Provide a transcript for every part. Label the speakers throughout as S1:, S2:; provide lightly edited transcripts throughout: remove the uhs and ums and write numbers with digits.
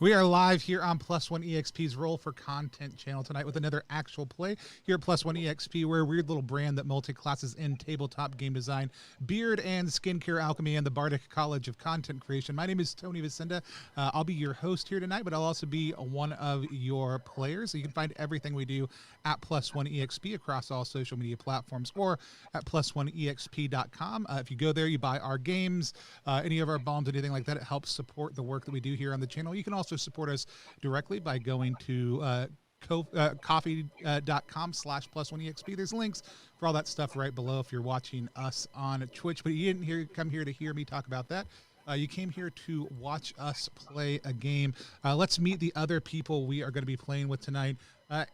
S1: We are live here on Plus One EXP's Roll for Content channel tonight with another actual play here at Plus One EXP. We're a weird little brand that multi-classes in tabletop game design, beard and skincare alchemy, and the Bardic College of Content Creation. My name is Tony Vicinda. I'll be your host here tonight, but I'll also be one of your players. So you can find everything we do at Plus One EXP across all social media platforms or at plus1exp.com. If you go there, you buy our games, any of our bombs, anything like that. It helps support the work that we do here on the channel. You can also support us directly by going to coffee.com/plus1exp. There's links for all that stuff right below if you're watching us on Twitch, but you didn't come here to hear me talk about that. You came here to watch us play a game. Let's meet the other people we are going to be playing with tonight.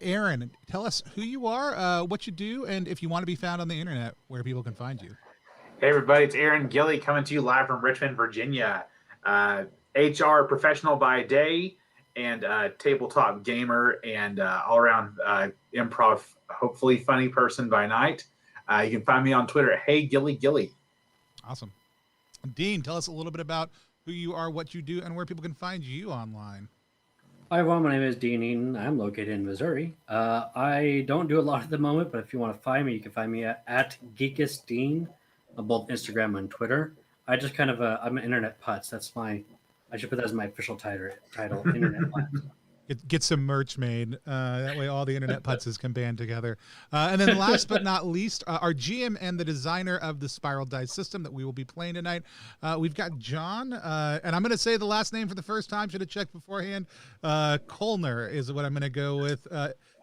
S1: Aaron, tell us who you are, what you do, and if you want to be found on the internet, where people can find you.
S2: Hey everybody, it's Aaron Gilly coming to you live from Richmond, Virginia. HR professional by day and tabletop gamer and all-around improv, hopefully funny person by night. You can find me on Twitter at HeyGillyGilly.
S1: Awesome. Dean, tell us a little bit about who you are, what you do, and where people can find you online.
S3: Hi everyone, my name is Dean Eaton. I'm located in Missouri. I don't do a lot at the moment, but if you want to find me, you can find me at GeekestDean on both Instagram and Twitter. I just kind of I'm an internet putz. I should put that as my official title, internet putz.
S1: Get some merch made. That way all the internet putzes can band together. And then last but not least, our GM and the designer of the Spiral Dice system that we will be playing tonight. We've got John, and I'm going to say the last name for the first time. Should have checked beforehand. Kolner is what I'm going to go with.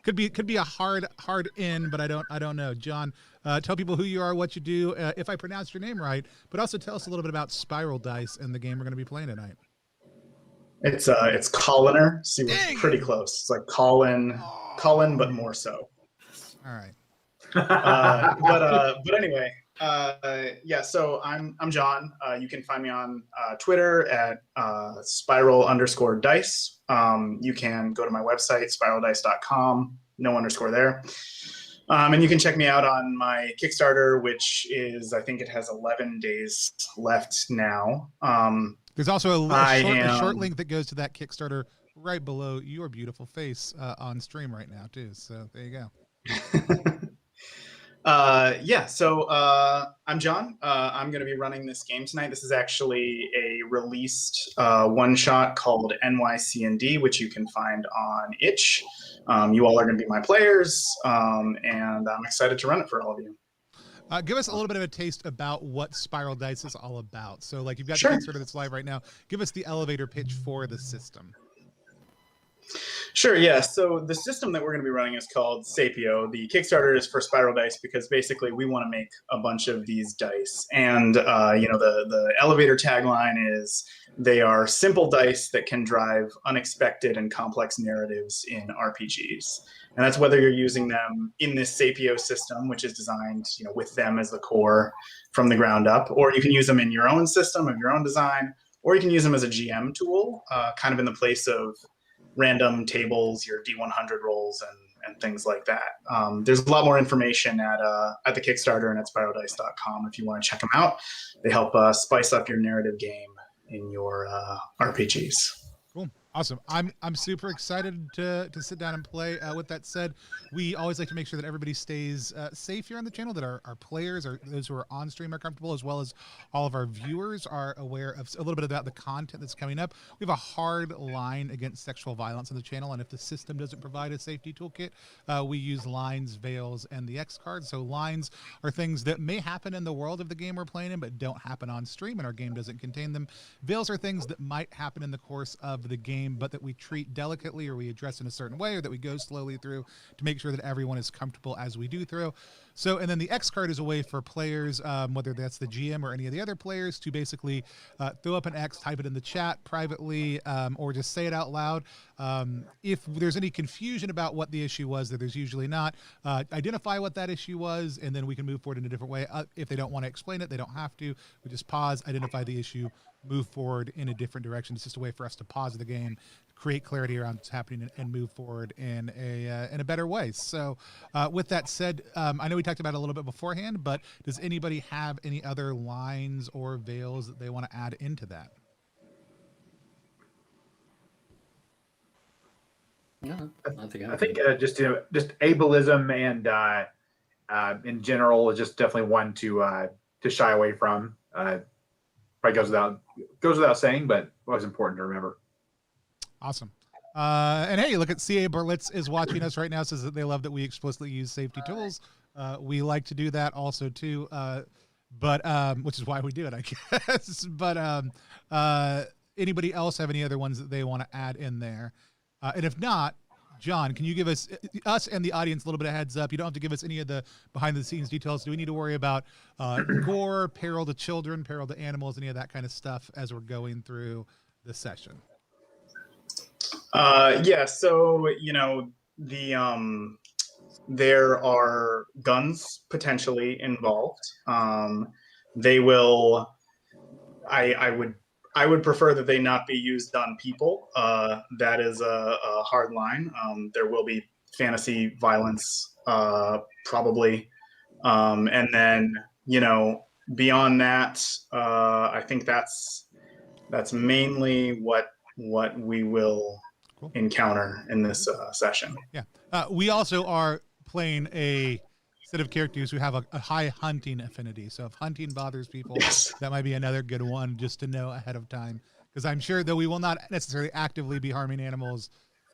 S1: Could be a hard in, but I don't know. John, tell people who you are, what you do, if I pronounced your name right, but also tell us a little bit about Spiral Dice and the game we're going to be playing tonight.
S4: It's Colliner. See, we're pretty close. It's like Colin, but more so.
S1: All right.
S4: But anyway, yeah. So I'm John. You can find me on Twitter at spiral_dice. You can go to my website spiraldice.com. No underscore there. And you can check me out on my Kickstarter, which is, I think it has 11 days left now.
S1: There's also a short link that goes to that Kickstarter right below your beautiful face on stream right now, too. So there you go.
S4: Yeah, so I'm John. I'm going to be running this game tonight. This is actually a released one-shot called NYC&D, which you can find on itch. You all are going to be my players, and I'm excited to run it for all of you.
S1: Give us a little bit of a taste about what Spiral Dice is all about. So, like, you've got
S4: Sure.
S1: the Kickstarter that's live right now. Give us the elevator pitch for the system.
S4: Sure, yeah. So the system that we're going to be running is called Sapio. The Kickstarter is for Spiral Dice because basically we want to make a bunch of these dice. And, the elevator tagline is they are simple dice that can drive unexpected and complex narratives in RPGs. And that's whether you're using them in this Sapio system, which is designed, with them as the core from the ground up, or you can use them in your own system of your own design, or you can use them as a GM tool, kind of in the place of random tables, your D100 rolls, and things like that. There's a lot more information at the Kickstarter and at spiraldice.com if you want to check them out. They help spice up your narrative game in your RPGs.
S1: Cool. Awesome. I'm super excited to sit down and play. With that said, we always like to make sure that everybody stays safe here on the channel, that our players, or those who are on stream, are comfortable, as well as all of our viewers are aware of a little bit about the content that's coming up. We have a hard line against sexual violence on the channel, and if the system doesn't provide a safety toolkit, we use lines, veils, and the X card. So lines are things that may happen in the world of the game we're playing in, but don't happen on stream, and our game doesn't contain them. Veils are things that might happen in the course of the game, but that we treat delicately, or we address in a certain way, or that we go slowly through to make sure that everyone is comfortable as we do through. So, and then the X card is a way for players, whether that's the GM or any of the other players, to basically throw up an X, type it in the chat privately, or just say it out loud. If there's any confusion about what the issue was, that there's usually not, identify what that issue was, and then we can move forward in a different way. If they don't want to explain it, they don't have to. We just pause, identify the issue, move forward in a different direction. It's just a way for us to pause the game, create clarity around what's happening, and move forward in a better way. So with that said, I know we talked about it a little bit beforehand, but does anybody have any other lines or veils that they want to add into that?
S3: No, I think
S2: I think just ableism and in general is just definitely one to shy away from. Probably goes without saying, but was important to remember.
S1: Awesome. And hey, look at CA Berlitz is watching us right now. Says that they love that we explicitly use safety tools. We like to do that also too. But which is why we do it, I guess. But anybody else have any other ones that they want to add in there? And if not, John, can you give us and the audience a little bit of heads up? You don't have to give us any of the behind the scenes details. Do we need to worry about gore, peril to children, peril to animals, any of that kind of stuff as we're going through the session?
S4: Yeah. So there are guns potentially involved. They will. I would prefer that they not be used on people. That is a hard line. There will be fantasy violence, probably, and then beyond that, I think that's mainly what we will encounter in this session.
S1: Yeah, we also are playing a set of characters who have a high hunting affinity. So if hunting bothers people,
S4: Yes.
S1: that might be another good one just to know ahead of time. Because I'm sure, though we will not necessarily actively be harming animals,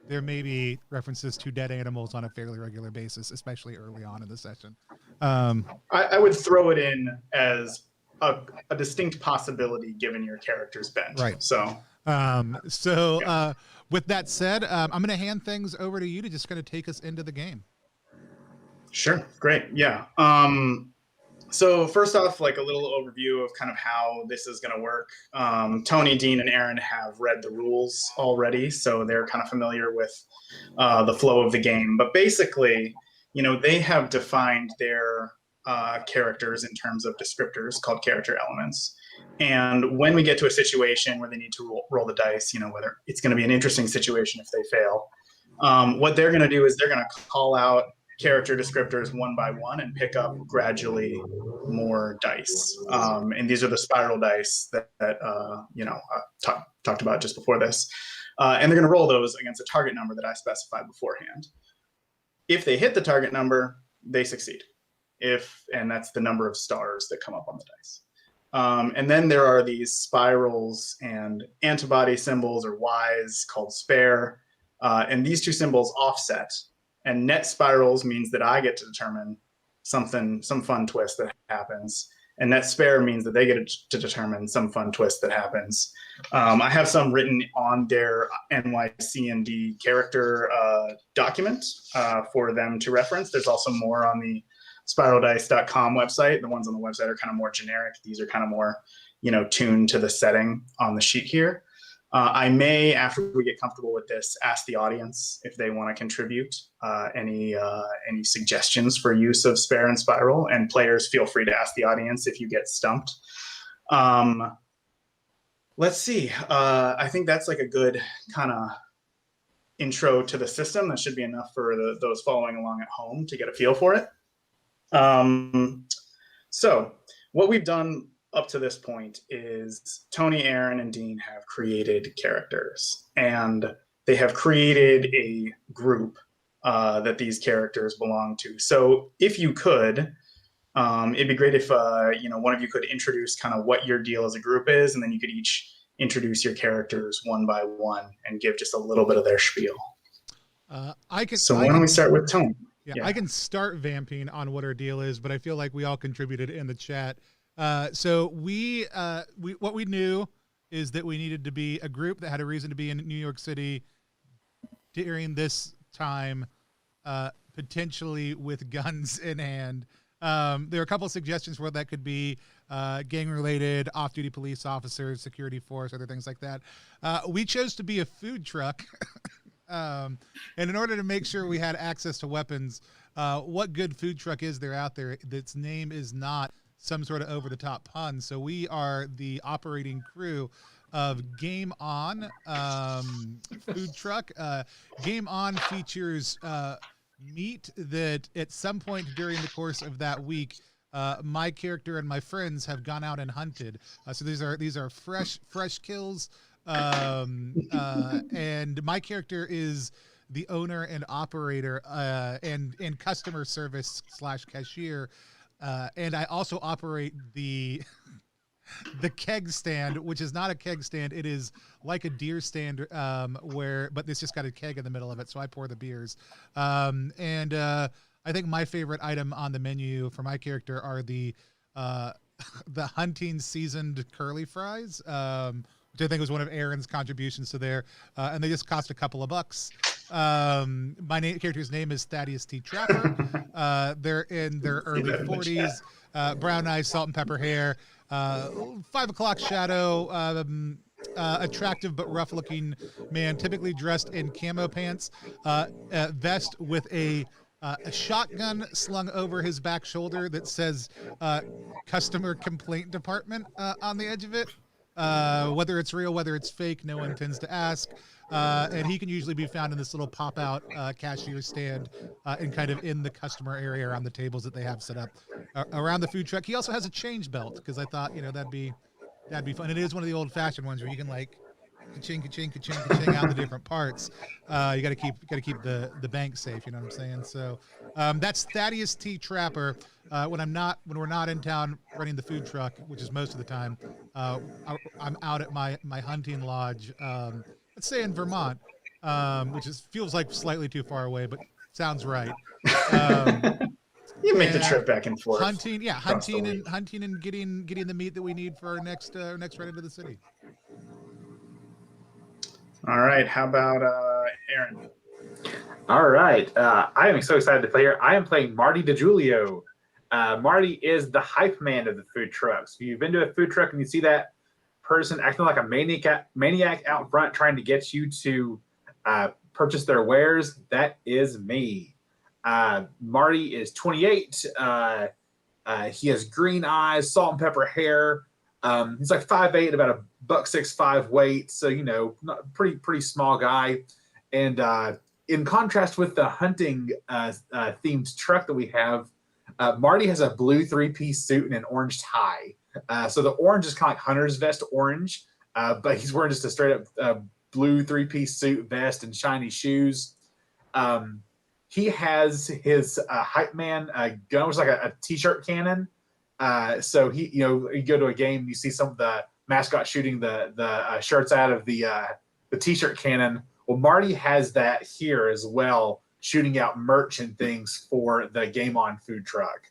S1: there may be references to dead animals on a fairly regular basis, especially early on in the session.
S4: I would throw it in as a distinct possibility given your character's bent.
S1: Right.
S4: So
S1: with that said, I'm going to hand things over to you to just kind of take us into the game.
S4: Sure. Great. Yeah. So first off, like a little overview of kind of how this is going to work. Tony, Dean, and Aaron have read the rules already, so they're kind of familiar with the flow of the game. But basically, they have defined their characters in terms of descriptors called character elements. And when we get to a situation where they need to roll the dice, whether it's going to be an interesting situation if they fail, what they're going to do is they're going to call out character descriptors one by one and pick up gradually more dice. And these are the spiral dice that talked about just before this. And they're going to roll those against a target number that I specified beforehand. If they hit the target number, they succeed. And that's the number of stars that come up on the dice. And then there are these spirals and antibody symbols or Ys called spare. And these two symbols offset. And net spirals means that I get to determine some fun twist that happens. And net spare means that they get to determine some fun twist that happens. I have some written on their NYC&D character document for them to reference. There's also more on the spiraldice.com website. The ones on the website are kind of more generic. These are kind of more, tuned to the setting on the sheet here. I may, after we get comfortable with this, ask the audience if they want to contribute any suggestions for use of spare and spiral, and players feel free to ask the audience if you get stumped. Let's see. I think that's like a good kind of intro to the system. That should be enough for those following along at home to get a feel for it. So what we've done up to this point is Tony, Aaron, and Dean have created characters, and they have created a group that these characters belong to. So if you could, it'd be great if one of you could introduce kind of what your deal as a group is, and then you could each introduce your characters one by one and give just a little bit of their spiel. Why don't we start with Tony?
S1: Yeah, I can start vamping on what our deal is, but I feel like we all contributed in the chat. So we what we knew is that we needed to be a group that had a reason to be in New York City during this time, potentially with guns in hand. There are a couple of suggestions for what that could be: gang-related, off-duty police officers, security force, other things like that. We chose to be a food truck. And in order to make sure we had access to weapons, what good food truck is there out there that's name is not some sort of over-the-top pun? So we are the operating crew of Game On food truck. Game On features meat that at some point during the course of that week, my character and my friends have gone out and hunted. So these are fresh kills. And my character is the owner and operator and customer service / cashier, and I also operate the the keg stand, which is not a keg stand. It is like a deer stand, but it's just got a keg in the middle of it. So I pour the beers. And I think my favorite item on the menu for my character are the the hunting seasoned curly fries, which I think was one of Aaron's contributions to there. And they just cost a couple of bucks. My character's name is Thaddeus T. Trapper. They're in their early 40s, brown eyes, salt and pepper hair. 5 o'clock shadow, attractive but rough looking man, typically dressed in camo pants, vest with a shotgun slung over his back shoulder that says customer complaint department on the edge of it. Whether it's real, whether it's fake, no one tends to ask. And he can usually be found in this little pop-out cashier stand and kind of in the customer area around the tables that they have set up around the food truck. He also has a change belt because I thought, that'd be fun. It is one of the old-fashioned ones where you can like ka-ching, ka-ching, ka-ching, ka-ching out the different parts. You got to keep the bank safe. You know what I'm saying? So that's Thaddeus T. Trapper. When we're not in town running the food truck, which is most of the time, I'm out at my hunting lodge. Let's say in Vermont, which feels like slightly too far away, but sounds right.
S4: You make the trip back and forth.
S1: Hunting and getting the meat that we need for our next ride into the city.
S4: All right, how about Aaron?
S2: All right, I am so excited to play here. I am playing Marty DiGiulio. Marty is the hype man of the food trucks. If you've been to a food truck and you see that person acting like a maniac out front trying to get you to purchase their wares, that is me. Marty is 28. He has green eyes, salt and pepper hair. He's like 5'8", about $165 weight, so not pretty small guy. And in contrast with the hunting themed truck that we have, Marty has a blue 3-piece suit and an orange tie. So the orange is kind of like hunter's vest orange, but he's wearing just a straight up blue 3-piece suit, vest, and shiny shoes. He has his hype man gun, which is like a t-shirt cannon. So you go to a game, you see some of the mascot shooting the shirts out of the t-shirt cannon. Well, Marty has that here as well, shooting out merch and things for the Game On food truck.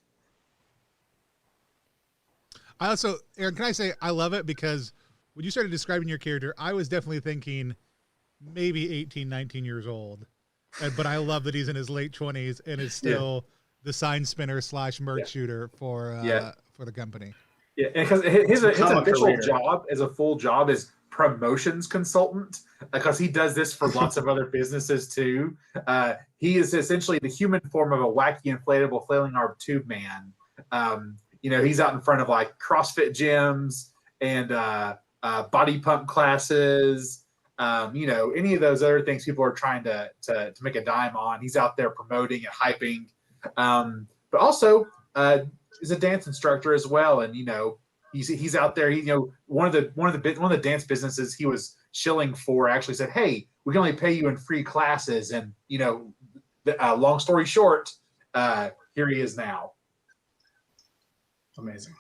S1: Aaron, can I say I love it because when you started describing your character, I was definitely thinking maybe 18, 19 years old. But I love that he's in his late 20s and is still the sign spinner / merch shooter for the company.
S2: Yeah, because his official job as a full job is promotions consultant, because he does this for lots of other businesses too. He is essentially the human form of a wacky inflatable flailing arm tube man. He's out in front of like CrossFit gyms and body pump classes. Any of those other things people are trying to make a dime on. He's out there promoting and hyping, but also is a dance instructor as well. And he's out there. One of the dance businesses he was shilling for actually said, "Hey, we can only pay you in free classes." And long story short, here he is now.
S4: Amazing.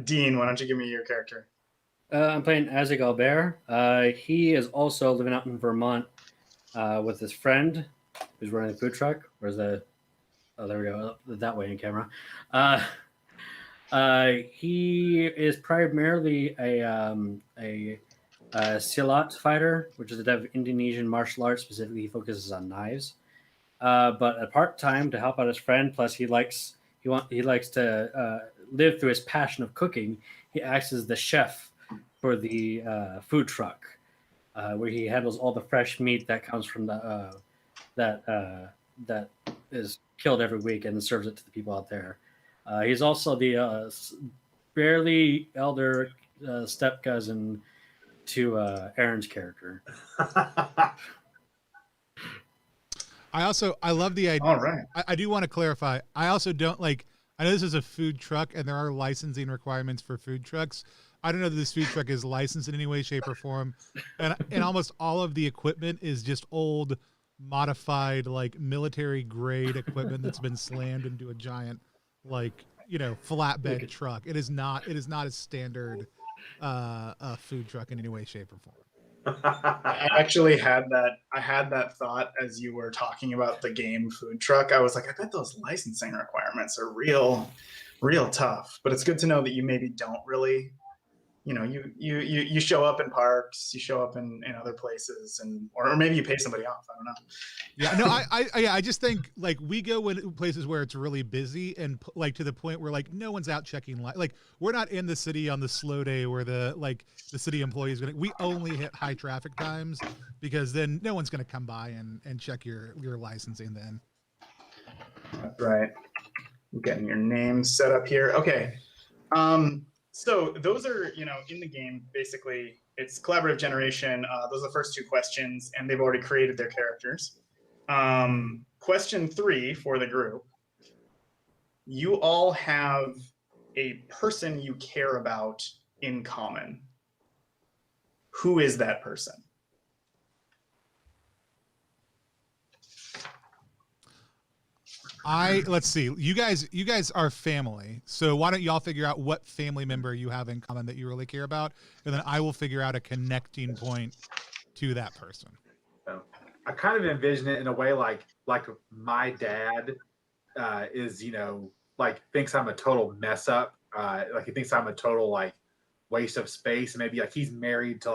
S4: Dean, why don't you give me your character?
S3: I'm playing Isaac Albert. He is also living out in Vermont with his friend who's running a food truck. Where's the... Oh, there we go. That way in camera. He is primarily a silat fighter, which is a type of Indonesian martial arts. Specifically, he focuses on knives. But at part-time to help out his friend, plus he likes to live through his passion of cooking. He acts as the chef for the food truck, where he handles all the fresh meat that comes from that is killed every week and serves it to the people out there. He's also the barely elder step cousin to Aaron's character.
S1: I love the idea.
S4: All right.
S1: I do want to clarify. I also don't like. I know this is a food truck, and there are licensing requirements for food trucks. I don't know that this food truck is licensed in any way, shape, or form, and almost all of the equipment is just old modified like military grade equipment that's been slammed into a giant like flatbed truck. It is not a standard food truck in any way, shape, or form.
S4: I actually had that. I had that thought as you were talking about the game food truck. I was like, I bet those licensing requirements are real tough. But it's good to know that you maybe don't really, you show up in parks, you show up in other places, and or maybe you pay somebody off. I don't know.
S1: Yeah, no, I just think like we go in places where it's really busy and like to the point where like no one's out checking like we're not in the city on the slow day where the city employees we only hit high traffic times because then no one's gonna come by and check your licensing then.
S4: That's right. I'm getting your name set up here. Okay. So those are, in the game, basically, it's collaborative generation. Those are the first two questions, and they've already created their characters. Question 3 for the group. You all have a person you care about in common. Who is that person?
S1: Let's see. You guys are family. So why don't y'all figure out what family member you have in common that you really care about, and then I will figure out a connecting point to that person.
S2: So I kind of envision it in a way like my dad is, like thinks I'm a total mess up. Like he thinks I'm a total like waste of space. And maybe like he's married to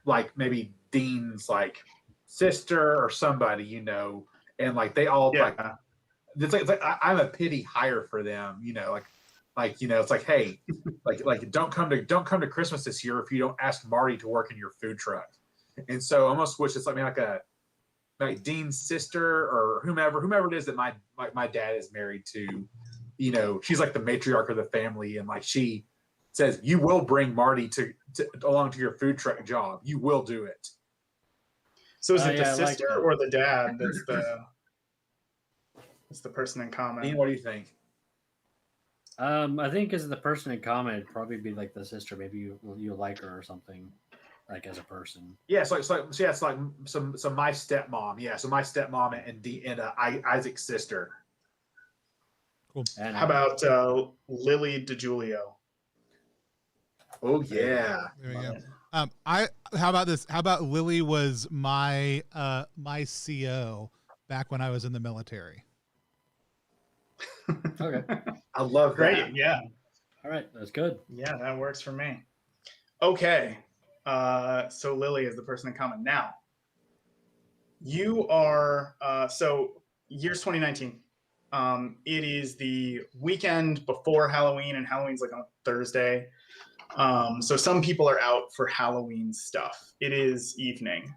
S2: like maybe Dean's like sister or somebody, and like they all like. It's like I'm a pity hire for them, it's like, hey, like don't come to Christmas this year if you don't ask Marty to work in your food truck. And so I almost wish it's like Dean's sister or whomever it is that my dad is married to, she's like the matriarch of the family, and like she says, you will bring Marty to along to your food truck job. You will do it.
S4: So is it the sister or the dad that's the person in common?
S2: Dean, what do you think?
S3: I think as the person in common, it'd probably be like the sister. Maybe you like her or something, like as a person.
S2: Yeah, it's like my stepmom. Yeah, so my stepmom and Isaac's sister.
S1: Cool.
S3: And
S4: how about Lily DiGiulio?
S2: Oh yeah.
S1: There we go. How about this? How about Lily was my my CO back when I was in the military.
S3: Okay.
S2: I love that.
S4: Great. Yeah.
S3: All right. That's good.
S4: Yeah, that works for me. Okay. So Lily is the person in common. Now, you are, so year's 2019. It is the weekend before Halloween, and Halloween's like on a Thursday. So some people are out for Halloween stuff. It is evening.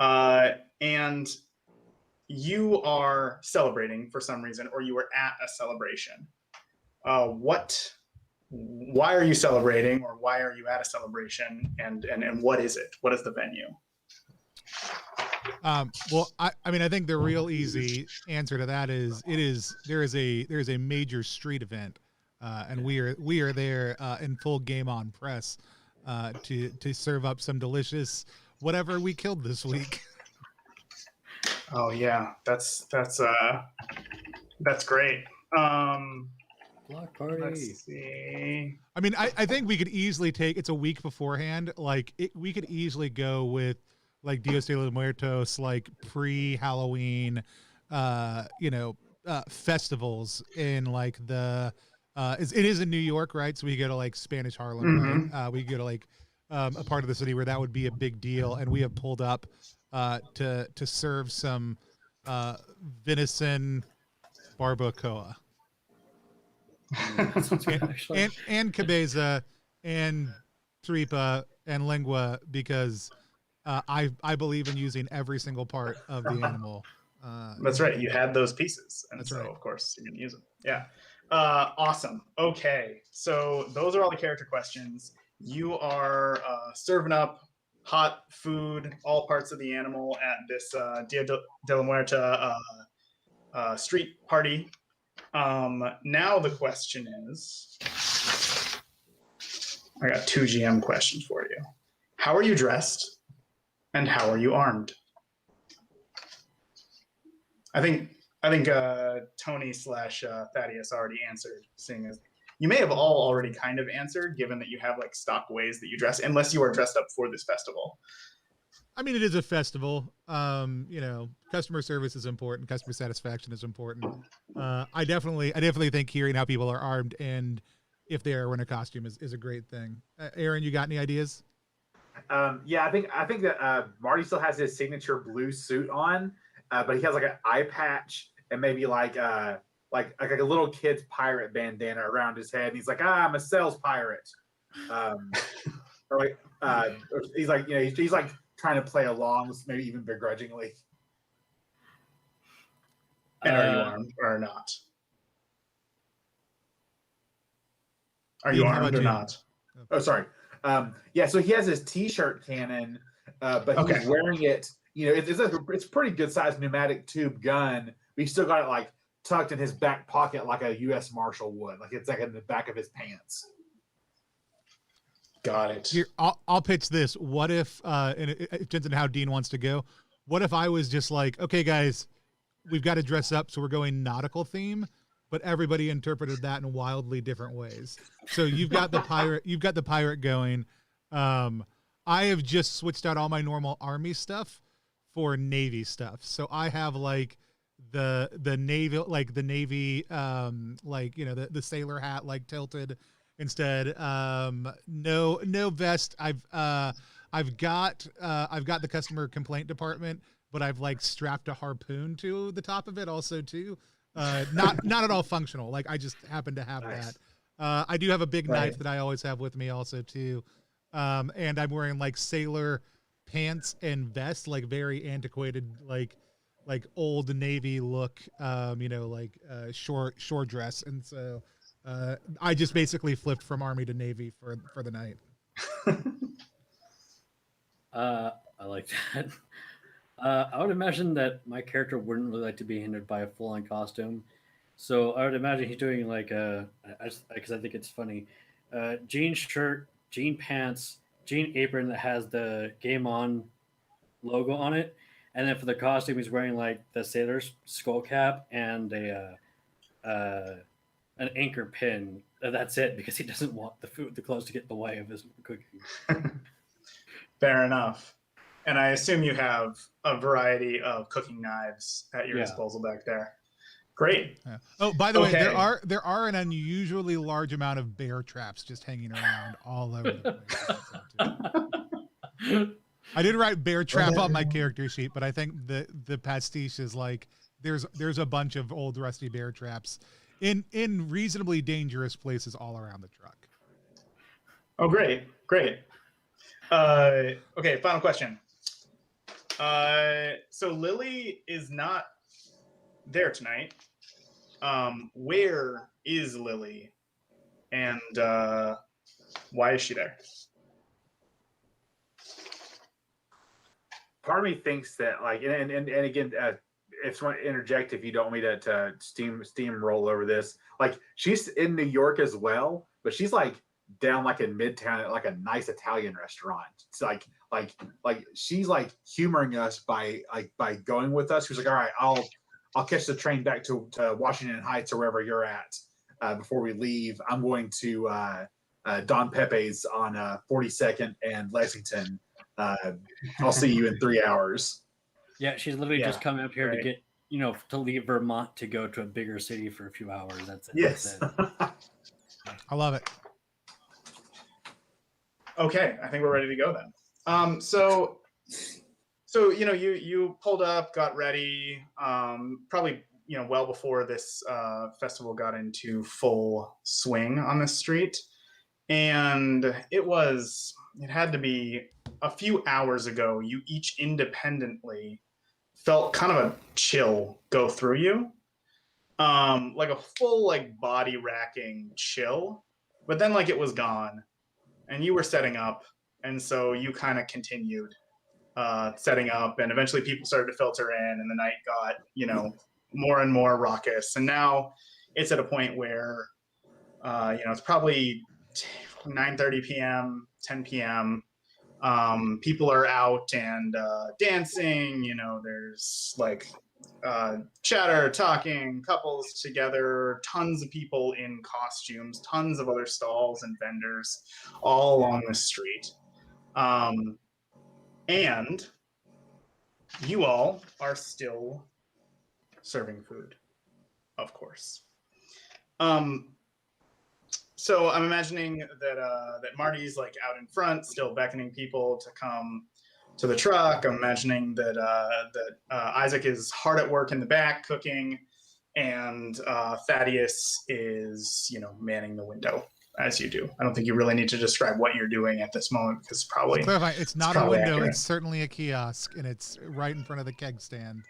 S4: And you are celebrating for some reason, or you were at a celebration. Why are you celebrating, or why are you at a celebration, and what is it? What is the venue?
S1: Well, I mean, I think the real easy answer to that is there is a major street event, and we are there in full Game On press to serve up some delicious whatever we killed this week.
S4: Oh yeah, that's great.
S3: Block party.
S4: Let's see.
S1: I mean, I think we could easily it's a week beforehand. Like we could easily go with like Dios de los Muertos, like pre-Halloween, festivals in like the, it is in New York, right? So we go to like Spanish Harlem, right? We go to like a part of the city where that would be a big deal, and we have pulled up to serve some venison barbacoa. and cabeza and tripa and lengua, because I believe in using every single part of the animal.
S4: That's right. You had those pieces, and
S1: that's
S4: so
S1: right.
S4: Of course you're gonna use them. Yeah. Awesome. Okay, so those are all the character questions. You are serving up hot food, all parts of the animal at this Dia de la Muerta street party. Now the question is, I got 2 GM questions for you. How are you dressed, and how are you armed? I think Tony slash Thaddeus already answered, seeing as you may have all already kind of answered, given that you have like stock ways that you dress, unless you are dressed up for this festival.
S1: I mean, it is a festival. Customer service is important. Customer satisfaction is important. I definitely think hearing how people are armed and if they are wearing a costume is a great thing. Aaron, you got any ideas?
S2: Yeah, I think that Marty still has his signature blue suit on, but he has like an eye patch and maybe like a little kid's pirate bandana around his head. And he's like, I'm a sales pirate. Or like he's like, he's like trying to play along, maybe even begrudgingly.
S4: And are you armed or not? Are you armed or not?
S2: Oh, sorry. Yeah, so he has his T-shirt cannon, but he's wearing it. It's a pretty good sized pneumatic tube gun, but he's still got it like tucked in his back pocket like a U.S. Marshal would. Like it's like in the back of his pants.
S4: Got it.
S1: Here, I'll pitch this. What if, and it depends on how Dean wants to go. What if I was just like, okay, guys, we've got to dress up, so we're going nautical theme, but everybody interpreted that in wildly different ways. So you've got the pirate going. I have just switched out all my normal army stuff for Navy stuff. So I have like the Navy, the sailor hat, like tilted instead. No vest. I've got the customer complaint department, but I've like strapped a harpoon to the top of it also too. Not at all functional. Like I just happen to have that. I do have a big knife that I always have with me also too. And I'm wearing like sailor pants and vest, like very antiquated, like old Navy look, shore dress. And so, I just basically flipped from Army to Navy for the night.
S3: I like that. I would imagine that my character wouldn't really like to be hindered by a full-on costume. So I would imagine he's doing like because I think it's funny, jean shirt, jean pants, jean apron that has the Game On logo on it, and then for the costume he's wearing like the sailor's skull cap and an anchor pin. That's it, because he doesn't want the clothes to get in the way of his cooking.
S4: Fair enough. And I assume you have a variety of cooking knives at your disposal back there. Great.
S1: Yeah. Oh, by the way, there are an unusually large amount of bear traps just hanging around all over the place. I did write bear trap on my character sheet, but I think the pastiche is like there's a bunch of old rusty bear traps in reasonably dangerous places all around the truck.
S4: Oh, great. Okay, final question. So Lily is not there tonight. Where is Lily, and why is she there?
S2: Part of me thinks that like, and again, if someone interject, if you don't want me to steamroll over this, like she's in New York as well, but she's like down like in Midtown at like a nice Italian restaurant. It's like she's like humoring us by going with us. She's like, all right, I'll catch the train back to Washington Heights or wherever you're at before we leave. I'm going to Don Pepe's on 42nd and Lexington. I'll see you in 3 hours.
S3: Yeah, she's literally just coming up here to get, to leave Vermont to go to a bigger city for a few hours. That's it.
S2: Yes.
S3: That's it.
S1: I love it.
S4: Okay, I think we're ready to go then. So you pulled up, got ready, probably well before this festival got into full swing on the street, and it had to be a few hours ago. You each independently felt kind of a chill go through you, like a full like body racking chill, but then like it was gone. And you were setting up, and so you kind of continued setting up, and eventually people started to filter in, and the night got, more and more raucous. And now it's at a point where, it's probably 9:30 p.m., 10 p.m. People are out and dancing. There's like chatter, talking, couples together, tons of people in costumes, tons of other stalls and vendors all along the street. And you all are still serving food, of course. So I'm imagining that Marty's like out in front, still beckoning people to come to the truck. I'm imagining that Isaac is hard at work in the back cooking, and Thaddeus is, manning the window as you do. I don't think you really need to describe what you're doing at this moment because probably
S1: Clarify, it's not a
S4: probably
S1: window.
S4: accurate.
S1: It's certainly a kiosk, and it's right in front of the keg stand.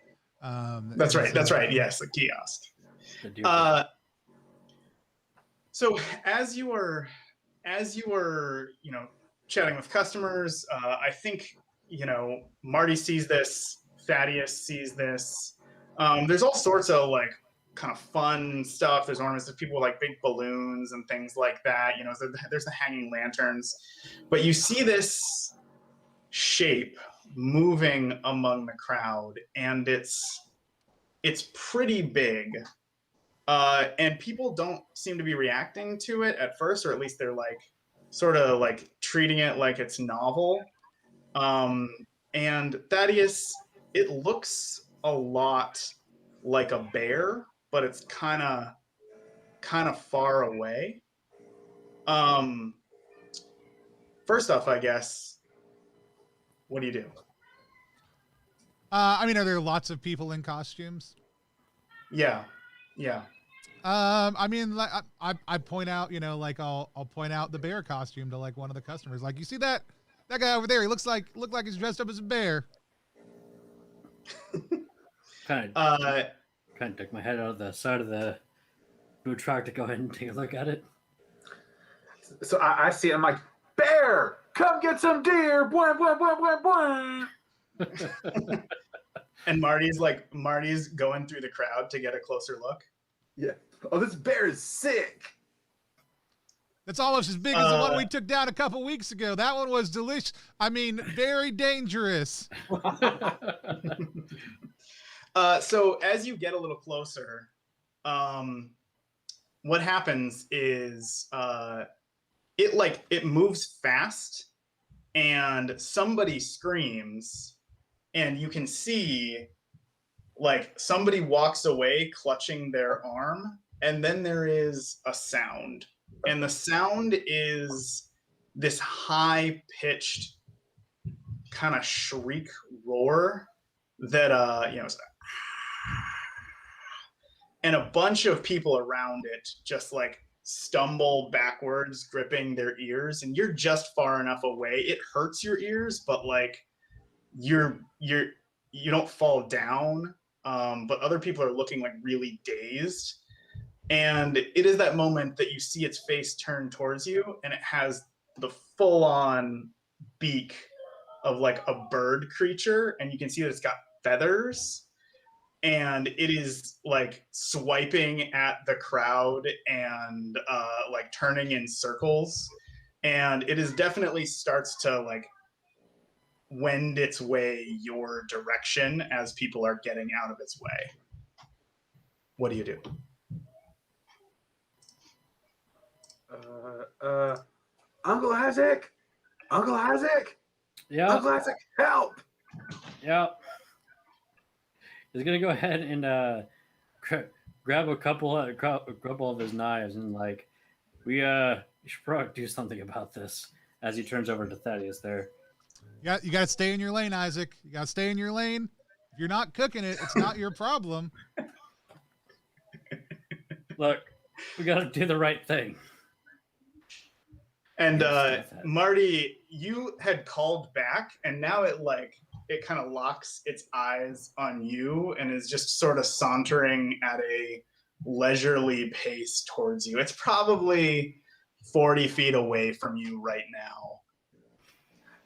S4: That's right. That's right. Yes, the kiosk. So as you were, chatting with customers, I think, Marty sees this, Thaddeus sees this. There's all sorts of like kind of fun stuff. There's ornaments. There's people with like big balloons and things like that. There's the hanging lanterns, but you see this shape moving among the crowd, and it's pretty big. And people don't seem to be reacting to it at first, or at least they're like sort of like treating it like it's novel. And Thaddeus, it looks a lot like a bear, but it's kind of far away. First off, I guess, what do you do?
S1: Are there lots of people in costumes?
S4: Yeah.
S1: I point out, I'll point out the bear costume to like one of the customers. Like, you see that guy over there? He looked like he's dressed up as a bear.
S3: Kind of took my head out of the side of the food truck to go ahead and take a look at it.
S2: So I see it. I'm like, bear, come get some deer. Boing, boing, boing, boing, boing.
S4: And Marty's going through the crowd to get a closer look.
S2: Yeah. Oh, this bear is sick.
S1: That's almost as big as the one we took down a couple weeks ago. That one was delicious. Very dangerous.
S4: So as you get a little closer, what happens is it moves fast, and somebody screams, and you can see like somebody walks away clutching their arm, and then there is a sound, and the sound is this high-pitched kind of shriek roar that and a bunch of people around it just like stumble backwards, gripping their ears, and you're just far enough away. It hurts your ears, but like you don't fall down. But other people are looking like really dazed. And it is that moment that you see its face turn towards you, and it has the full-on beak of like a bird creature, and you can see that it's got feathers, and it is like swiping at the crowd and like turning in circles, and it is definitely starts to like wend its way your direction as people are getting out of its way. What do you do?
S2: Uncle Isaac,
S3: Yeah.
S2: Uncle Isaac, help!
S3: Yeah. He's gonna go ahead and grab a couple of his knives and like, we should probably do something about this. As he turns over to Thaddeus there.
S1: You got to stay in your lane, Isaac. You got to stay in your lane. If you're not cooking it, it's not your problem.
S3: Look, we got to do the right thing.
S4: And Marty, you had called back, and now it kind of locks its eyes on you and is just sort of sauntering at a leisurely pace towards you. It's probably 40 feet away from you right now.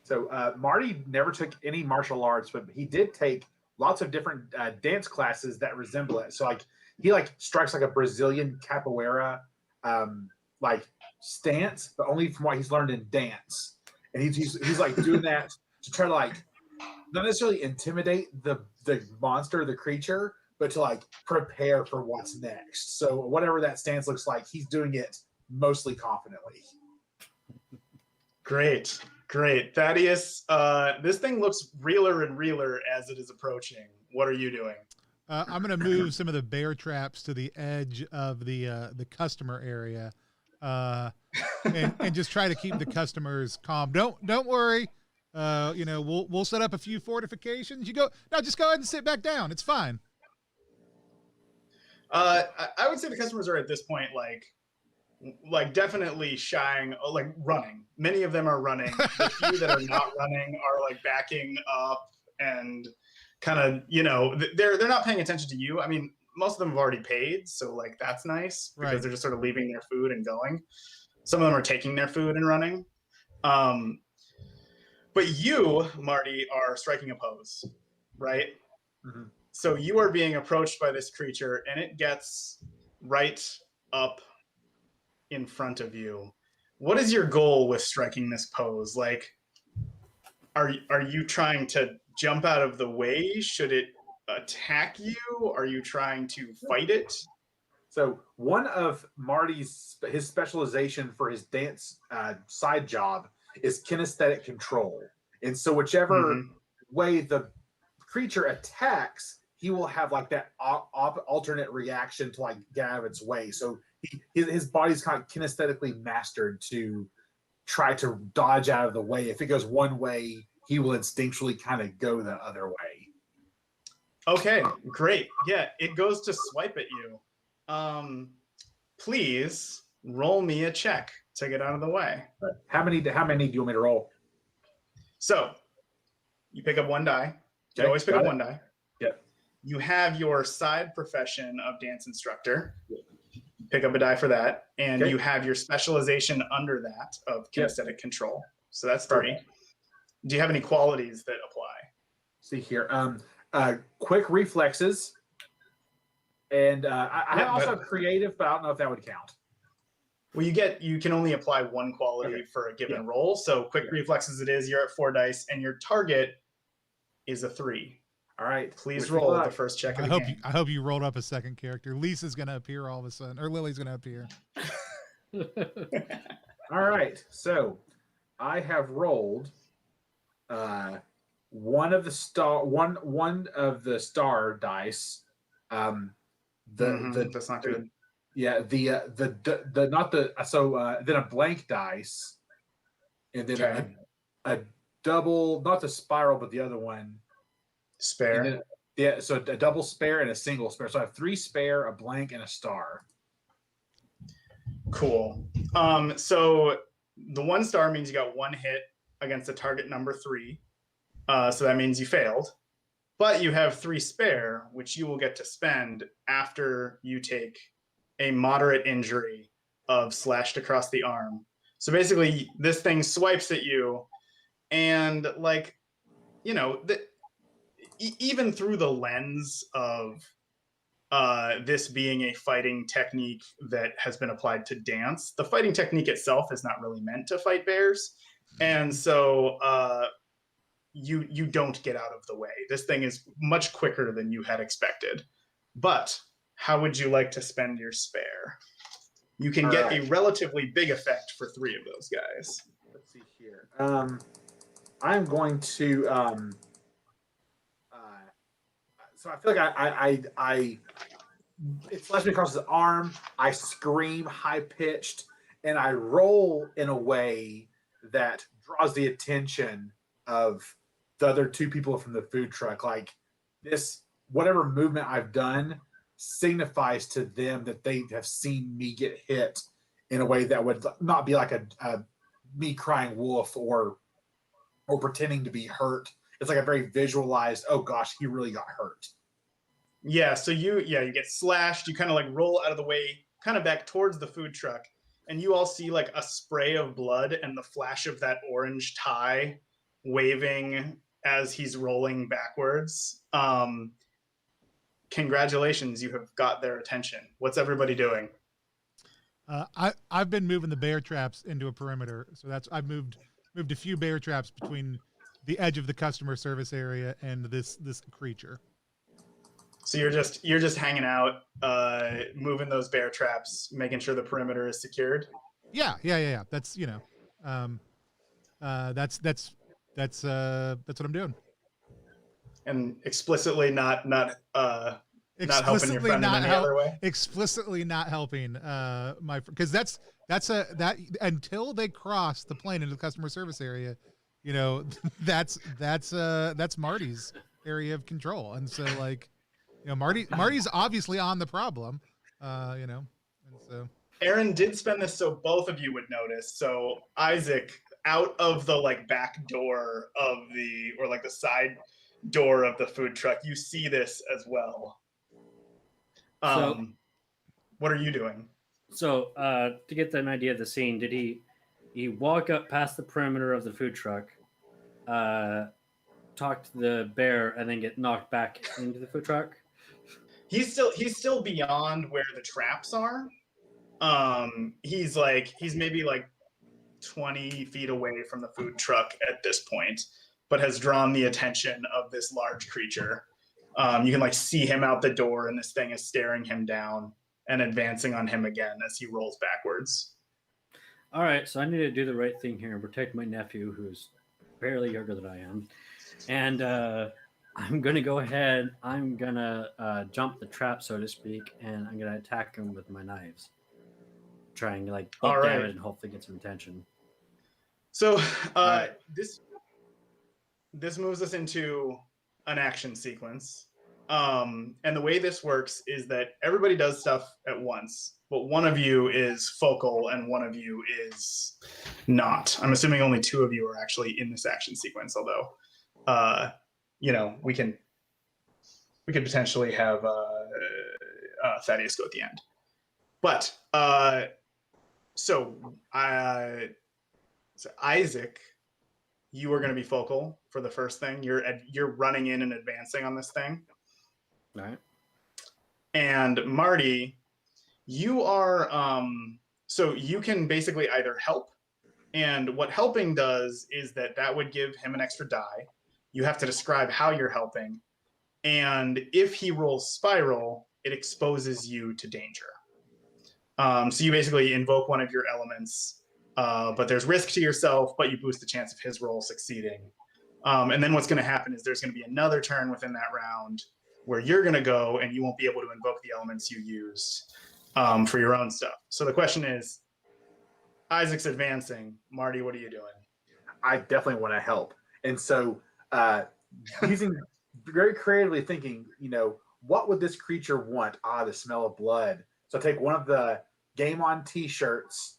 S2: So Marty never took any martial arts, but he did take lots of different dance classes that resemble it. So like he like strikes like a Brazilian capoeira like stance, but only from what he's learned in dance. And he's like doing that to try to like not necessarily intimidate the monster, the creature, but to like prepare for what's next. So whatever that stance looks like, he's doing it mostly confidently.
S4: Great. Thaddeus, this thing looks realer and realer as it is approaching. What are you doing?
S1: I'm going to move some of the bear traps to the edge of the customer area, and just try to keep the customers calm. Don't worry. We'll set up a few fortifications. Just go ahead and sit back down. It's fine.
S4: I would say the customers are at this point like definitely shying, like running. Many of them are running. The few that are not running are like backing up and kind of, they're not paying attention to you. I mean, most of them have already paid, so like that's nice because
S1: Right.
S4: they're just sort of leaving their food and going. Some of them are taking their food and running. But you, Marty, are striking a pose, right?
S2: Mm-hmm.
S4: So you are being approached by this creature, and it gets right up in front of you. What is your goal with striking this pose? Like, are you trying to jump out of the way? Should it attack you? Are you trying to fight it?
S2: So one of his specialization for his dance side job is kinesthetic control, and so whichever way the creature attacks, he will have like that alternate reaction to like get out of its way. So his body's kind of kinesthetically mastered to try to dodge out of the way. If it goes one way, he will instinctually kind of go the other way.
S4: Okay, great. Yeah, it goes to swipe at you. Please roll me a check to get out of the way.
S2: How many do you want me to roll?
S4: So you pick up one die. You
S2: Okay,
S4: always pick up one die.
S2: Yep.
S4: You have your side profession of dance instructor. Pick up a die for that. And you have your specialization under that of kinesthetic control. So that's 3. Do you have any qualities that apply?
S2: See here. Quick reflexes. And I also have creative, but I don't know if that would count.
S4: Well, you can only apply one quality for a given roll. So quick reflexes it is. You're at 4 dice, and your target is a 3. All right, please roll the first check of the game.
S1: I hope you rolled up a second character. Lisa's going to appear all of a sudden, or Lily's going to appear.
S2: All right, so I have rolled one of the star dice.
S4: That's not good.
S2: Yeah, then a blank dice, and then a double, not the spiral, but the other one.
S4: Spare.
S2: So a double spare and a single spare. So I have 3 spare, a blank, and a star.
S4: Cool. So the 1 star means you got 1 hit against a target number 3. So that means you failed. But you have 3 spare, which you will get to spend after you take a moderate injury of slashed across the arm. So basically, this thing swipes at you, and even through the lens of this being a fighting technique that has been applied to dance, the fighting technique itself is not really meant to fight bears. And so you don't get out of the way. This thing is much quicker than you had expected. But how would you like to spend your spare? You can get a relatively big effect for 3 of those guys.
S2: Let's see here. I'm going to. So I feel like it slashed me across his arm. I scream high pitched, and I roll in a way that draws the attention of the other 2 people from the food truck. Like this, whatever movement I've done signifies to them that they have seen me get hit in a way that would not be like a me crying wolf or pretending to be hurt. It's like a very visualized, oh gosh, he really got hurt.
S4: Yeah, so you get slashed, you kind of like roll out of the way, kind of back towards the food truck, and you all see like a spray of blood and the flash of that orange tie waving as he's rolling backwards. Congratulations, you have got their attention. What's everybody doing?
S1: I've been moving the bear traps into a perimeter, so I've moved a few bear traps between the edge of the customer service area and this creature.
S4: So you're just hanging out, moving those bear traps, making sure the perimeter is secured.
S1: Yeah. That's that's what I'm doing.
S4: And explicitly not helping your
S1: Explicitly
S4: friend in
S1: not
S4: any other way.
S1: explicitly not helping because that's until they cross the plane into the customer service area, you know, that's Marty's area of control. And so like, you know, Marty's obviously on the problem, you know, and so
S4: Aaron did spend this so both of you would notice. So Isaac, out of the like back door of the or like the side door of the food truck, you see this as well. What are you doing?
S3: So to get an idea of the scene, did he walk up past the perimeter of the food truck, talk to the bear, and then get knocked back into the food truck?
S4: He's still beyond where the traps are. He's maybe like 20 feet away from the food truck at this point, but has drawn the attention of this large creature. You can like see him out the door, and this thing is staring him down and advancing on him again as he rolls backwards.
S3: All right, so I need to do the right thing here and protect my nephew, who's barely younger than I am. And I'm going to go ahead. I'm going to jump the trap, so to speak, and I'm going to attack him with my knives. Trying to like bulk damage and hopefully get some attention.
S4: So this moves us into an action sequence. And the way this works is that everybody does stuff at once, but one of you is focal and one of you is not. I'm assuming only two of you are actually in this action sequence, although you know, we could potentially have Thaddeus go at the end. But so Isaac, you are going to be focal for the first thing. You're running in and advancing on this thing.
S3: All right.
S4: And Marty, you are so you can basically either help, and what helping does is that would give him an extra die. You have to describe how you're helping, and if he rolls spiral, it exposes you to danger. So you basically invoke one of your elements, but there's risk to yourself, but you boost the chance of his roll succeeding. And then what's going to happen is there's going to be another turn within that round where you're going to go and you won't be able to invoke the elements you used for your own stuff. So the question is, Isaac's advancing. Marty, what are you doing?
S2: I definitely want to help. And so using very creatively thinking, you know, what would this creature want? The smell of blood. So I take one of the Game On t-shirts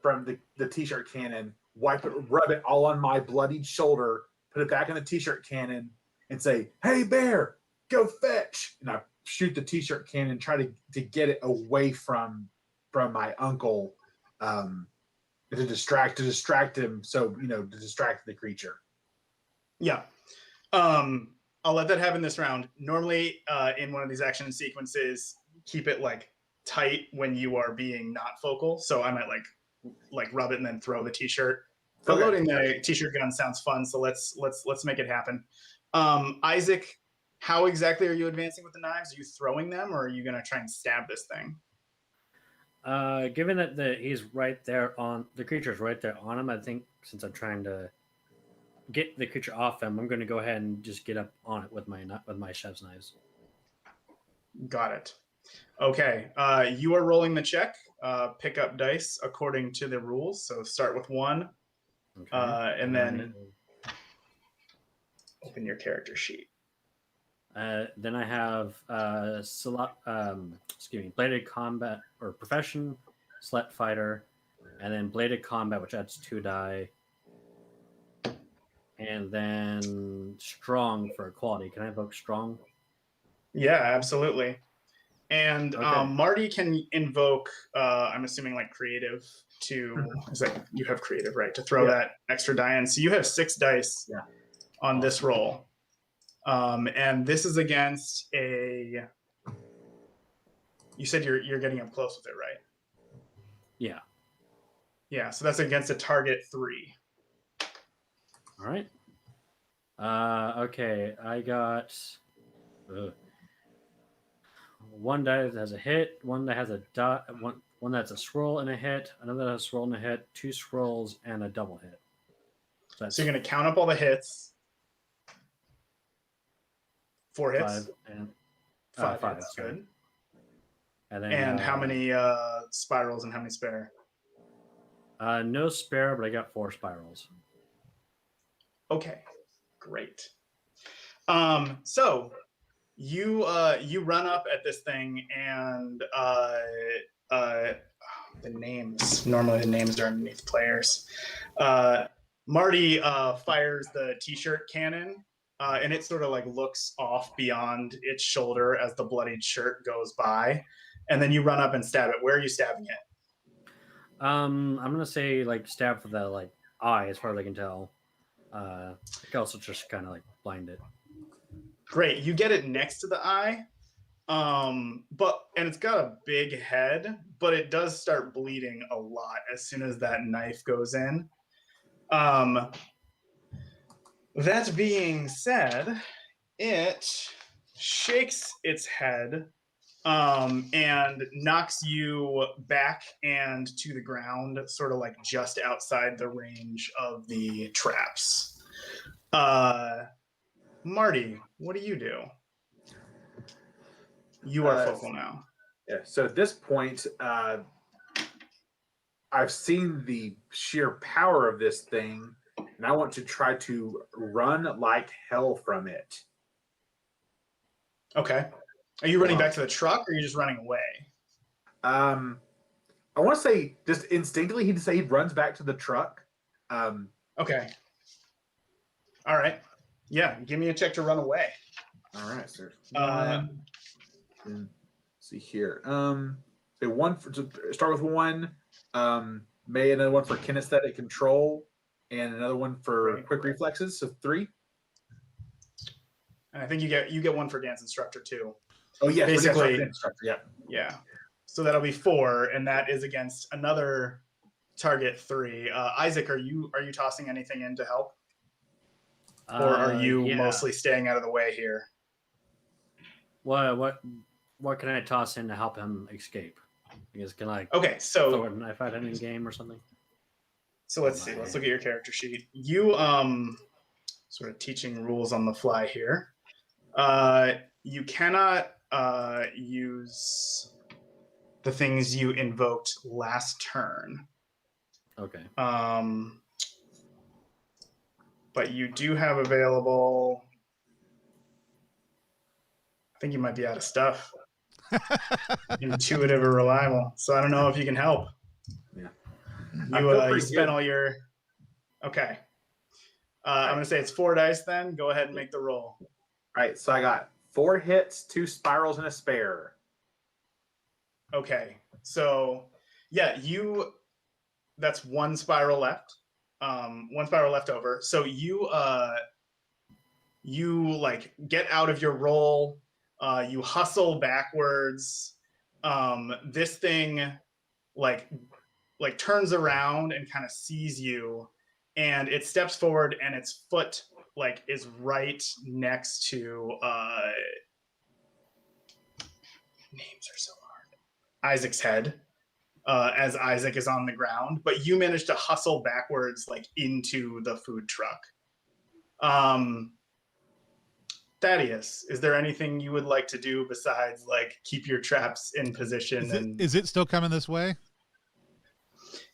S2: from the t-shirt cannon, wipe it, rub it all on my bloodied shoulder, put it back in the t-shirt cannon, and say, "Hey, bear, go fetch!" And I shoot the t-shirt cannon, try to get it away from my uncle, to distract him. So, you know, to distract the creature.
S4: Yeah. I'll let that happen this round. Normally, in one of these action sequences, keep it like tight when you are being not focal. So I might like rub it and then throw the t-shirt. But
S2: Okay.
S4: Loading the t-shirt gun sounds fun, so let's make it happen. Isaac, how exactly are you advancing with the knives? Are you throwing them, or are you going to try and stab this thing?
S3: Given that he's right there on the creature's right there on him, I think since I'm trying to get the creature off him, I'm going to go ahead and just get up on it with my chef's knives.
S4: Got it. Okay, you are rolling the check. Pick up dice according to the rules. So start with 1,
S3: Okay.
S4: and then open your character sheet.
S3: Then I have bladed combat or profession, select fighter, and then bladed combat, which adds 2 die, and then strong for equality. Can I invoke strong?
S4: Yeah, absolutely. And
S3: Okay.
S4: Marty can invoke, I'm assuming like creative is that you have creative, right? To throw that extra die in. So you have 6 dice on this roll. And this is against you said you're getting up close with it, right?
S3: Yeah.
S4: Yeah, so that's against a target 3.
S3: All right. Okay, I got one die that has a hit, one that has a dot, one that's a scroll and a hit, another that has a scroll and a hit, 2 scrolls and a double hit. So
S4: So you're going to count up all the hits. 4 hits.
S3: 5 and
S4: 5
S3: hits.
S4: Good.
S3: Sorry. And then
S4: And how many spirals and how many spare?
S3: No spare, but I got 4 spirals.
S4: Okay, great. So you run up at this thing, and the names, normally the names are underneath players. Marty fires the t-shirt cannon, and it sort of like looks off beyond its shoulder as the bloodied shirt goes by, and then you run up and stab it. Where are you stabbing it?
S3: I'm gonna say like stab for the like eye, as far as I can tell. I can also just kind of like blind it.
S4: Great, you get it next to the eye, and it's got a big head, but it does start bleeding a lot as soon as that knife goes in. That being said, it shakes its head and knocks you back and to the ground, sort of like just outside the range of the traps. Marty, what do you do? You are focal now.
S2: Yeah. So at this point, I've seen the sheer power of this thing, and I want to try to run like hell from it.
S4: Okay. Are you running back to the truck, or are you just running away?
S2: I want to say just instinctively, he'd say he runs back to the truck.
S4: Okay. All right. Yeah, give me a check to run away.
S2: All right, sir. Let's see here. So one for, to start with one. May another one for kinesthetic control, and another one for quick reflexes. So 3.
S4: And I think you get one for dance instructor too.
S2: Oh yeah,
S4: basically
S2: instructor. Yeah.
S4: Yeah. So that'll be 4, and that is against another target 3. Isaac, are you tossing anything in to help, or are you mostly staying out of the way here?
S3: What can I toss in to help him escape? I guess can I throw a knife at him in game or something?
S4: So let's see. Let's look at your character sheet. You sort of teaching rules on the fly here. You cannot use the things you invoked last turn.
S3: Okay.
S4: But you do have available. I think you might be out of stuff. Intuitive or reliable. So I don't know if you can help.
S2: Yeah.
S4: You spent all your. Okay. I'm gonna say it's 4 dice. Then go ahead and make the roll.
S2: All right. So I got 4 hits, 2 spirals, and a spare.
S4: Okay. So yeah, that's 1 spiral left. 1 spiral left over. So you like get out of your roll. You hustle backwards. This thing like turns around and kind of sees you, and it steps forward, and its foot like is right next to names are so hard. Isaac's head. As Isaac is on the ground, but you manage to hustle backwards like into the food truck. Thaddeus, is there anything you would like to do besides like keep your traps in position?
S1: Is it still coming this way?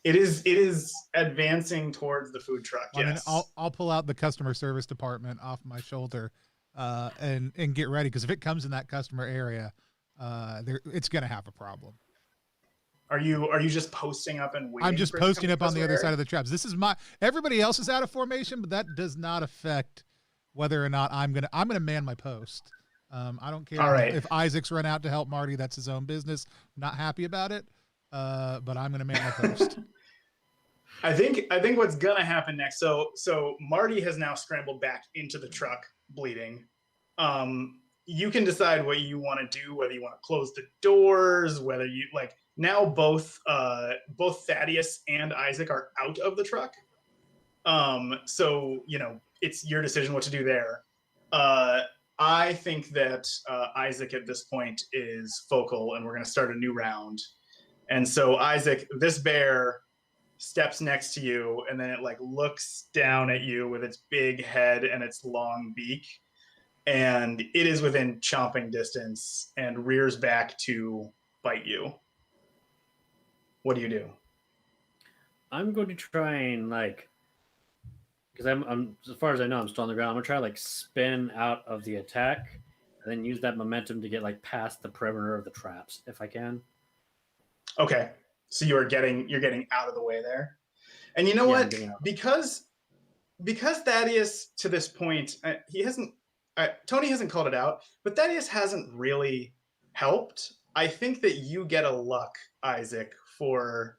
S4: It is advancing towards the food truck.
S1: Yes.
S4: Yes.
S1: I mean, I'll pull out the customer service department off my shoulder, and get ready, because if it comes in that customer area, it's going to have a problem.
S4: Are you just posting up and waiting?
S1: I'm just posting up on the other side of the traps. This is everybody else is out of formation, but that does not affect whether or not I'm gonna man my post. I don't care if Isaac's run out to help Marty. That's his own business. I'm not happy about it, but I'm gonna man my post.
S4: I think what's gonna happen next. So Marty has now scrambled back into the truck, bleeding. You can decide what you want to do, whether you want to close the doors, whether you like. Now both Thaddeus and Isaac are out of the truck. So it's your decision what to do there. I think that Isaac at this point is focal, and we're going to start a new round. And so, Isaac, this bear steps next to you, and then it like looks down at you with its big head and its long beak, and it is within chomping distance and rears back to bite you. What do you do?
S3: I'm going to try and because I'm as far as I know, I'm still on the ground. I'm gonna try to spin out of the attack, and then use that momentum to get past the perimeter of the traps if I can.
S4: Okay, so you're getting out of the way there, and you know what? Because Thaddeus to this point, he hasn't. Tony hasn't called it out, but Thaddeus hasn't really helped. I think that you get a luck, Isaac, for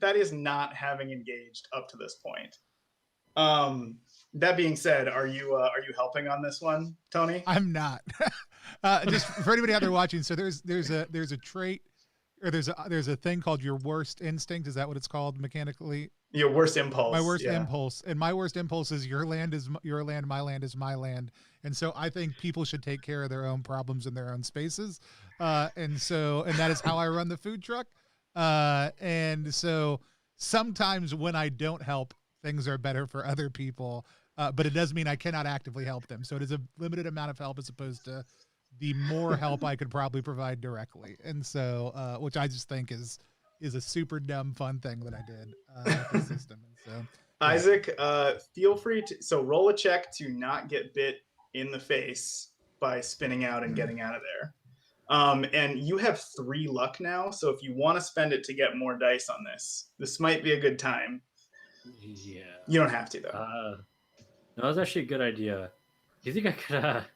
S4: Thaddeus not having engaged up to this point. That being said, are you helping on this one, Tony?
S1: I'm not. Just for anybody out there watching, so there's a trait, or there's a thing called your worst instinct. Is that what it's called mechanically?
S4: Your worst impulse.
S1: My worst impulse, and my worst impulse is your land is your land, my land is my land, and so I think people should take care of their own problems in their own spaces, and that is how I run the food truck, and so sometimes when I don't help, things are better for other people, but it does mean I cannot actively help them. So it is a limited amount of help as opposed to the more help I could probably provide directly, and so which I just think is a super dumb fun thing that I did with the system. And so, yeah.
S4: Isaac, feel free to roll a check to not get bit in the face by spinning out and getting out of there. And you have 3 luck now, so if you want to spend it to get more dice on this might be a good time.
S3: Yeah.
S4: You don't have to though.
S3: No, that's actually a good idea. Do you think I could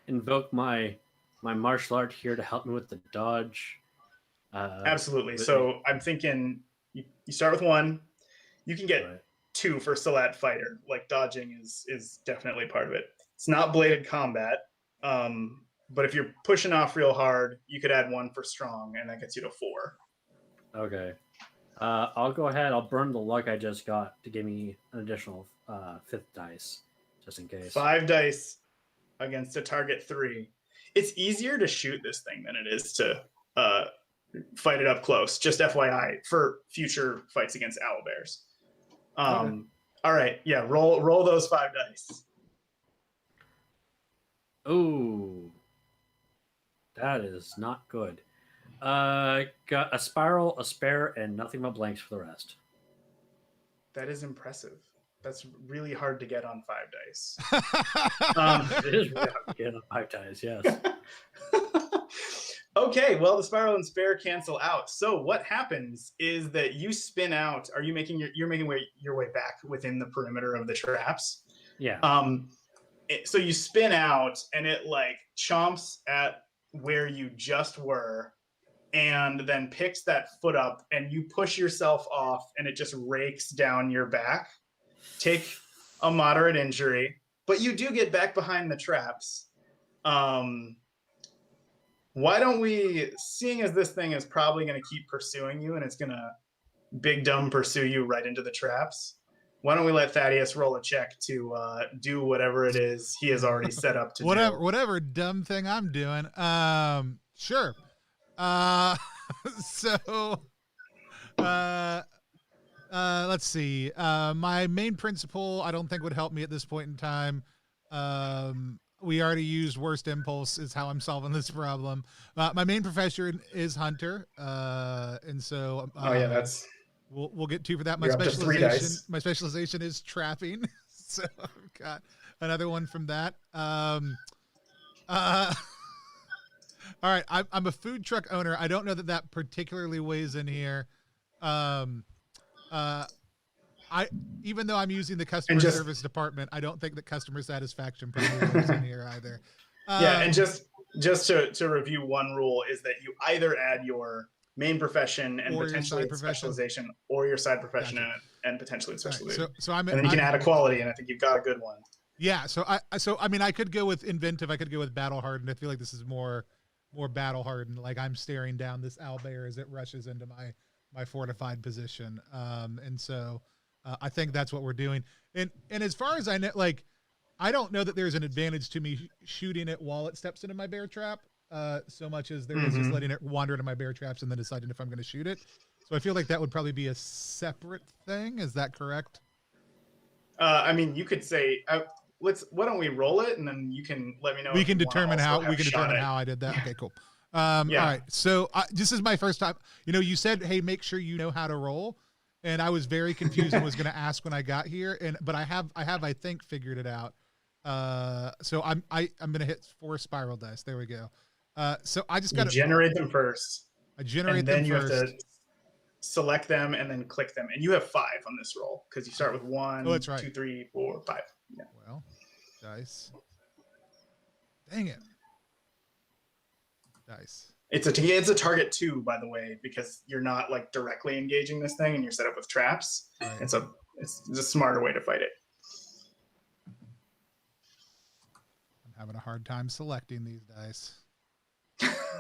S3: invoke my martial art here to help me with the dodge?
S4: Absolutely. So I'm thinking you start with 1. You can get 2 for Salat Fighter. Dodging is definitely part of it. It's not bladed combat, but if you're pushing off real hard, you could add 1 for strong, and that gets you to 4.
S3: Okay. I'll go ahead. I'll burn the luck I just got to give me an additional 5th dice, just in case.
S4: 5 dice against a target 3. It's easier to shoot this thing than it is to fight it up close. Just FYI for future fights against owlbears.
S3: Okay.
S4: All right, yeah. Roll those 5 dice.
S3: Ooh, that is not good. Got a spiral, a spare, and nothing but blanks for the rest.
S4: That is impressive. That's really hard to get on 5 dice.
S3: It is really hard to get on 5 dice, yes.
S4: Okay, well, the spiral and spare cancel out. So what happens is that you spin out. Are you making your way back within the perimeter of the traps?
S3: Yeah.
S4: So you spin out, and it chomps at where you just were, and then picks that foot up, and you push yourself off, and it just rakes down your back. Take a moderate injury, but you do get back behind the traps. Why don't we, seeing as this thing is probably going to keep pursuing you and it's going to big dumb pursue you right into the traps, why don't we let Thaddeus roll a check to do whatever it is he has already set up to do?
S1: Whatever dumb thing I'm doing. Sure. Let's see. My main principle, I don't think would help me at this point in time. We already used worst impulse is how I'm solving this problem. My main profession is hunter, and so
S4: that's
S1: we'll get 2 for that. My specialization is trapping, so I've got another 1 from that. All right, I'm a food truck owner. I don't know that particularly weighs in here. Even though I'm using the customer service department, I don't think that customer satisfaction probably goes in here either.
S4: And just to review, 1 rule is that you either add your main profession and potentially specialization, or your side profession and potentially specialization.
S1: Right,
S4: and then you can add a quality, and I think you've got a good one.
S1: Yeah. So I mean, I could go with inventive. I could go with battle hardened. I feel like this is more battle hardened. I'm staring down this owlbear as it rushes into my fortified position. And so I think that's what we're doing. And as far as I know, like, I don't know that there's an advantage to me shooting it while it steps into my bear trap, so much as there is just letting it wander into my bear traps and then deciding if I'm going to shoot it. So I feel like that would probably be a separate thing. Is that correct?
S4: I mean, you could say, why don't we roll it, and then you can let me know.
S1: We
S4: if
S1: can
S4: you wanna
S1: determine
S4: also
S1: how we
S4: have
S1: can
S4: shot
S1: determine
S4: it.
S1: how I did that. Okay, cool.
S4: Yeah.
S1: All right. So this is my first time. You know, you said, "Hey, make sure you know how to roll," and I was very confused and was going to ask when I got here. But I have I think figured it out. So I'm going to hit 4 spiral dice. There we go. So I just got
S4: You generate them first.
S1: I generate
S4: and then
S1: them
S4: you
S1: first.
S4: have to select them and then click them. And you have 5 on this roll because you start with 1,
S1: Oh, that's right.
S4: 2, 3, 4, 5. Yeah.
S1: Well, dice. Dang it. Dice.
S4: It's a target 2, by the way, because you're not like directly engaging this thing and you're set up with traps.
S1: Right.
S4: It's a smarter way to fight it.
S1: I'm having a hard time selecting these dice.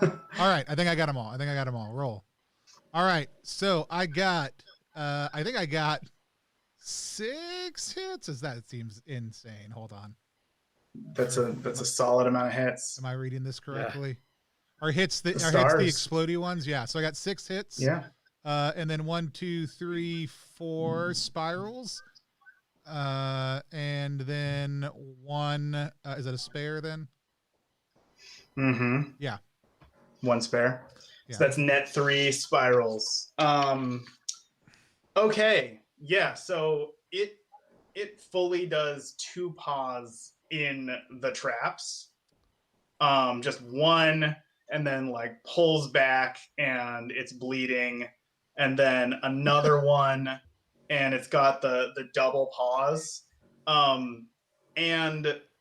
S1: All right, I think I got them all. Roll. All right, so I think I got 6 hits. That seems insane. Hold on.
S4: That's a solid amount of hits.
S1: Am I reading this correctly? Yeah. Or hits the
S4: stars.
S1: explodey ones? Yeah. So I got 6 hits.
S4: Yeah.
S1: And then 1, 2, 3, 4 spirals. And then 1. Is that a spare then?
S4: Mm-hmm.
S1: Yeah.
S4: 1 spare.
S1: Yeah.
S4: So that's net 3 spirals. Okay. Yeah. So it fully does 2 paws in the traps. Just 1, and then like pulls back and it's bleeding, and then another one, and it's got the double paws. And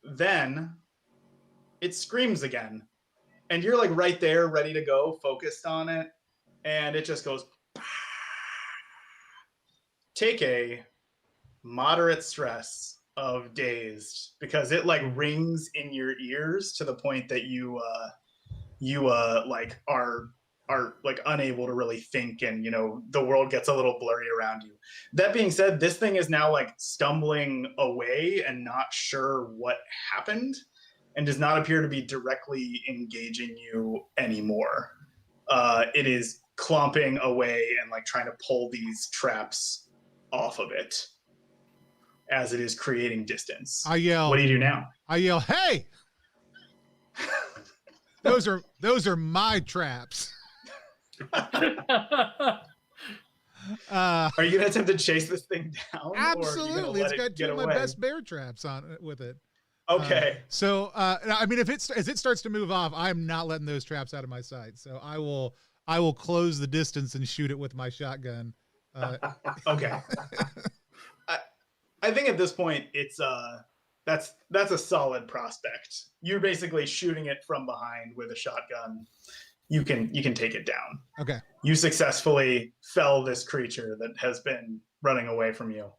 S4: then it screams again. And you're like right there, ready to go, focused on it, and it just goes. Take a moderate stress of dazed, because it like rings in your ears to the point that you like are like unable to really think, and the world gets a little blurry around you. That being said, this thing is now like stumbling away and not sure what happened, and does not appear to be directly engaging you anymore. It is clomping away and like trying to pull these traps off of it as it is creating distance.
S1: I yell.
S4: What do you do now?
S1: I yell, "Hey! Those are my traps."
S4: Are you gonna attempt to chase this thing down?
S1: Absolutely.
S4: Or
S1: It's got 2 of my
S4: away?
S1: best bear traps on it with it.
S4: Okay.
S1: So I mean, as it starts to move off, I'm not letting those traps out of my sight. So I will close the distance and shoot it with my shotgun.
S4: Okay. I think at this point it's that's a solid prospect. You're basically shooting it from behind with a shotgun. You can take it down.
S1: Okay.
S4: You successfully fell this creature that has been running away from you.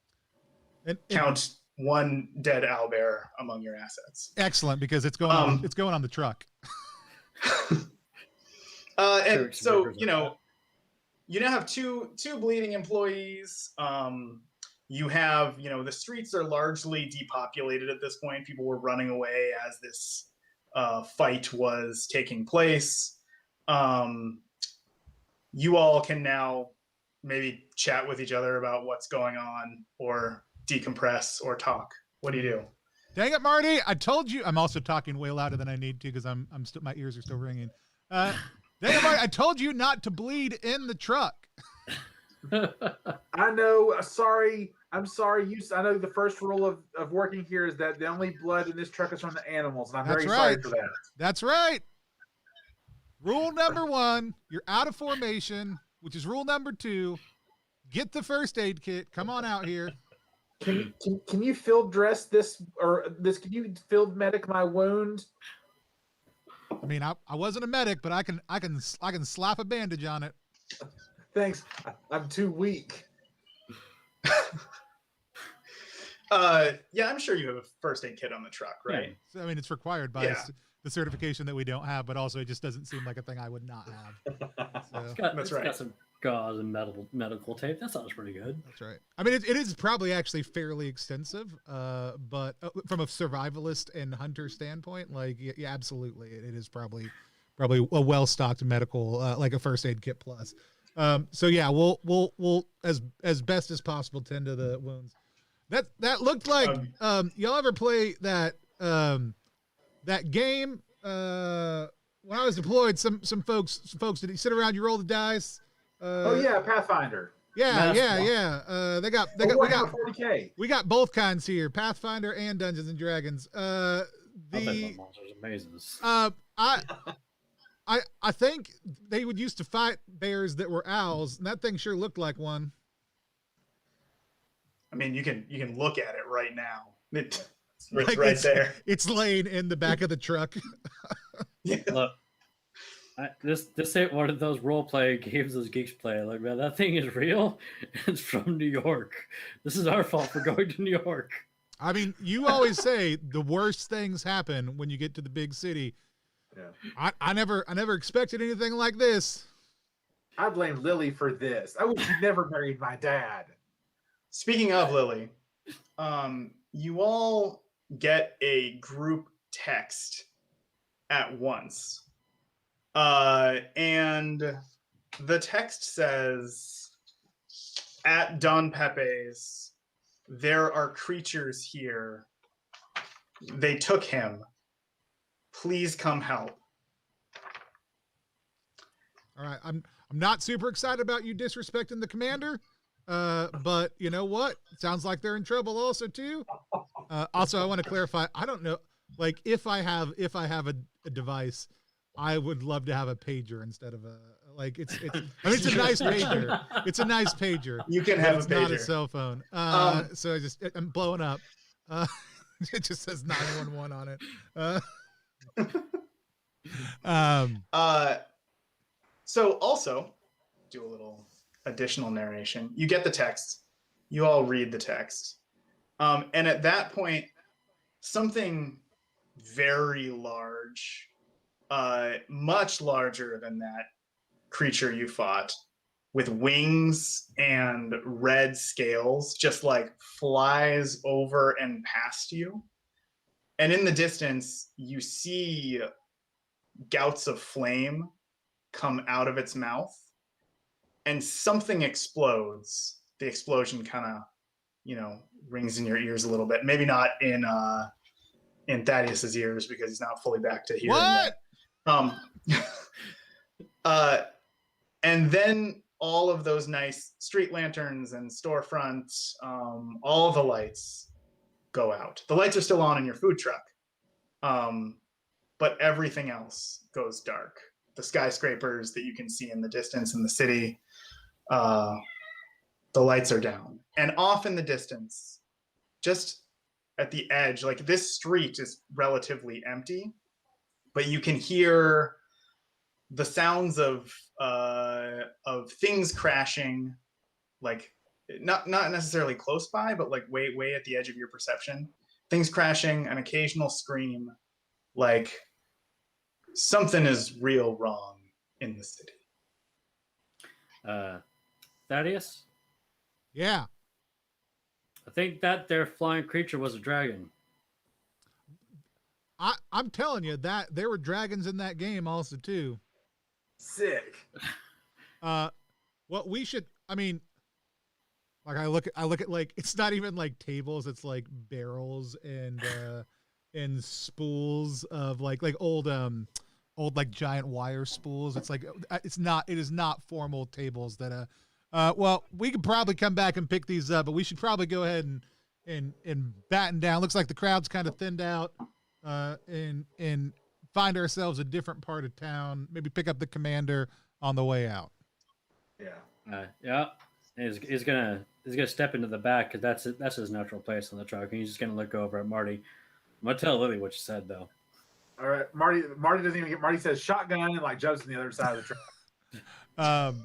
S1: And
S4: count 1 dead owlbear among your assets.
S1: Excellent, because it's going on the truck.
S4: And so you now have two bleeding employees. You have the streets are largely depopulated at this point. People were running away as this fight was taking place. You all can now maybe chat with each other about what's going on, or decompress, or talk. What do you do?
S1: Dang it, Marty! I told you. I'm also talking way louder than I need to because my ears are still ringing. Dang it, Marty! I told you not to bleed in the truck.
S2: I know. Sorry. I'm sorry. I know the first rule of working here is that the only blood in this truck is from the animals, and I'm
S1: That's
S2: very
S1: right.
S2: sorry for that.
S1: That's right. Rule number 1, you're out of formation, which is rule number 2. Get the first aid kit. Come on out here.
S2: Can you field dress this, or this? Can you field medic my wound?
S1: I mean, I wasn't a medic, but I can slap a bandage on it.
S2: Thanks. I'm too weak.
S4: Yeah, I'm sure you have a first aid kit on the truck, right?
S1: Yeah. So, I mean, it's required by the certification that we don't have, but also it just doesn't seem like a thing I would not have. So.
S3: It's got gauze and medical tape. That sounds pretty good.
S1: That's right. I mean, it is probably actually fairly extensive, but from a survivalist and hunter standpoint, like, yeah, absolutely, it is probably a well stocked medical, like a first aid kit plus. So yeah, we'll as best as possible tend to the wounds. That looked like y'all ever play that that game when I was deployed? Some folks did you sit around, you roll the dice?
S2: Oh yeah, Pathfinder.
S1: Yeah. They got we got
S2: 40K.
S1: We got both kinds here, Pathfinder and Dungeons and Dragons.
S3: I bet the monsters and mazes.
S1: I think they would used to fight bears that were owls, and that thing sure looked like one.
S4: I mean, you can look at it right now. It's
S1: Like,
S4: right there.
S1: It's laying in the back of the truck.
S4: Yeah.
S3: Look, this ain't one of those role play games those geeks play. Like, man, that thing is real. It's from New York. This is our fault for going to New York.
S1: I mean, you always say the worst things happen when you get to the big city.
S2: Yeah.
S1: I never expected anything like this.
S2: I blame Lily for this. I wish you never married my dad.
S4: Speaking of Lily, you all get a group text at once. And the text says, at Don Pepe's, there are creatures here. They took him. Please come help.
S1: All right, I'm not super excited about you disrespecting the commander, but you know what? Sounds like they're in trouble also too. Also, I want to clarify. I don't know, like if I have a device, I would love to have a pager instead of a like. It's I mean, it's a nice pager. It's a nice pager.
S4: You can
S1: but
S4: have
S1: it's
S4: a pager.
S1: not a cell phone. So I'm blowing up. It just says 911 on it.
S4: So also, do a little additional narration. You get the text. You all read the text. And at that point, something very large, much larger than that creature you fought, with wings and red scales, just like flies over and past you. And in the distance, you see gouts of flame come out of its mouth, and something explodes. The explosion kind of, rings in your ears a little bit. Maybe not in Thaddeus's ears because he's not fully back to hearing
S1: What?
S4: And then all of those nice street lanterns and storefronts, all the lights go out. The lights are still on in your food truck, but everything else goes dark. The skyscrapers that you can see in the distance in the city, the lights are down. And off in the distance, just at the edge, like this street is relatively empty, but you can hear the sounds of things crashing, like not necessarily close by, but like way at the edge of your perception. Things crashing, an occasional scream, like something is real wrong in the city.
S3: Thaddeus?
S1: Yeah.
S3: I think that their flying creature was a dragon.
S1: I'm telling you that there were dragons in that game also too.
S2: Sick.
S1: What we should, I mean, like I look at like, it's not even like tables, it's like barrels and spools of like old like giant wire spools. It's like, it is not formal tables that well, we could probably come back and pick these up, but we should probably go ahead and batten down. Looks like the crowd's kind of thinned out, and find ourselves a different part of town. Maybe pick up the commander on the way out.
S2: Yeah.
S3: Yeah. He's gonna step into the back because that's his natural place on the truck, and he's just gonna look over at Marty. I'm gonna tell Lily what you said though.
S2: All right, Marty doesn't even get. Marty says shotgun and like jumps on the other side of the truck.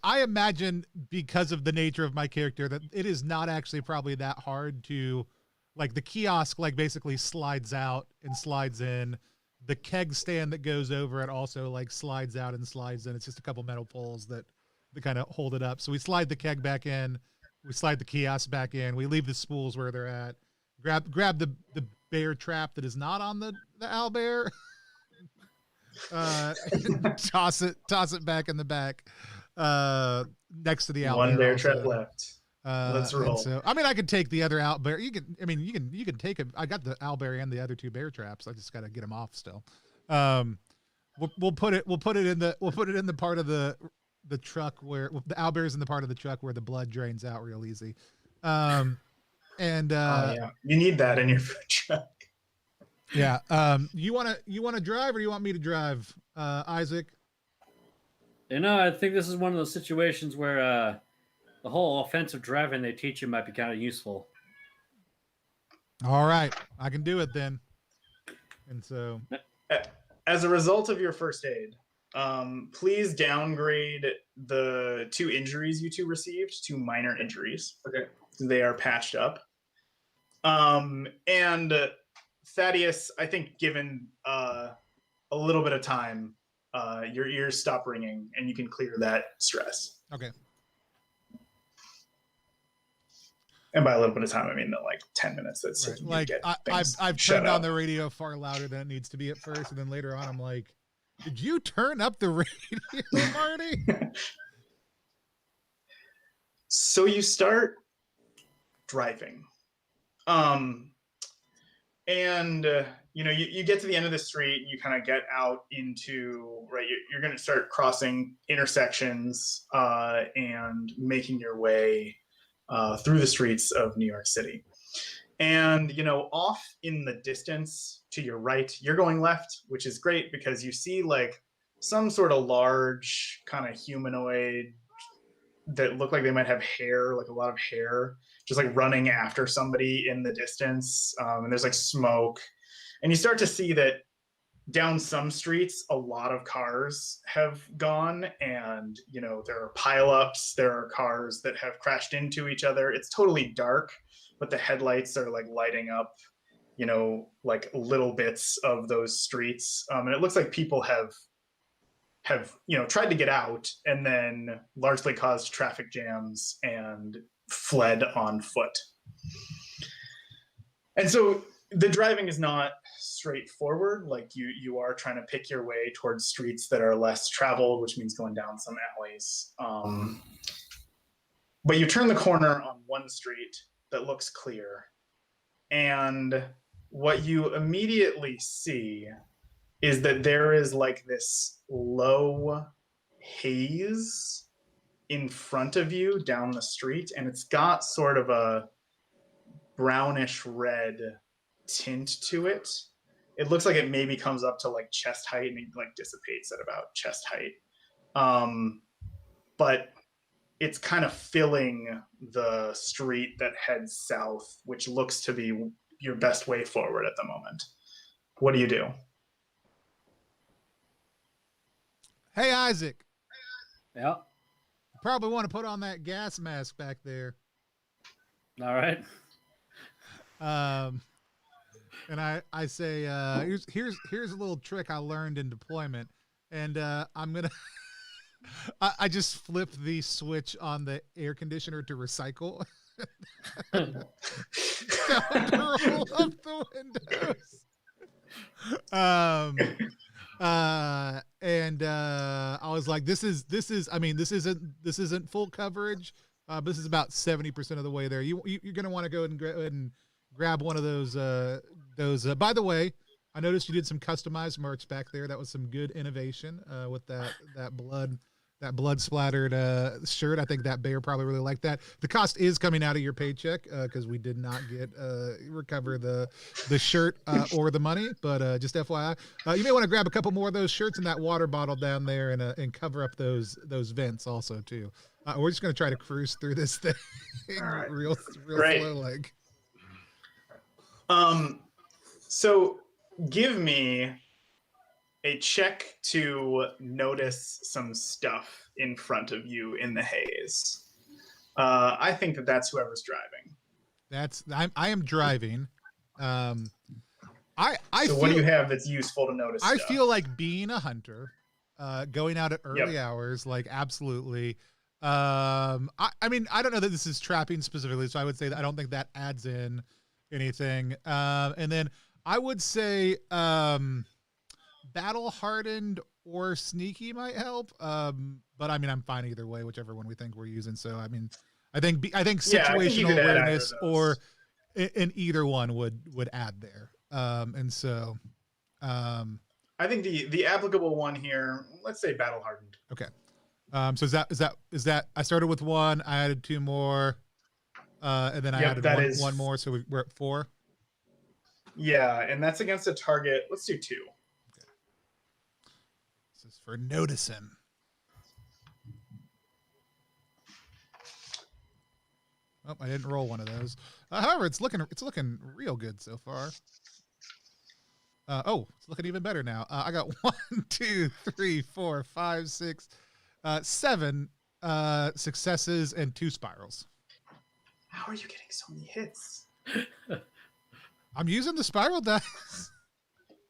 S1: I imagine because of the nature of my character that it is not actually probably that hard to, like the kiosk like basically slides out and slides in, the keg stand that goes over it also like slides out and slides in. It's just a couple metal poles that kind of hold it up. So we slide the keg back in, we slide the kiosk back in, we leave the spools where they're at, grab the bear trap that is not on the owlbear, toss it back in the back, next to the owlbear.
S4: One bear
S1: also.
S4: trap left. Let's roll.
S1: So, I mean, I could take the other owlbear. You can take it. I got the owlbear and the other 2 bear traps. I just got to get them off still. We'll put it in the part of the truck where the owlbear's in the part of the truck where the blood drains out real easy. And
S4: yeah, you need that in your food truck.
S1: Yeah. You wanna drive, or do you want me to drive, Isaac?
S3: I think this is one of those situations where the whole offensive driving they teach you might be kind of useful.
S1: All right, I can do it then. And so,
S4: as a result of your first aid, please downgrade the 2 injuries you 2 received to minor injuries.
S2: Okay.
S4: They are patched up. And Thaddeus, I think given a little bit of time, your ears stop ringing and you can clear that stress.
S1: okay.
S4: And by a little bit of time, I mean like 10 minutes. That's
S1: Right.
S4: you
S1: Like
S4: get
S1: I've
S4: things
S1: turned
S4: shut
S1: on
S4: up.
S1: the radio far louder than it needs to be at first, and then later on, I'm like, "Did you turn up the radio, Marty?"
S4: So you start driving, and you get to the end of the street. You kind of get out into You're going to start crossing intersections and making your way through the streets of New York City. And off in the distance to your right, you're going left, which is great because you see like some sort of large kind of humanoid that look like they might have hair, like a lot of hair, just like running after somebody in the distance. And there's like smoke. And you start to see that down some streets, a lot of cars have gone, and there are pileups. There are cars that have crashed into each other. It's totally dark, but the headlights are like lighting up, like little bits of those streets. And it looks like people have tried to get out and then largely caused traffic jams and fled on foot. And so the driving is not straightforward. Like you are trying to pick your way towards streets that are less traveled, which means going down some alleys. But you turn the corner on one street that looks clear, and what you immediately see is that there is like this low haze in front of you down the street, and it's got sort of a brownish red tint to it. It looks like it maybe comes up to like chest height and it like dissipates at about chest height. But it's kind of filling the street that heads south, which looks to be your best way forward at the moment. What do you do?
S1: Hey, Isaac.
S3: Yeah.
S1: You probably want to put on that gas mask back there.
S3: All right.
S1: And I say, here's a little trick I learned in deployment, and I'm gonna I just flip the switch on the air conditioner to recycle. Tell him to roll up the windows. And I was like, this isn't full coverage. This is about 70% of the way there. You're gonna want to go ahead and grab one of those. By the way, I noticed you did some customized merch back there. That was some good innovation with that blood splattered shirt. I think that bear probably really liked that. The cost is coming out of your paycheck because we did not recover the shirt or the money. But just FYI, you may want to grab a couple more of those shirts and that water bottle down there and cover up those vents also too. We're just gonna try to cruise through this thing
S2: right.
S1: real
S4: Great.
S1: slow like.
S4: So give me a check to notice some stuff in front of you in the haze. I think that's whoever's driving.
S1: I am driving.
S4: So what do you have that's useful to notice?
S1: I
S4: stuff?
S1: feel like being a hunter, going out at early
S4: Yep.
S1: hours, like absolutely. I mean, I don't know that this is trapping specifically, so I would say that I don't think that adds in anything. And then I would say battle hardened or sneaky might help. But I mean, I'm fine either way, whichever one we think we're using. So I mean, I think
S4: Yeah, I think you
S1: situational
S4: could add either
S1: awareness
S4: of
S1: or
S4: those.
S1: in either one would add there. And so
S4: I think the applicable one here, let's say battle hardened.
S1: okay. So is that I started with one, I added two more, and then I
S4: Yep,
S1: added
S4: that
S1: one
S4: is-
S1: one more, so we're at 4.
S4: Yeah, and that's against a target. Let's do 2.
S1: This is for noticing. Oh, I didn't roll one of those. However, it's looking real good so far. It's looking even better now. I got 1, 2, 3, 4, 5, 6, 7 successes and 2 spirals.
S4: How are you getting so many hits?
S1: I'm using the spiral dice.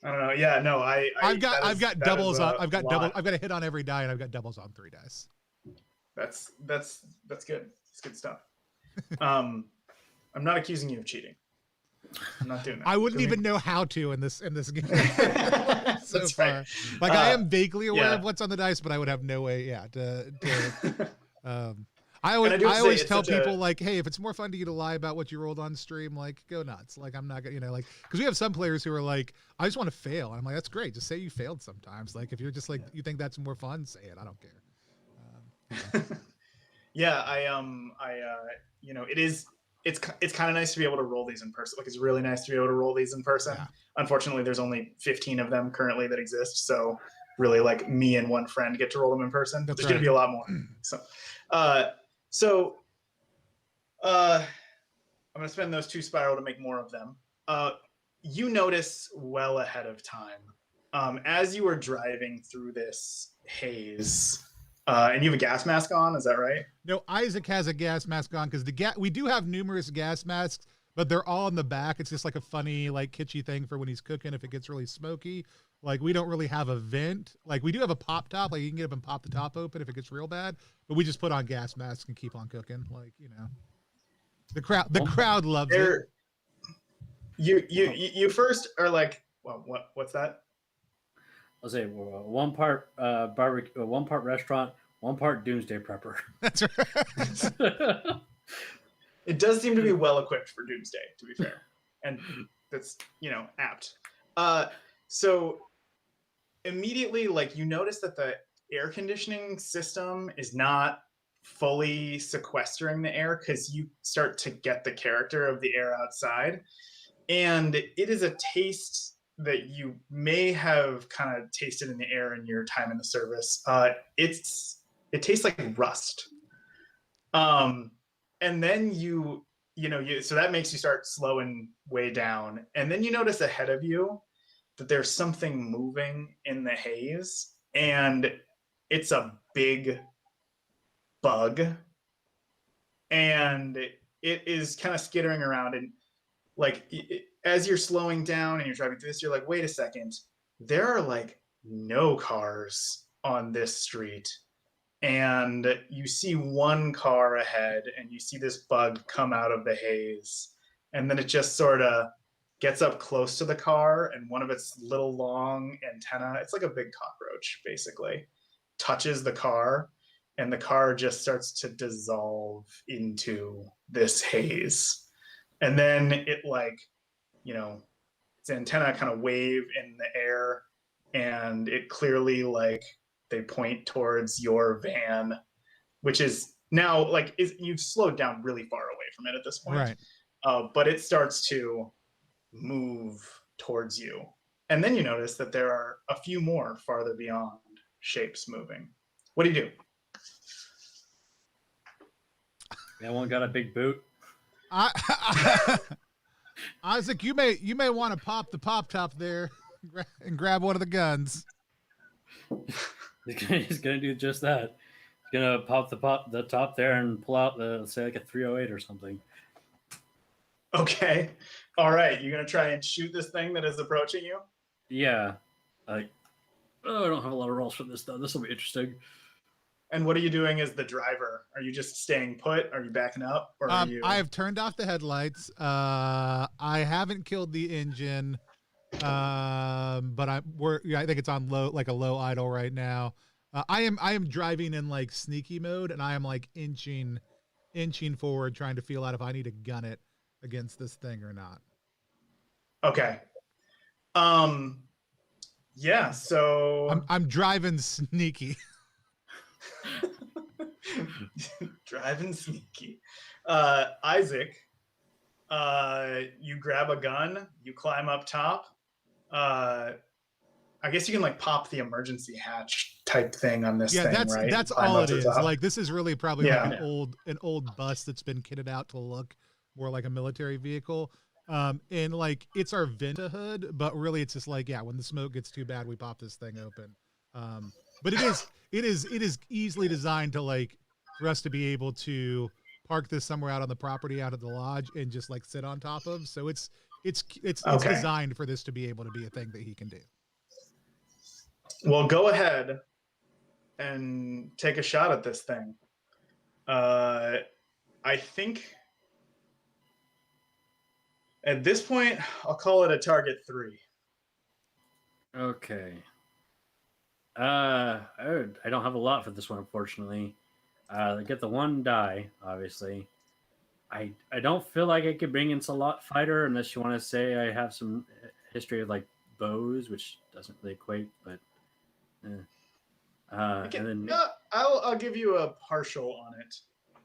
S4: I don't know. Yeah, no,
S1: I've got doubles on. I've got
S4: lot.
S1: a hit on every die, and I've got doubles on 3 dice.
S4: That's good. It's good stuff. I'm not accusing you of cheating. I'm not doing that.
S1: I wouldn't even know how to in this game. So
S4: That's
S1: far,
S4: right.
S1: like I am vaguely aware
S4: yeah.
S1: of what's on the dice, but I would have no way. Yeah, I
S4: And I do have to say,
S1: always
S4: it's
S1: tell
S4: such a-
S1: people like, hey, if it's more fun to you to lie about what you rolled on stream, like go nuts. Like I'm not gonna, like, because we have some players who are like, I just want to fail. And I'm like, that's great. Just say you failed sometimes. Like if you're just like you think that's more fun, say it. I don't care.
S4: Yeah, you know, it's kind of nice to be able to roll these in person. Like it's really nice to be able to roll these in person.
S1: Yeah.
S4: Unfortunately, there's only 15 of them currently that exist. So really, like me and one friend get to roll them in person.
S1: That's
S4: There's going
S1: right.
S4: to be a lot more. So, I'm going to spend those 2 spiral to make more of them. You notice well ahead of time, as you are driving through this haze, and you have a gas mask on. Is that right?
S1: No, Isaac has a gas mask on because we do have numerous gas masks, but they're all in the back. It's just like a funny, like kitschy thing for when he's cooking if it gets really smoky. Like we don't really have a vent. Like we do have a pop top. Like you can get up and pop the top open if it gets real bad. But we just put on gas masks and keep on cooking. Like the crowd loves it.
S4: You first are like, well, what's that?
S3: I'll say one part barbecue, 1 part restaurant, 1 part doomsday prepper.
S1: That's right.
S4: It does seem to be well equipped for doomsday, to be fair, and that's apt. So immediately, like you notice that the air conditioning system is not fully sequestering the air because you start to get the character of the air outside, and it is a taste that you may have kind of tasted in the air in your time in the service. It tastes like rust. And then so that makes you start slowing way down. And then you notice ahead of you that there's something moving in the haze, and it's a big bug. And it is kind of skittering around, and like as you're slowing down and you're driving through this, you're like, wait a second, there are like no cars on this street. And you see 1 car ahead, and you see this bug come out of the haze, and then it just sort of gets up close to the car, and one of its little long antenna, it's like a big cockroach basically, touches the car, and the car just starts to dissolve into this haze. And then it its antenna kind of wave in the air, and it clearly they point towards your van, which is now you've slowed down really far away from it at this point.
S1: Right.
S4: But it starts to move towards you. And then you notice that there are a few more farther beyond shapes moving. What do you do?
S3: That one got a big boot.
S1: Isaac, you may want to pop the pop top there and grab one of the guns.
S3: He's gonna do just that. He's gonna pop the top there and pull out say like a 308 or something.
S4: Okay. All right. You're gonna try and shoot this thing that is approaching you.
S3: Yeah. I don't have a lot of rolls for this though. This will be interesting.
S4: And what are you doing as the driver? Are you just staying put? Are you backing up? Or are you?
S1: I have turned off the headlights. I haven't killed the engine. But I think it's on low, like a low idle right now. I am driving in like sneaky mode, and I am like inching forward, trying to feel out if I need to gun it against this thing or not.
S4: Okay. Yeah. So
S1: I'm driving sneaky.
S4: driving sneaky. Isaac, you grab a gun, you climb up top. I guess you can like pop the emergency hatch type thing on this thing, right?
S1: That's
S4: Climb
S1: all
S4: up
S1: it
S4: to the
S1: is.
S4: top.
S1: Like this is really probably
S4: Yeah.
S1: like an old bus that's been kitted out to look more like a military vehicle. And like it's our Venta hood, but really it's just like, yeah, when the smoke gets too bad, we pop this thing open. But it is easily designed to like for us to be able to park this somewhere out on the property out of the lodge and just like sit on top of. So it's
S4: Okay.
S1: designed for this to be able to be a thing that he can do.
S4: Well, go ahead and take a shot at this thing. I think at this point, I'll call it a target 3.
S3: Okay. I don't have a lot for this one, unfortunately. I get the 1 die, obviously. I don't feel like I could bring in Salat Fighter unless you want to say I have some history of like bows, which doesn't really equate, but. And then
S4: I'll give you a partial on it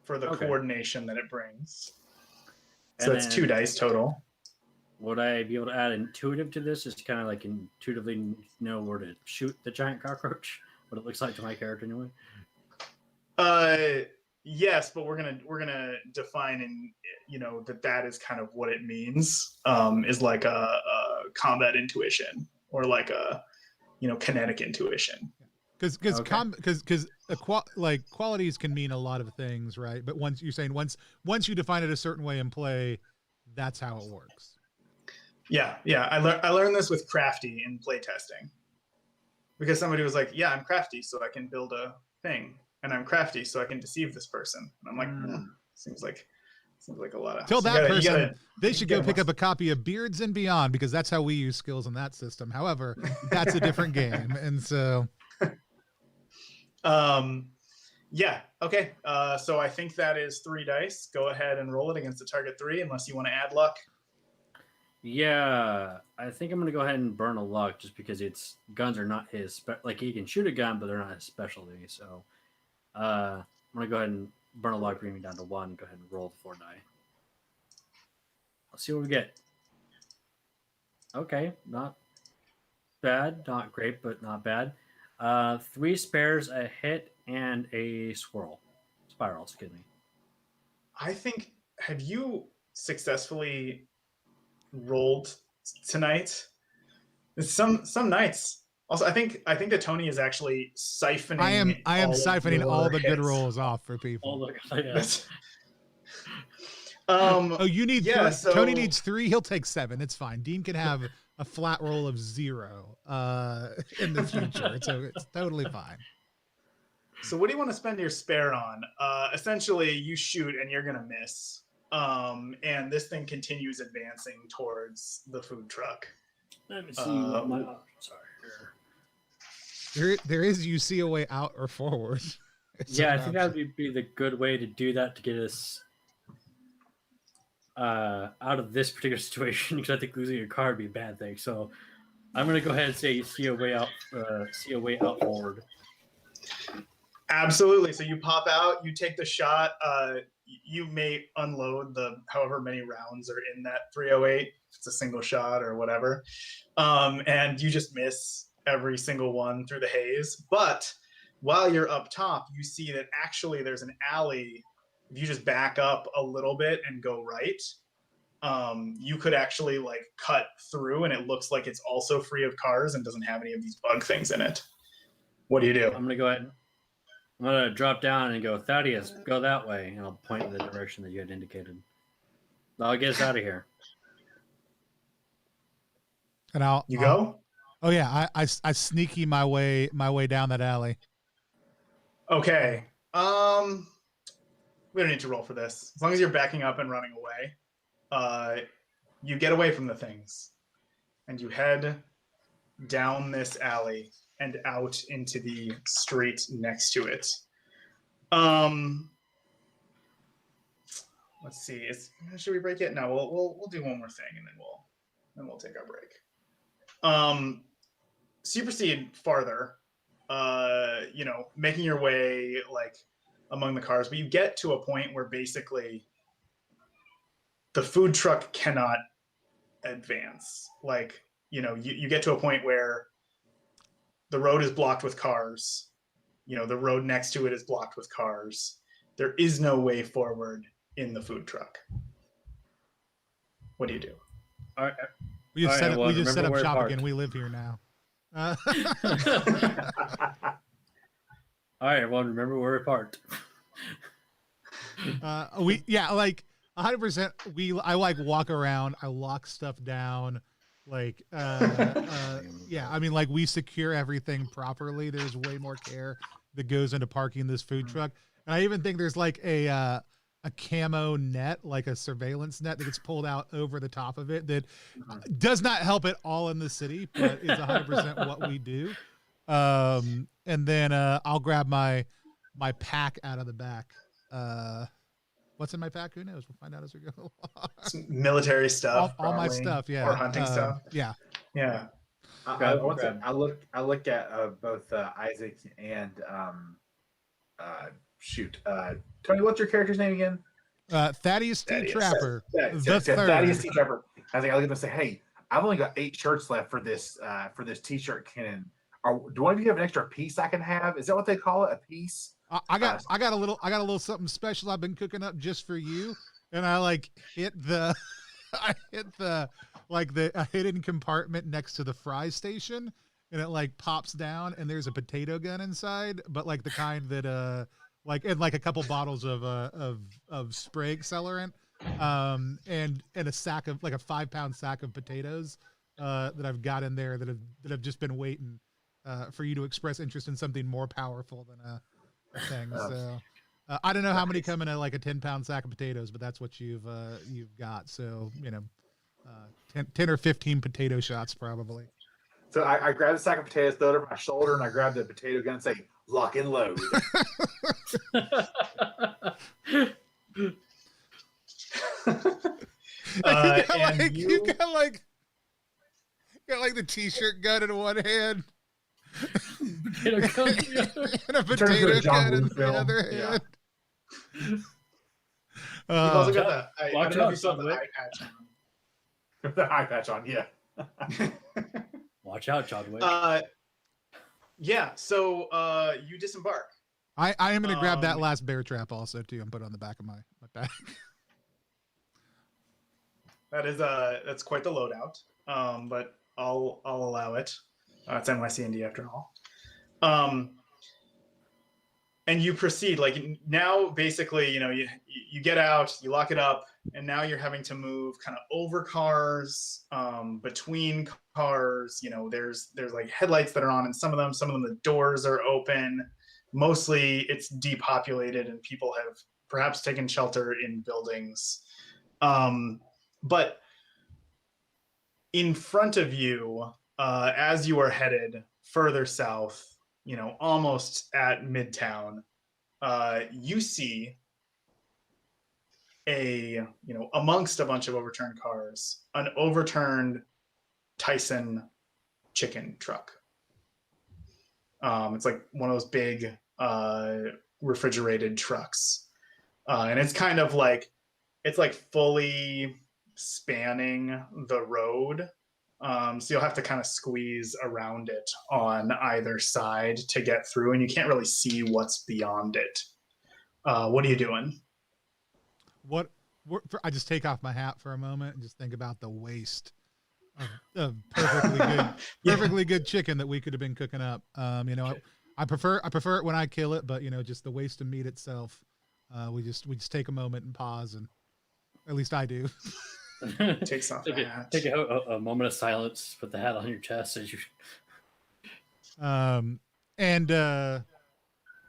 S4: for the
S3: Okay.
S4: coordination that it brings. So
S3: And
S4: that's
S3: then-
S4: 2 dice total.
S3: would I be able to add intuitive to this? Just kind of like intuitively know where to shoot the giant cockroach? What it looks like to my character, anyway.
S4: Yes, but we're gonna define in that is kind of what it means. Is like a combat intuition or like a kinetic intuition.
S1: Because qualities can mean a lot of things, right? But once you define it a certain way in play, that's how it works.
S4: Yeah. I learned this with crafty in playtesting because somebody was like, "Yeah, I'm crafty, so I can build a thing, and I'm crafty, so I can deceive this person." And I'm like, seems like a lot of.
S1: Tell
S4: so
S1: that person they should go
S4: gotta
S1: pick up a copy of Beards and Beyond because that's how we use skills in that system. However, that's a different game, and so.
S4: Yeah. Okay. So I think that is 3 dice. Go ahead and roll it against the target 3, unless you want to add luck.
S3: Yeah, I think I'm gonna go ahead and burn a luck just because guns are not his like he can shoot a gun, but they're not his specialty. So I'm gonna go ahead and burn a luck, bring me down to 1. Go ahead and roll the 4 die. Let's see what we get. Okay, not bad, not great, but not bad. 3 spares, a hit, and a spiral. Excuse me.
S4: I think. Have you successfully rolled tonight? Some nights. Also, I think that Tony is actually siphoning.
S1: I am siphoning all the good
S4: hits.
S1: rolls off for people. You need 3.
S4: so,
S1: Tony needs 3. He'll take 7. It's fine. Dean can have a flat roll of 0 in the future, so it's totally fine.
S4: So what do you want to spend your spare on? Essentially, you shoot and you're gonna miss. And this thing continues advancing towards the food truck.
S3: Let me see what my options are here.
S1: There is you see a way out or forward.
S3: Yeah, I think that would be the good way to do that to get us out of this particular situation, because I think losing your car would be a bad thing. So I'm going to go ahead and say you see a way out forward.
S4: Absolutely. So you pop out, you take the shot. You may unload the however many rounds are in that 308. If it's a single shot or whatever, and you just miss every single one through the haze. But while you're up top, you see that actually there's an alley. If you just back up a little bit and go right, you could actually like cut through, and it looks like it's also free of cars and doesn't have any of these bug things in it. What do you do?
S3: I'm going to go ahead. I'm going to drop down and go, Thaddeus, go that way. And I'll point in the direction that you had indicated. I'll get us out of here.
S1: And
S4: You go?
S1: Oh yeah, I sneaky my way down that alley.
S4: Okay. We don't need to roll for this. As long as you're backing up and running away, you get away from the things, and you head down this alley and out into the street next to it. Let's see. Should we break it? No, we'll do one more thing, and then we'll take our break. So you proceed farther, making your way like among the cars, but you get to a point where basically the food truck cannot advance. Like, you get to a point where the road is blocked with cars. The road next to it is blocked with cars. There is no way forward in the food truck. What do you do?
S3: All right.
S1: We just set
S3: well,
S1: up shop
S3: parked.
S1: again. We live here now.
S3: All right, well, remember where we're parked.
S1: Like 100%. I like walk around. I lock stuff down. Like, yeah. I mean, like we secure everything properly. There's way more care that goes into parking this food truck, and I even think there's like a camo net, like a surveillance net that gets pulled out over the top of it that does not help at all in the city, but is 100% what we do. And then I'll grab my pack out of the back. What's in my pack? Who knows? We'll find out as we go along.
S4: Some military stuff.
S1: All my stuff, yeah.
S4: Or hunting stuff.
S1: Yeah.
S4: Yeah.
S2: I look at both Isaac and Tony. What's your character's name again?
S1: Thaddeus T. Trapper. The third.
S2: Thaddeus T. Trapper. I think I look at them and say, "Hey, I've only got 8 shirts left for this T-shirt cannon. Do one of you have an extra piece I can have? Is that what they call it? A piece?"
S1: I got a little something special I've been cooking up just for you, and I hit the a hidden compartment next to the fry station, and it pops down, and there's a potato gun inside, but the kind that and a couple bottles of spray accelerant, and a sack of a 5-pound sack of potatoes that I've got in there that have just been waiting for you to express interest in something more powerful than a thing. So I don't know how many come in a 10-pound sack of potatoes, but that's what you've got. So 10 or 15 potato shots probably.
S2: So I grab the sack of potatoes, throw it over my shoulder, and I grab the potato gun and say, "Lock and load."
S1: You got the T-shirt gun in one hand.
S3: Potato gun.
S1: And a potato gun in the other hand.
S4: You've also got I don't know if you saw the eye patch on.
S2: The eye patch on, yeah.
S3: Watch out, John Wick.
S4: Yeah, so you disembark.
S1: I am going to grab that last bear trap also too and put it on the back of my back.
S4: That's quite the loadout. But I'll allow it. It's NYC&D after all. And you proceed now. Basically, you get out, you lock it up, and now you're having to move kind of over cars, between cars. There's headlights that are on in some of them the doors are open. Mostly it's depopulated and people have perhaps taken shelter in buildings. But in front of you, as you are headed further south, almost at Midtown, you see amongst a bunch of overturned cars, an overturned Tyson chicken truck. It's one of those big refrigerated trucks. And it's kind of it's fully spanning the road. So you'll have to kind of squeeze around it on either side to get through, and you can't really see what's beyond it. What are you doing?
S1: I just take off my hat for a moment and just think about the waste of perfectly good chicken that we could have been cooking up. I prefer it when I kill it, but just the waste of meat itself. We just take a moment and pause and At least I do.
S4: Takes off
S3: take
S4: the hat.
S3: take a moment of silence. Put the hat on your chest as you.
S1: And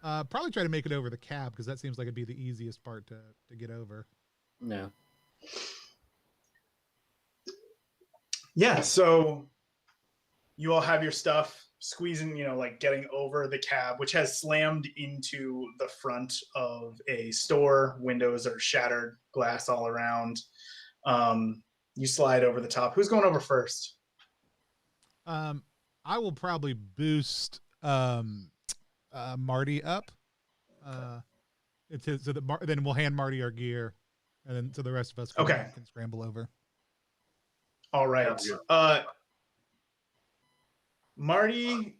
S1: probably try to make it over the cab because that seems like it'd be the easiest part to get over.
S3: Yeah.
S4: Yeah, so you all have your stuff squeezing, like getting over the cab, which has slammed into the front of a store. Windows are shattered, glass all around. You slide over the top. Who's going over first?
S1: I will probably boost Marty up. So that then we'll hand Marty our gear, and then so the rest of us can scramble over.
S4: All right. Marty,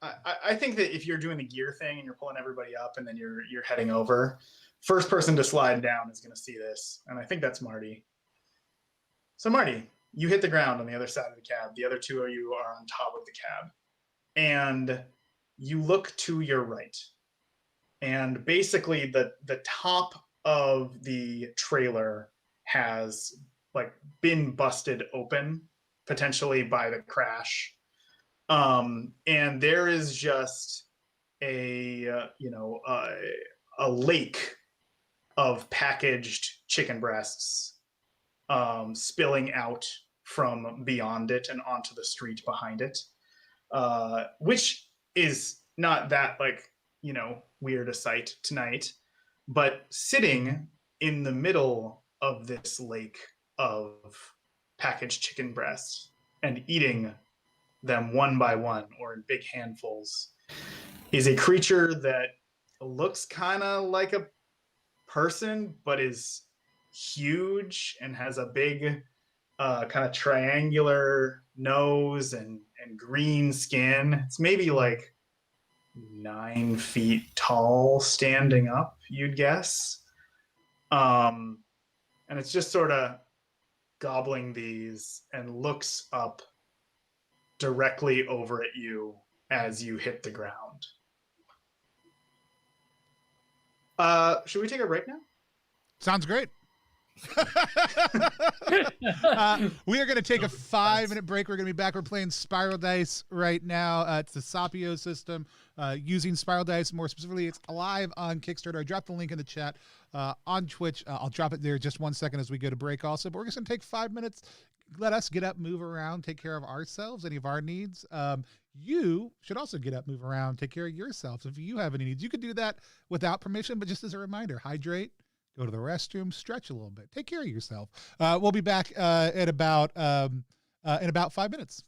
S4: I think that if you're doing the gear thing and you're pulling everybody up and then you're heading over, first person to slide down is going to see this, and I think that's Marty. So Marty, you hit the ground on the other side of the cab. The other two of you are on top of the cab, and you look to your right, and basically the top of the trailer has like been busted open, potentially by the crash. And there is just a lake of packaged chicken breasts spilling out from beyond it and onto the street behind it, which is not that weird a sight tonight, but sitting in the middle of this lake of packaged chicken breasts and eating them one by one or in big handfuls is a creature that looks kind of like a person but is huge and has a big kind of triangular nose and green skin. It's maybe like 9 feet tall standing up, you'd guess. And it's just sort of gobbling these and looks up directly over at you as you hit the ground. Should we take a break now?
S1: Sounds great. We are going to take a 5-minute break. We're going to be back. We're playing Spiral Dice right now. It's the Sapio system. Using Spiral Dice, more specifically, it's live on Kickstarter. I dropped the link in the chat on Twitch. I'll drop it there just 1 second as we go to break also. But we're just going to take 5 minutes. Let us get up, move around, take care of ourselves, any of our needs. You should also get up, move around, take care of yourselves. If you have any needs, you could do that without permission, but just as a reminder, hydrate, go to the restroom, stretch a little bit, take care of yourself. We'll be back in about 5 minutes.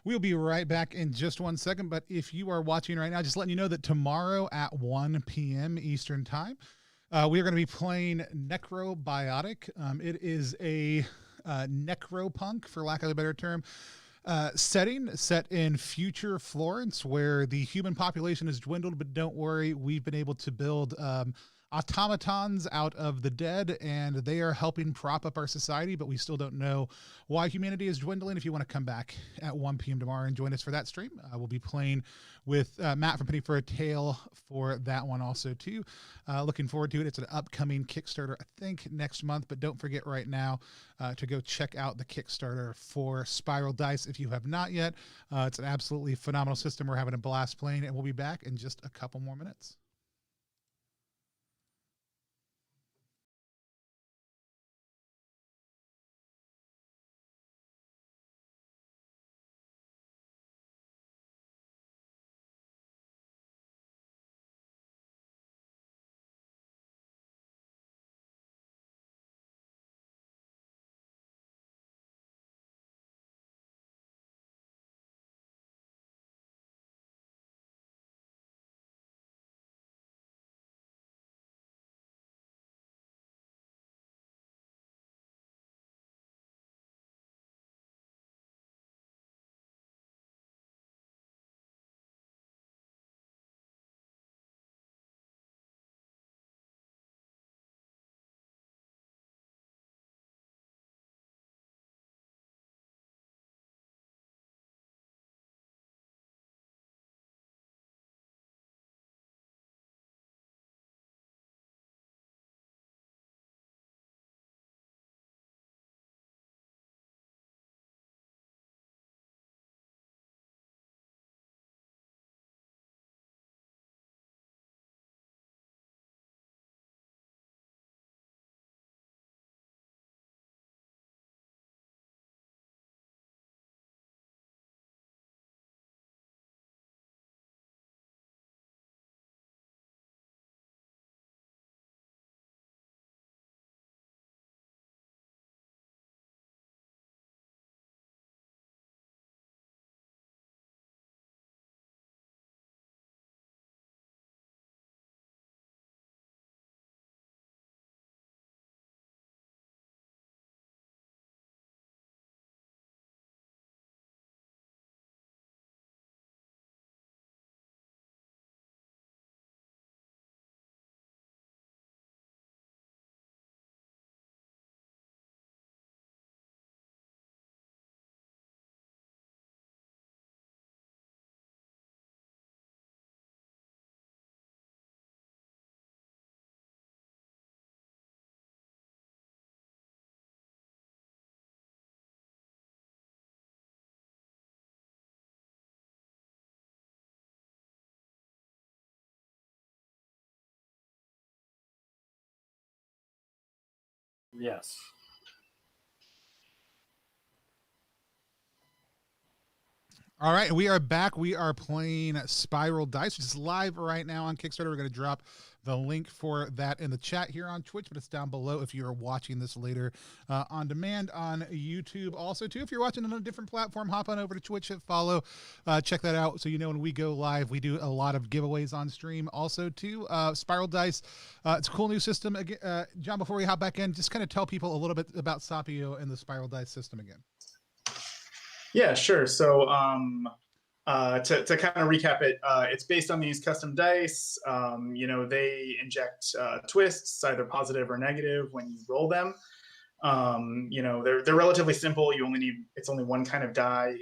S1: We'll be right back in just 1 second. But if you are watching right now, just letting you know that tomorrow at 1 p.m. Eastern Time, we are going to be playing Necrobiotic. It is a necropunk, for lack of a better term, setting set in future Florence, where the human population has dwindled. But don't worry, we've been able to build automatons out of the dead, and they are helping prop up our society, but we still don't know why humanity is dwindling. If you want to come back at 1 p.m. tomorrow and join us for that stream, we'll be playing with Matt from Penny for a Tale for that one also too. Looking forward to it. It's an upcoming Kickstarter, I think next month, but don't forget right now to go check out the Kickstarter for Spiral Dice if you have not yet. It's an absolutely phenomenal system. We're having a blast playing it, and we'll be back in just a couple more minutes.
S3: Yes.
S1: All right, we are back. We are playing Spiral Dice, which is live right now on Kickstarter. We're going to drop the link for that in the chat here on Twitch, but it's down below if you're watching this later on demand on YouTube. Also, too, if you're watching on a different platform, hop on over to Twitch, hit follow, check that out so you know when we go live. We do a lot of giveaways on stream. Also, too, Spiral Dice, it's a cool new system. Again, John, before we hop back in, just kind of tell people a little bit about Sapio and the Spiral Dice system again.
S4: Yeah, sure. So to kind of recap it, it's based on these custom dice. They inject twists, either positive or negative, when you roll them. They're relatively simple. It's only one kind of die.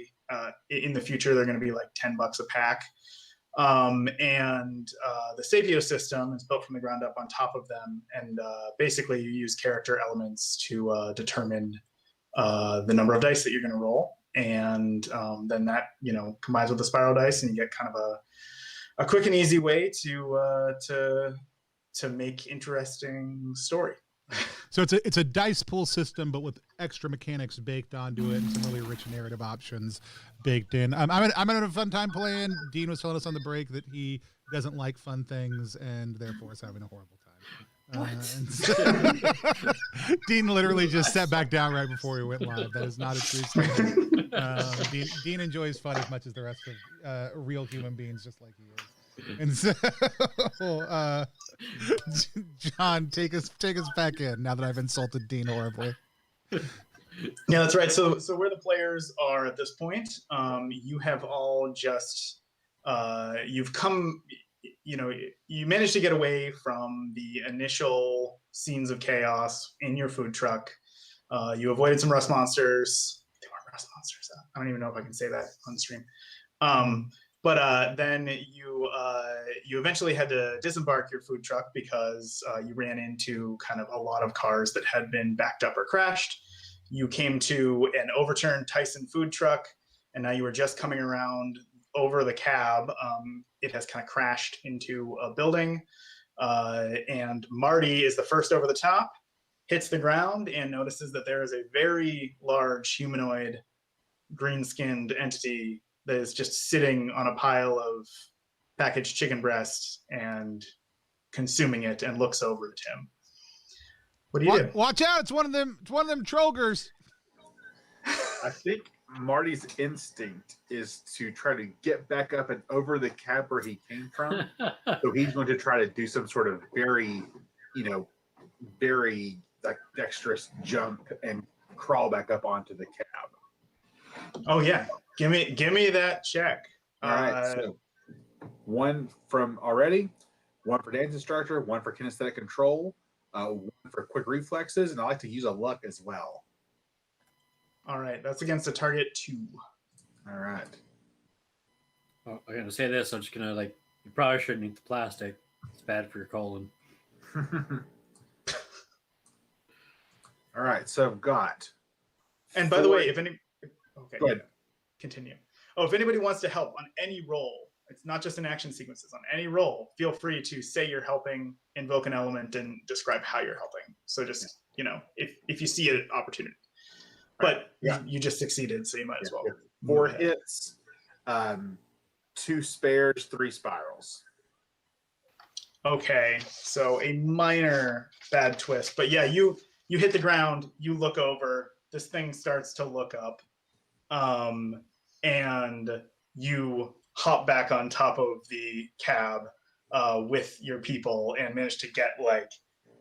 S4: In the future, they're going to be like $10 a pack. The Sapio system is built from the ground up on top of them. And basically, you use character elements to determine the number of dice that you're going to roll. And then that combines with the Spiral Dice, and you get kind of a quick and easy way to make interesting story.
S1: So it's a dice pool system, but with extra mechanics baked onto it and some really rich narrative options baked in. I'm having a fun time playing. Dean was telling us on the break that he doesn't like fun things and therefore is having a horrible time. Dean literally just sat back down right before we went live. That is not a true statement. Dean enjoys fun as much as the rest of real human beings, just like he is. And so, John, take us back in now that I've insulted Dean horribly.
S4: Yeah, that's right. So where the players are at this point, you have all just you've come, you managed to get away from the initial scenes of chaos in your food truck. You avoided some rust monsters. They weren't rust monsters. I don't even know if I can say that on stream. But then you eventually had to disembark your food truck because you ran into kind of a lot of cars that had been backed up or crashed. You came to an overturned Tyson food truck, and now you were just coming around over the cab. It has kind of crashed into a building, and Marty is the first over the top, hits the ground, and notices that there is a very large humanoid green-skinned entity that is just sitting on a pile of packaged chicken breasts and consuming it, and looks over at him. What do you do?
S1: Watch out! It's one of them Trogers.
S2: I think Marty's instinct is to try to get back up and over the cab where he came from. So he's going to try to do some sort of very like dexterous jump and crawl back up onto the cab.
S4: Oh yeah, give me that check.
S2: All right, so one from already, one for dance instructor, one for kinesthetic control, one for quick reflexes, and I like to use a luck as well.
S4: All right, that's against a target 2.
S2: All right.
S3: Oh, I'm gonna say this. I'm just gonna you probably shouldn't eat the plastic. It's bad for your colon.
S2: All right, so I've got.
S4: And by the way, okay,
S2: go ahead.
S4: Continue. Oh, if anybody wants to help on any roll, it's not just in action sequences. On any roll, feel free to say you're helping, invoke an element, and describe how you're helping. So just if you see an opportunity. But you just succeeded, so you might as well.
S2: 4 hits, 2 spares, 3 spirals.
S4: Okay, so a minor bad twist. But yeah, you hit the ground, you look over, this thing starts to look up, and you hop back on top of the cab with your people and manage to get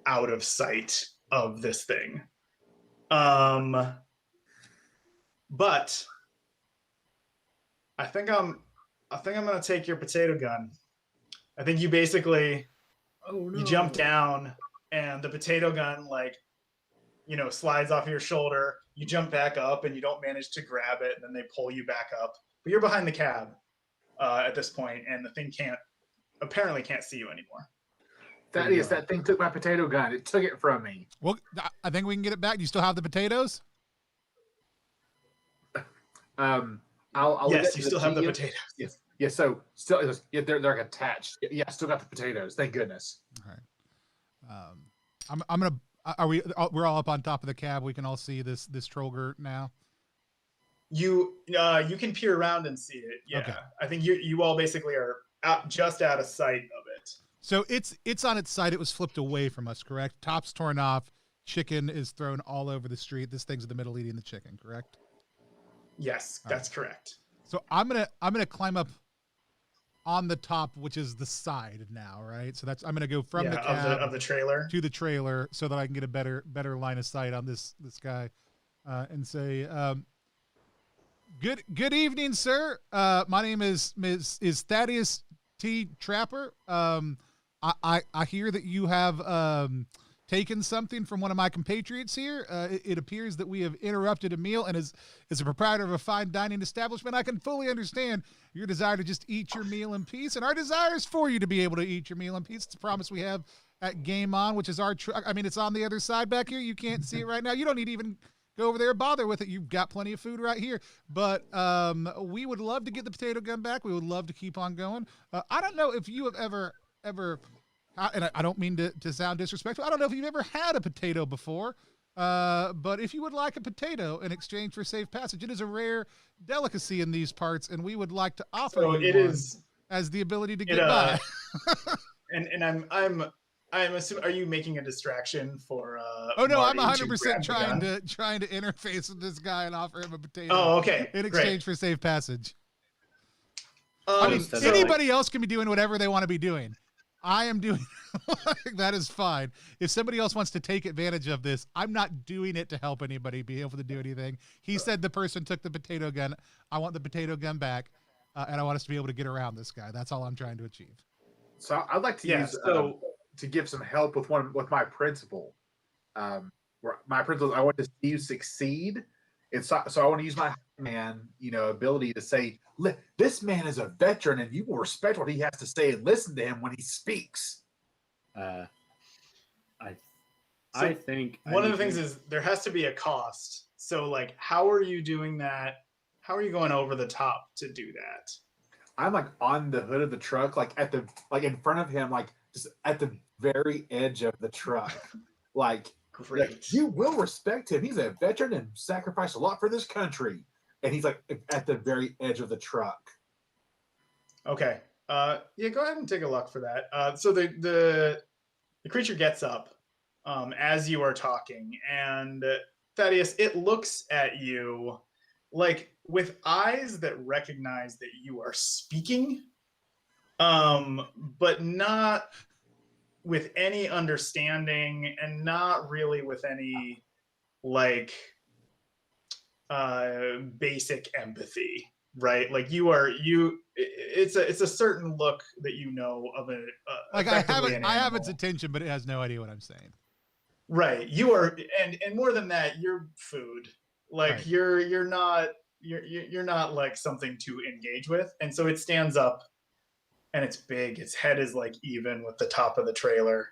S4: out of sight of this thing. But I think I'm gonna take your potato gun. I think you basically you jump down and the potato gun slides off your shoulder. You jump back up and you don't manage to grab it, and then they pull you back up. But you're behind the cab at this point, and the thing apparently can't see you anymore.
S2: That thing took my potato gun. It took it from me.
S1: Well, I think we can get it back. Do you still have the potatoes?
S4: Yes, you still have the potatoes.
S2: Yes. Yeah, so still, they're attached. Yeah, still got the potatoes. Thank goodness.
S1: All right. I'm gonna. We're all up on top of the cab. We can all see this Troger now.
S4: You can peer around and see it. Yeah, okay. I think you all basically are just out of sight of it.
S1: So it's on its side. It was flipped away from us, correct? Top's torn off. Chicken is thrown all over the street. This thing's in the middle eating the chicken, correct?
S4: Yes, that's correct.
S1: So I'm gonna climb up on the top, which is the side now, right? So I'm gonna go from the cab
S4: of the trailer
S1: to the trailer so that I can get a better line of sight on this guy, and say, good evening, sir. My name is Thaddeus T. Trapper. I hear that you have taken something from one of my compatriots here. It appears that we have interrupted a meal, and as a proprietor of a fine dining establishment, I can fully understand your desire to just eat your meal in peace, and our desire is for you to be able to eat your meal in peace. It's a promise we have at Game On, which is our truck. I mean, it's on the other side back here. You can't see it right now. You don't need to even go over there and bother with it. You've got plenty of food right here. But we would love to get the potato gun back. We would love to keep on going. I don't know if you have ever and I don't mean to sound disrespectful. I don't know if you've ever had a potato before, but if you would like a potato in exchange for safe passage, it is a rare delicacy in these parts, and we would like to offer you one as the ability to get by.
S4: And I'm assuming, are you making a distraction for
S1: Oh no, I'm
S4: Marty to
S1: 100%
S4: grab the gun?
S1: trying to interface with this guy and offer him a potato
S4: Oh, okay,
S1: in
S4: great.
S1: exchange for safe passage.
S3: So
S1: I mean,
S3: instead of,
S1: anybody else can be doing whatever they want to be doing. I am doing that is fine. If somebody else wants to take advantage of this, I'm not doing it to help anybody be able to do anything. He said the person took the potato gun. I want the potato gun back, and I want us to be able to get around this guy. That's all I'm trying to achieve.
S2: So I'd like to
S4: Yeah,
S2: use
S4: so-
S2: to give some help with my principal. Where my principal, I want to see you succeed. So I want to use my man, ability to say, this man is a veteran, and you will respect what he has to say and listen to him when he speaks.
S3: I
S4: So
S3: think
S4: one of the things is there has to be a cost. So like, how are you doing that? How are you going over the top to do that?
S2: I'm like on the hood of the truck, like in front of him, like just at the very edge of the truck. Like,
S4: Great.
S2: you will respect him. He's a veteran and sacrificed a lot for this country. And he's like at the very edge of the truck.
S4: Okay. Yeah, go ahead and take a luck for that. So the creature gets up as you are talking, and Thaddeus, it looks at you like with eyes that recognize that you are speaking, but not with any understanding and not really with any like basic empathy, right? Like it's a certain look that of a
S1: Like I
S4: effectively an
S1: have its
S4: animal.
S1: attention, but it has no idea what I'm saying.
S4: Right. You are, and more than that, you're food. Like
S1: Right.
S4: you're not like something to engage with. And so it stands up and it's big. Its head is like even with the top of the trailer,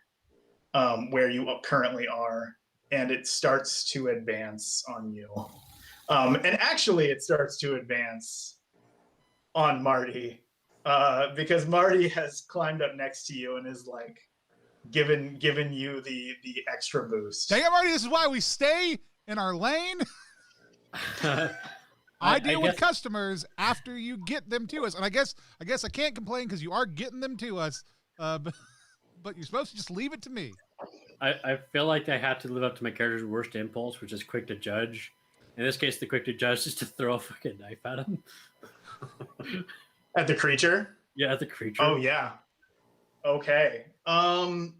S4: where you currently are, and it starts to advance on you. And actually it starts to advance on Marty, because Marty has climbed up next to you and is like given you the extra boost.
S1: Dang it, Marty, this is why we stay in our lane. I deal with customers after you get them to us. And I guess I can't complain because you are getting them to us. But you're supposed to just leave it to me.
S3: I feel like I have to live up to my character's worst impulse, which is quick to judge. In this case, the quick to judge is to throw a fucking knife at him.
S4: At the creature?
S3: Yeah, at the creature.
S4: Oh yeah. Okay. So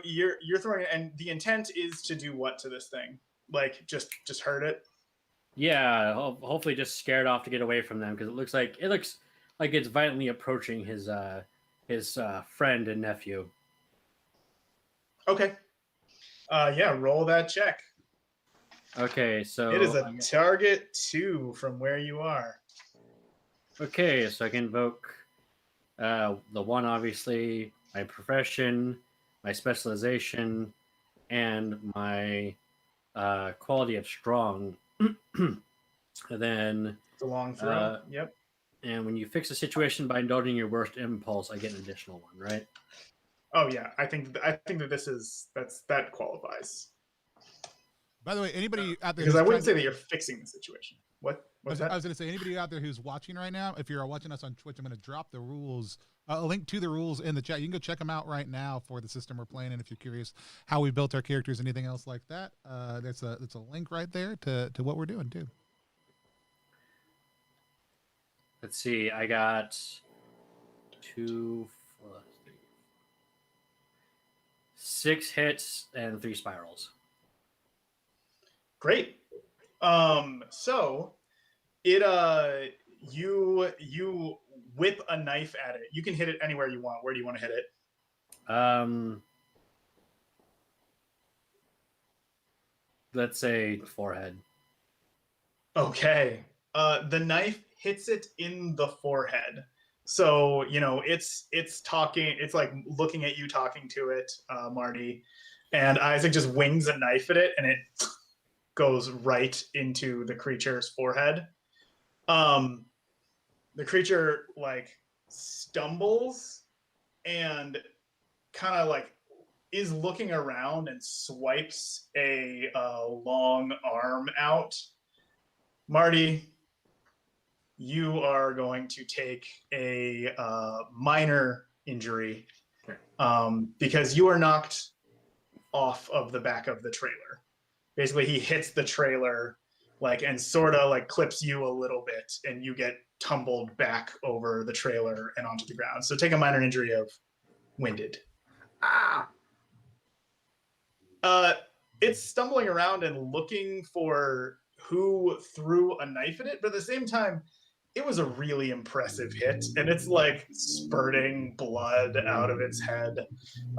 S4: you're throwing it, and the intent is to do what to this thing? Like just hurt it?
S3: Yeah, hopefully just scared off to get away from them, because it looks like it's violently approaching his friend and nephew.
S4: Okay. Yeah, roll that check.
S3: Okay, so
S4: It is a target 2 from where you are.
S3: Okay, so I can invoke the one, obviously, my profession, my specialization, and my quality of strong. And then
S4: It's a long throw. Yep.
S3: And when you fix a situation by indulging your worst impulse, I get an additional one, right?
S4: Oh yeah, I think that that qualifies.
S1: By the way, anybody out there,
S4: Because I wouldn't say that you're fixing the situation. What's that?
S1: I was going to say, anybody out there who's watching right now, if you're watching us on Twitch, I'm going to drop the rules, a link to the rules in the chat. You can go check them out right now for the system we're playing. And if you're curious how we built our characters, anything else like that, there's a link right there to what we're doing too.
S3: Let's see. I got 2, 4, 3, 6 hits and 3 spirals.
S4: Great. So it you whip a knife at it. You can hit it anywhere you want. Where do you want to hit it?
S3: Let's say forehead.
S4: Okay. The knife hits it in the forehead. So, it's talking, it's like looking at you, talking to it, Marty. And Isaac just wings a knife at it, and it goes right into the creature's forehead. The creature like stumbles and kind of like is looking around and swipes a long arm out. Marty, you are going to take a minor injury because you are knocked off of the back of the trailer. Basically, he hits the trailer and sort of clips you a little bit, and you get tumbled back over the trailer and onto the ground. So take a minor injury of winded.
S2: Ah.
S4: It's stumbling around and looking for who threw a knife at it, but at the same time, it was a really impressive hit, and it's spurting blood out of its head,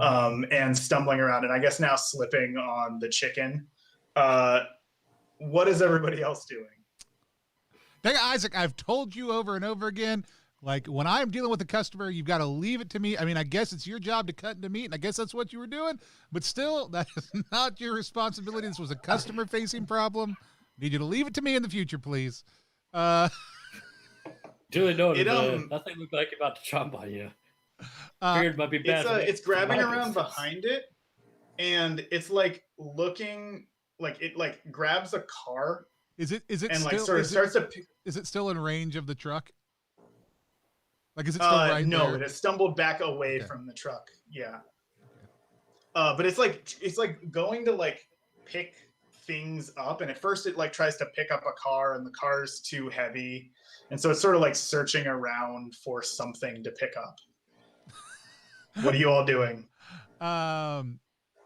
S4: and stumbling around, and I guess now slipping on the chicken. What is everybody else doing?
S1: Isaac, I've told you over and over again, when I'm dealing with a customer, you've got to leave it to me. I mean, I guess it's your job to cut into meat, and I guess that's what you were doing, but still, that is not your responsibility. This was a customer-facing problem. Need you to leave it to me in the future, please.
S3: Duly noted. Nothing looked like about to chomp on you. Figured might be bad.
S4: It's grabbing around behind it, and it's looking it grabs a car.
S1: Is it
S4: and
S1: still,
S4: sort of starts to?
S1: Is it still in range of the truck? Is it still right
S4: no,
S1: there?
S4: it has stumbled back away from the truck. Yeah. But it's going to pick things up, and at first it tries to pick up a car, and the car's too heavy, and so it's sort of searching around for something to pick up. What are you all doing?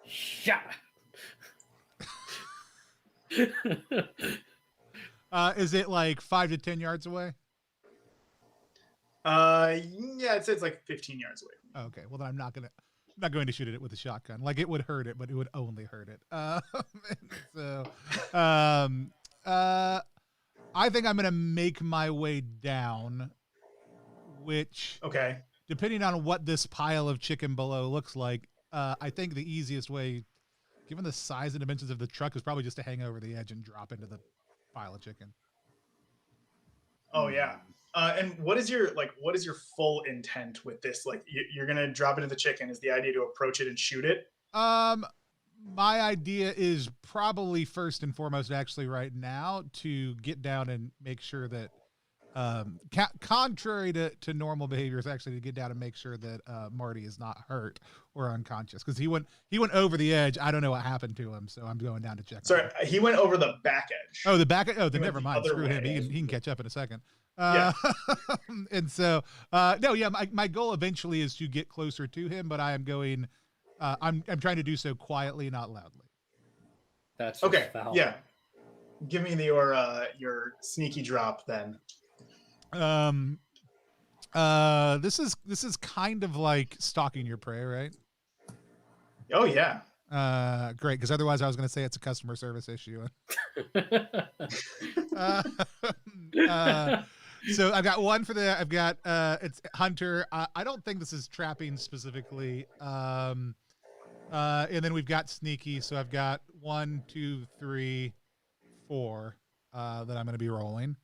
S3: Shot.
S1: Is it 5 to 10 yards away?
S4: Yeah, it's 15 yards away.
S1: Okay, well then I'm not going to shoot it with a shotgun. It would hurt it, but it would only hurt it. So, I think I'm gonna make my way down, which
S4: Okay.
S1: depending on what this pile of chicken below looks like, I think the easiest way, given the size and dimensions of the truck, is probably just to hang over the edge and drop into the pile of chicken.
S4: Oh yeah. And what is your full intent with this? You're gonna drop into the chicken. Is the idea to approach it and shoot it?
S1: My idea is probably first and foremost, actually, right now, to get down and make sure that, contrary to normal behavior, is actually to get down and make sure that Marty is not hurt or unconscious, because he went over the edge. I don't know what happened to him, so I'm going down to check.
S4: Sorry, he went over the back edge.
S1: Oh, the back edge. Oh, then never
S4: the
S1: mind.
S4: other
S1: Screw him.
S4: way.
S1: He can catch up in a second.
S4: Yeah.
S1: And so, no, yeah, my goal eventually is to get closer to him, but I am going. I'm trying to do so quietly, not loudly.
S3: That's
S4: okay.
S3: Foul.
S4: Yeah. Give me your sneaky drop then.
S1: This is kind of like stalking your prey, right?
S4: Oh yeah.
S1: Great, because otherwise I was going to say it's a customer service issue. So I've got one for I've got it's Hunter. I don't think this is trapping specifically. And then we've got sneaky. So I've got 1, 2, 3, 4 that I'm going to be rolling.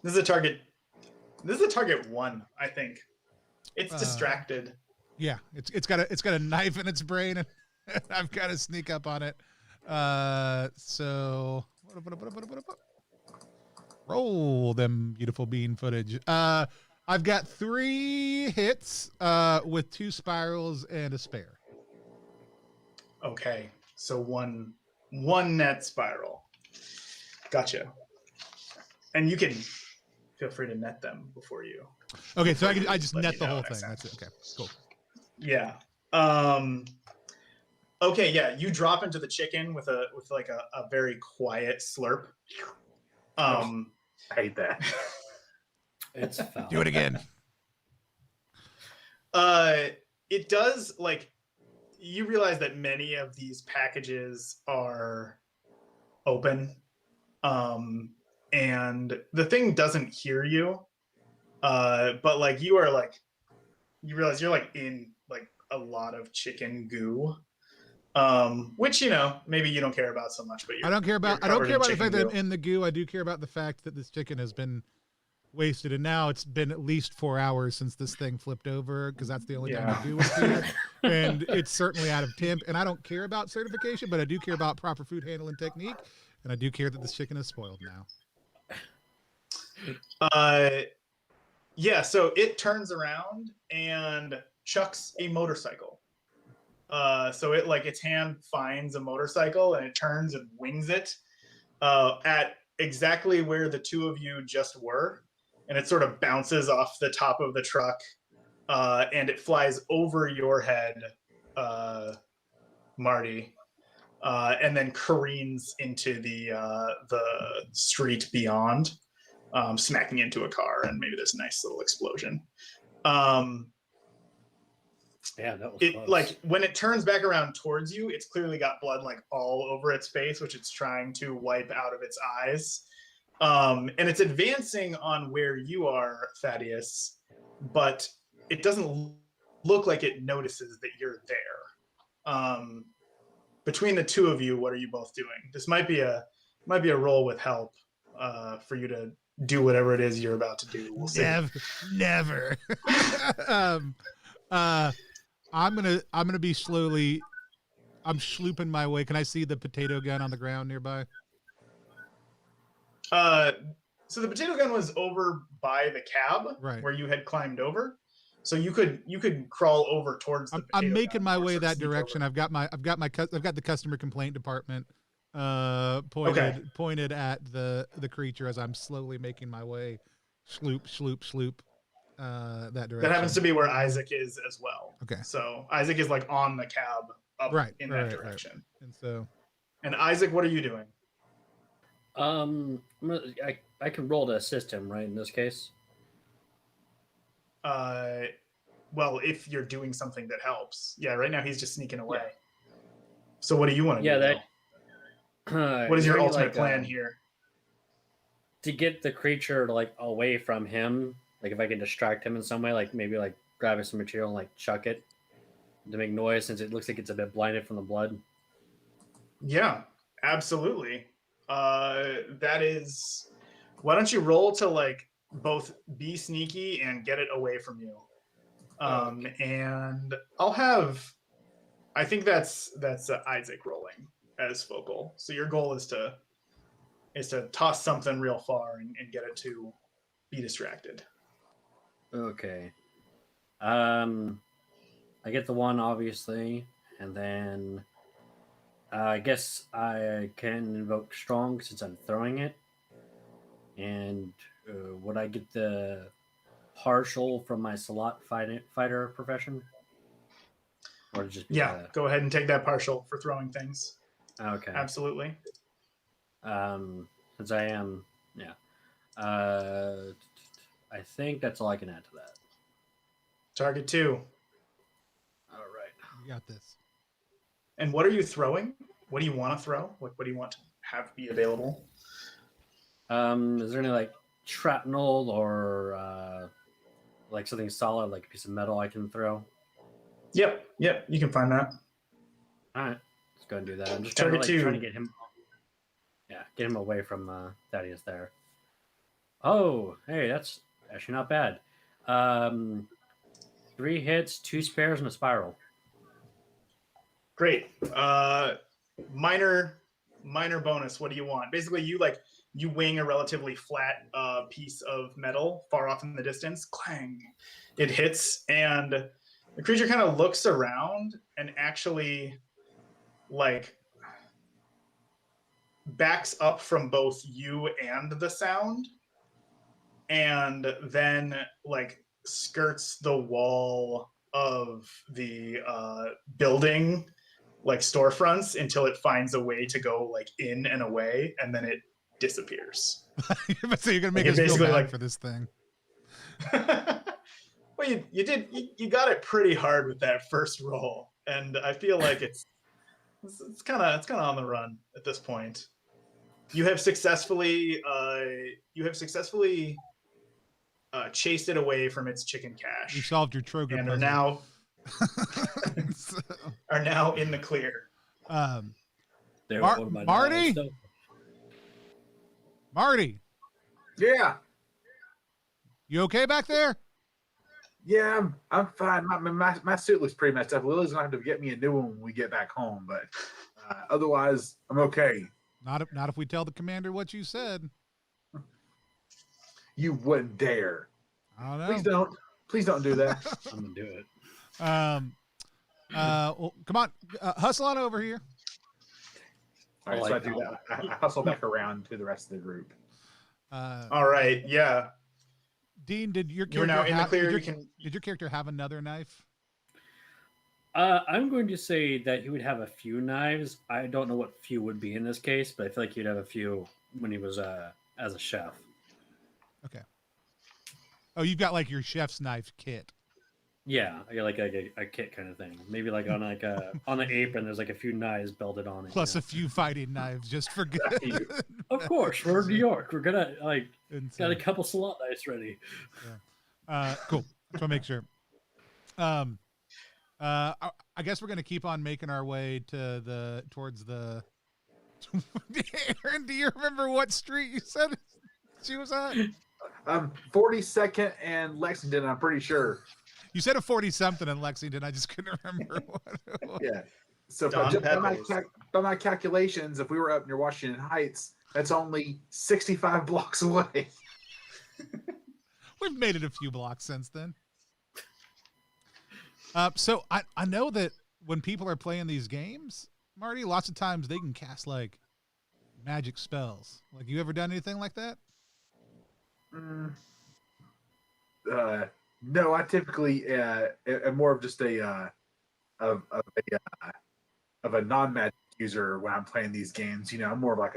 S4: This is a target 1, I think. It's distracted.
S1: Yeah, it's got a knife in its brain, and I've got to sneak up on it. So roll them beautiful bean footage. I've got 3 hits with 2 spirals and a spare.
S4: Okay, so one net spiral. Gotcha. And you can feel free to net them before you.
S1: Okay, so I just net the whole thing. That's it. Okay, cool.
S4: Yeah. Okay, yeah. You drop into the chicken with a very quiet slurp.
S2: I hate that.
S3: It's foul.
S1: Do it again.
S4: It does, you realize that many of these packages are open, and the thing doesn't hear you, but you are you realize you're in a lot of chicken goo, which maybe you don't care about so much, but
S1: I don't care about the fact that I'm
S4: goo.
S1: in the goo. I do care about the fact that this chicken has been wasted, and now it's been at least 4 hours since this thing flipped over, because that's the only time the goo was here, and it's certainly out of temp. And I don't care about certification, but I do care about proper food handling technique, and I do care that this chicken is spoiled now.
S4: Yeah, so it turns around and chucks a motorcycle. So it like its hand finds a motorcycle and it turns and wings it at exactly where the two of you just were, and it sort of bounces off the top of the truck, and it flies over your head, Marty, and then careens into the street beyond, smacking into a car, and maybe there's a nice little explosion.
S3: Yeah, that was
S4: It
S3: close.
S4: like when it turns back around towards you, it's clearly got blood like all over its face, which it's trying to wipe out of its eyes. And it's advancing on where you are, Thaddeus, but it doesn't look like it notices that you're there. Between the two of you, what are you both doing? This might be a roll with help for you to do whatever it is you're about to do. We'll see.
S1: Never. I'm gonna be slowly. I'm slooping my way. Can I see the potato gun on the ground nearby?
S4: So the potato gun was over by the cab,
S1: Right.
S4: where you had climbed over. So you could crawl over towards the
S1: I'm
S4: potato
S1: making
S4: gun
S1: my
S4: or
S1: way
S4: sort of
S1: that
S4: sneak
S1: direction.
S4: over.
S1: I've got the customer complaint department pointed at the creature as I'm slowly making my way, sloop that direction.
S4: That happens to be where Isaac is as well.
S1: Okay.
S4: So Isaac is like on the cab up in that direction.
S1: Right. And so,
S4: And Isaac, what are you doing?
S3: I can roll to assist him, right? In this case.
S4: Well, if you're doing something that helps. Yeah, right now he's just sneaking away. Yeah. So what do you want to do?
S3: That.
S4: What is your ultimate plan here?
S3: To get the creature like away from him, like if I can distract him in some way, like maybe like grabbing some material and like chuck it to make noise, since it looks like it's a bit blinded from the blood.
S4: Yeah, absolutely. That is. Why don't you roll to like both be sneaky and get it away from you? And I'll have. I think that's Isaac rolling as focal. So your goal is to toss something real far and get it to be distracted.
S3: Okay. I get the one, obviously, and then I guess I can invoke strong since I'm throwing it. And would I get the partial from my slot fighter profession? Or just
S4: go ahead and take that partial for throwing things.
S3: Okay.
S4: Absolutely.
S3: Since I am, I think that's all I can add to that.
S4: Target 2.
S3: All right.
S1: You got this.
S4: And what are you throwing? What do you want to throw? What do you want to have be available?
S3: Is there any like shrapnel or like something solid, like a piece of metal I can throw?
S4: Yep, you can find that.
S3: All right, let's go and do that. I'm just
S4: Target
S3: trying
S4: 2.
S3: to get him away from Thaddeus there. Oh, hey, that's actually not bad. 3 hits, 2 spares, and a spiral.
S4: Great. Minor bonus. What do you want? Basically, you wing a relatively flat piece of metal far off in the distance. Clang! It hits, and the creature kind of looks around and actually like backs up from both you and the sound, and then like skirts the wall of the building, like storefronts, until it finds a way to go like in and away, and then it disappears.
S1: So you're gonna make us feel bad for this thing.
S4: Well, you got it pretty hard with that first roll, and I feel like it's kind of on the run at this point. You have successfully chased it away from its chicken cache.
S1: You solved your Troger
S4: and
S1: puzzle.
S4: are now in the clear.
S1: Marty. Marty.
S2: Yeah.
S1: You okay back there?
S2: Yeah, I'm fine. My suit looks pretty messed up. Lily's gonna have to get me a new one when we get back home, but otherwise, I'm okay.
S1: Not if we tell the commander what you said.
S2: You wouldn't dare.
S1: I don't know.
S2: Please don't do that.
S3: I'm gonna do it.
S1: Well, come on, hustle on over here.
S2: All right, so I do that. I hustle back around to the rest of the group.
S4: All right, yeah.
S1: Dean, did your
S4: You're
S1: character
S4: now in the clear.
S1: did your character have another knife?
S3: I'm going to say that he would have a few knives. I don't know what few would be in this case, but I feel like he'd have a few when he was as a chef.
S1: Okay. Oh, you've got like your chef's knife kit.
S3: Yeah, I got like a kit kind of thing. Maybe like on on the apron, there's like a few knives belted on it.
S1: Plus a few fighting knives just for good.
S3: Of course, we're in New York. We're gonna
S1: Insane.
S3: got a couple salon knives ready.
S1: Yeah. Cool. Just want to make sure. I guess we're gonna keep on making our way towards the. Aaron, do you remember what street you said she was at?
S2: 42nd and Lexington. I'm pretty sure.
S1: You said a 40 something in Lexington. I just couldn't remember what it was.
S2: Yeah. So
S4: Don
S2: by my calculations, if we were up near Washington Heights, that's only 65 blocks away.
S1: We've made it a few blocks since then. So I know that when people are playing these games, Marty, lots of times they can cast like magic spells. Like, you ever done anything like that?
S2: No, I typically am more of just a non-magic user when I'm playing these games. You know, I'm more of like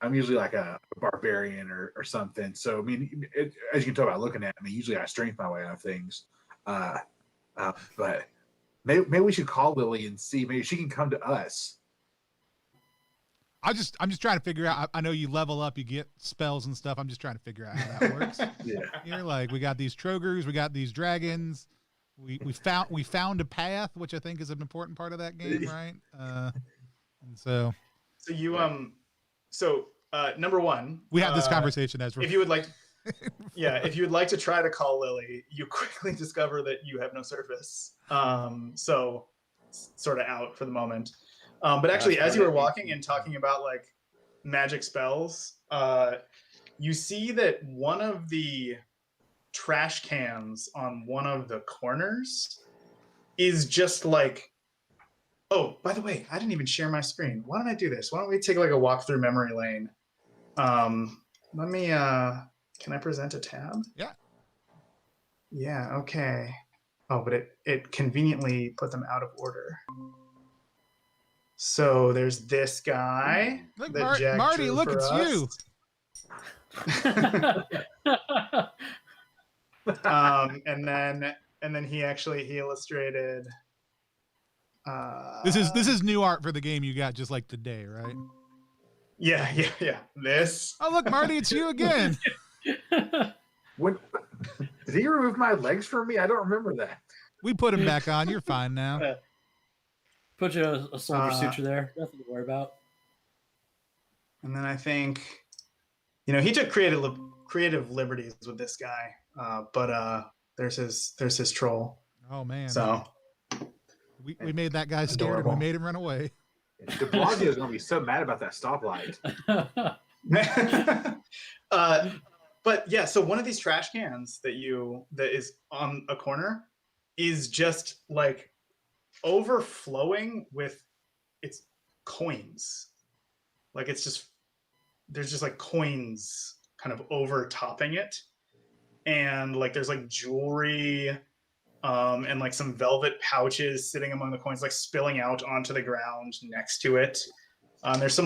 S2: I'm usually like a barbarian or something. So I mean, as you can tell by looking at me, usually I strength my way out of things. But maybe we should call Lily and see. Maybe she can come to us.
S1: I'm just trying to figure out. I know you level up, you get spells and stuff. I'm just trying to figure out how that works.
S2: Yeah,
S1: You're like, we got these Trogers, we got these dragons. We found a path, which I think is an important part of that game, right? And so
S4: you number one,
S1: we had this conversation as we're.
S4: If you would like, if you would like to try to call Lily, you quickly discover that you have no service. So sort of out for the moment. But actually, as you were walking and talking about like magic spells, you see that one of the trash cans on one of the corners is just like, oh, by the way, I didn't even share my screen. Why don't I do this? Why don't we take like a walk through memory lane? Let me, can I present a tab?
S1: Yeah.
S4: Yeah, okay. Oh, but it conveniently put them out of order. So there's this guy.
S1: Look,
S4: that Jack
S1: Marty,
S4: drew
S1: look,
S4: for
S1: it's
S4: us.
S1: you.
S4: And then he illustrated.
S1: This is new art for the game you got just like today, right?
S4: Yeah. This.
S1: Oh, look, Marty, it's you again.
S2: When did he remove my legs from me? I don't remember that.
S1: We put him back on. You're fine now.
S3: Put you a soldier suture there. Nothing to worry about.
S4: And then I think, he took creative liberties with this guy, but there's his troll.
S1: Oh man.
S4: So
S1: we made that guy scared and we made him run away.
S2: De Blasio is going to be so mad about that stoplight.
S4: But yeah, so one of these trash cans that is on a corner is just like overflowing with its coins. Like there's just like coins kind of over topping it. And like there's like jewelry and like some velvet pouches sitting among the coins, like spilling out onto the ground next to it. There's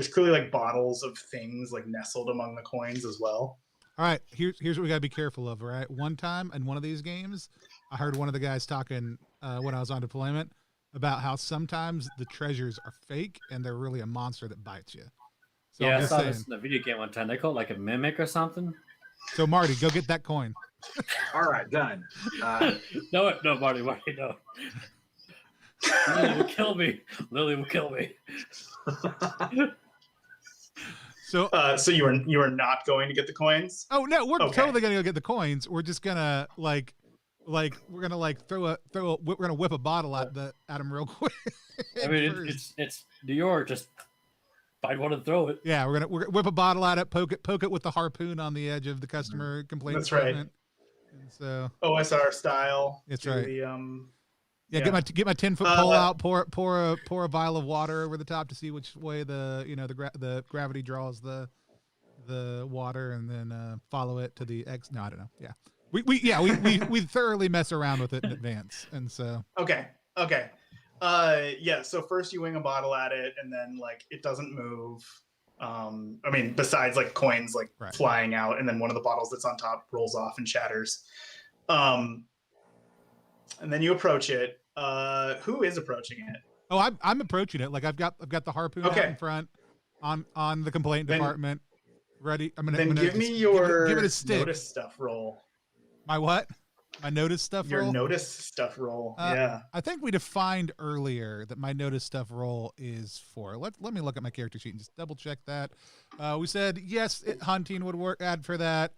S4: clearly like bottles of things like nestled among the coins as well.
S1: All right, here's what we got to be careful of, all right? One time in one of these games, I heard one of the guys talking when I was on deployment about how sometimes the treasures are fake and they're really a monster that bites you. So
S3: yeah, I saw this in the video game one time. They call it like a mimic or something.
S1: So Marty, go get that coin.
S2: All right, done.
S3: No, Marty, no. Lily will kill me.
S1: So
S4: you are not going to get the coins?
S1: Oh no, we're
S4: Okay.
S1: totally gonna go get the coins. We're just gonna we're gonna we're gonna whip a bottle at him real quick.
S3: I mean, it's New York. Just find one and throw it.
S1: Yeah, we're gonna whip a bottle at it, poke it with the harpoon on the edge of the customer complaint.
S4: That's right.
S1: And so
S4: OSR style.
S1: That's
S4: to
S1: right.
S4: The,
S1: yeah, get my 10-foot pole out, pour a vial of water over the top to see which way the gravity draws the water, and then follow it to the X. No, I don't know. Yeah, we thoroughly mess around with it in advance, and so
S4: Okay. Yeah. So first you wing a bottle at it, and then like it doesn't move. I mean, besides like coins like
S1: Right.
S4: flying out, and then one of the bottles that's on top rolls off and shatters. And then you approach it. Who is approaching it?
S1: Oh, I'm approaching it. Like I've got the harpoon out in front on the complaint department. Ready. I'm gonna
S4: give me your
S1: give it a stick.
S4: Notice stuff roll.
S1: My what? My notice stuff
S4: Your
S1: roll?
S4: notice stuff roll. Yeah.
S1: I think we defined earlier that my notice stuff roll is 4. Let me look at my character sheet and just double check that. We said yes, hunting would work. Add for that.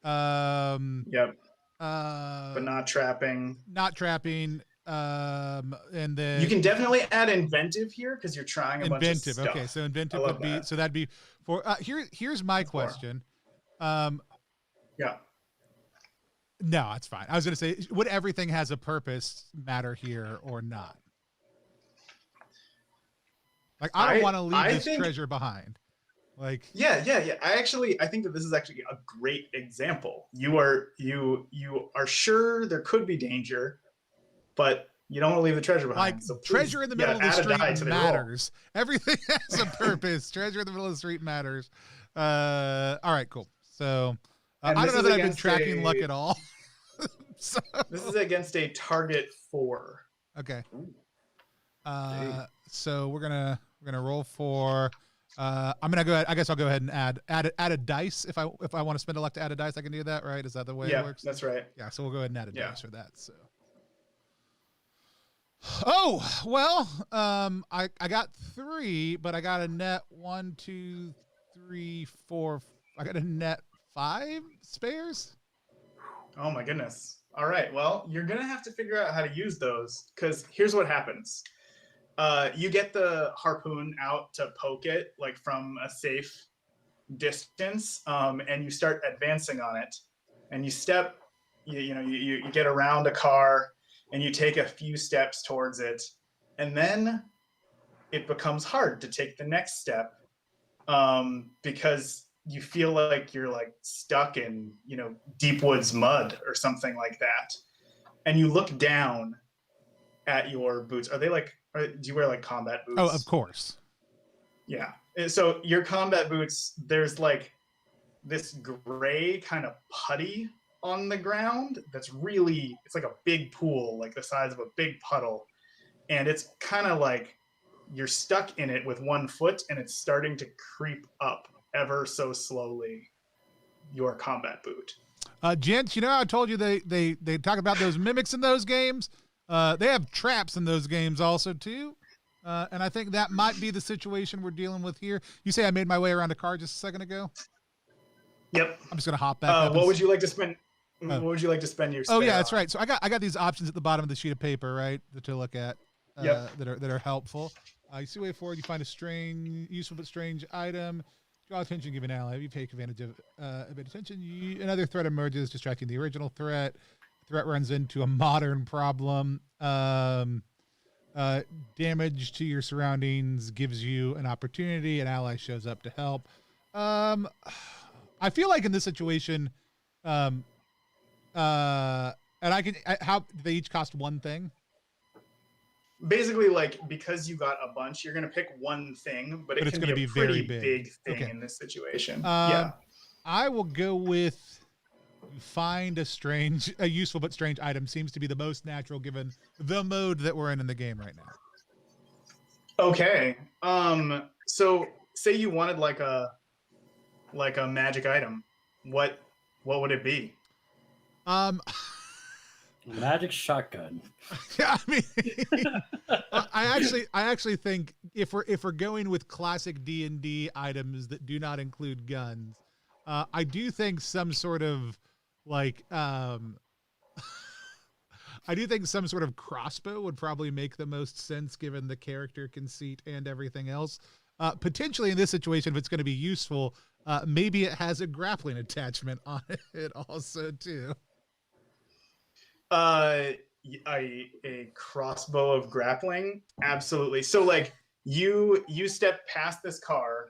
S4: Yep. But not trapping.
S1: Not trapping. And then
S4: you can definitely add inventive here because you're trying a bunch of stuff.
S1: Okay, so inventive would be so that'd be 4. Here's my question.
S4: Yeah.
S1: No, it's fine. I was going to say, would everything has a purpose matter here or not? Like, I don't want to leave this treasure behind. Like,
S4: yeah. I think that this is actually a great example. You are sure there could be danger, but you don't want to leave the treasure behind.
S1: Like,
S4: so
S1: treasure in the middle of the street matters. Everything has a purpose. Treasure in the middle of the street matters. All right, cool. So I don't know that I've been tracking luck at all. So.
S4: This is against a target 4.
S1: Okay. So we're gonna roll for. I'm gonna go ahead. I guess I'll go ahead and add a dice if I want to spend a luck to add a dice. I can do that, right? Is that the way it works?
S4: Yeah, that's right.
S1: Yeah. So we'll go ahead and add a dice for that. So. Oh well, I got 3, but I got a net 1, 2, 3, 4. I got a net 5 spares.
S4: Oh my goodness. All right. Well, you're going to have to figure out how to use those because here's what happens. You get the harpoon out to poke it like from a safe distance, and you start advancing on it. And you step, you get around a car and you take a few steps towards it. And then it becomes hard to take the next step because you feel like you're like stuck in, deep woods mud or something like that. And you look down at your boots. Are they like, do you wear like combat boots?
S1: Oh, of course.
S4: Yeah. So your combat boots, there's like this gray kind of putty on the ground. It's like a big pool, like the size of a big puddle. And it's kind of like you're stuck in it with one foot and it's starting to creep up ever so slowly your combat boot.
S1: Gents, I told you they talk about those mimics in those games. They have traps in those games also too. And I think that might be the situation we're dealing with here. You say I made my way around a car just a second ago?
S4: Yep.
S1: I'm just gonna hop back up.
S4: What would you like to spend? What would you like to spend your?
S1: Oh yeah, that's right. So I got these options at the bottom of the sheet of paper, right, to look at. That are helpful. You see way forward, you find a useful but strange item. Draw attention, give an ally. You take advantage of attention. Another threat emerges, distracting the original threat. Threat runs into a modern problem. Damage to your surroundings gives you an opportunity. An ally shows up to help. I feel like in this situation, and how do they each cost one thing?
S4: Basically, like, because you got a bunch, you're gonna pick one thing, but it can be a pretty big thing in this situation.
S1: I will go with find a useful but strange item. Seems to be the most natural given the mode that we're in the game right now.
S4: Okay. So say you wanted like a magic item, what would it be?
S3: Magic shotgun.
S1: Yeah, I mean, I actually think if we're going with classic D&D items that do not include guns, I do think some sort of like I do think some sort of crossbow would probably make the most sense given the character conceit and everything else. Potentially in this situation, if it's going to be useful, maybe it has a grappling attachment on it also too.
S4: A crossbow of grappling, absolutely. So like you step past this car,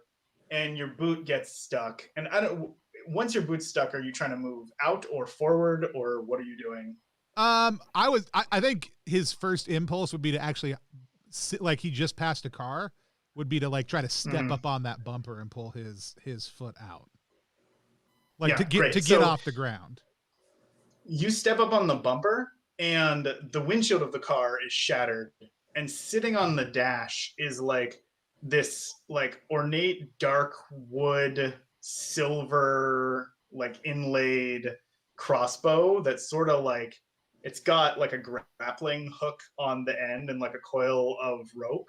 S4: and your boot gets stuck. And I don't. Once your boot's stuck, are you trying to move out or forward, or what are you doing?
S1: I think his first impulse would be to actually sit, like he just passed a car, would be to like try to step up on that bumper and pull his foot out, like
S4: Yeah,
S1: to get
S4: great.
S1: get
S4: So
S1: off the ground.
S4: you step up on the bumper, and the windshield of the car is shattered, and sitting on the dash is like this like ornate dark wood silver like inlaid crossbow that's sort of like it's got like a grappling hook on the end and like a coil of rope,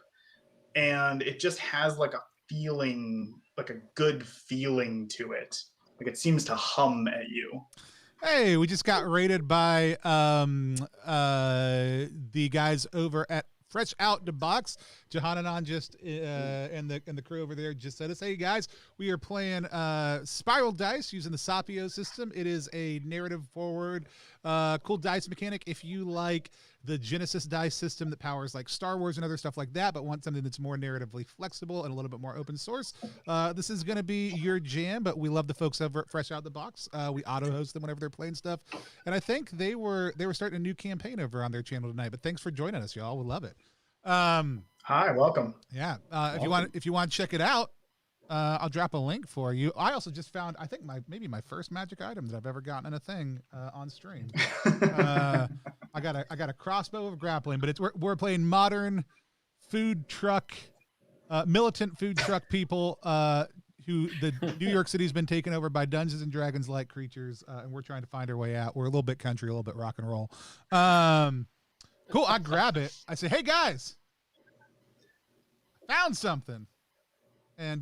S4: and it just has like a feeling, like a good feeling to it, like it seems to hum at you.
S1: Hey, we just got rated by the guys over at Fresh Out the Box. Johananon just and the crew over there just said us, hey guys, we are playing Spiral Dice using the Sapio system. It is a narrative forward, cool dice mechanic. If you like the Genesis dice system that powers like Star Wars and other stuff like that, but want something that's more narratively flexible and a little bit more open source, this is going to be your jam. But we love the folks over at Fresh Out the Box. We auto host them whenever they're playing stuff, and I think they were starting a new campaign over on their channel tonight. But thanks for joining us, y'all. We love it.
S4: Hi, welcome.
S1: Yeah. If you want to check it out, I'll drop a link for you. I also just found, I think maybe my first magic item that I've ever gotten in a thing on stream. I got a crossbow of grappling, but we're playing modern food truck, militant food truck people who the New York City's been taken over by Dungeons and Dragons like creatures, and we're trying to find our way out. We're a little bit country, a little bit rock and roll. Cool. I grab it. I say, hey guys, found something. And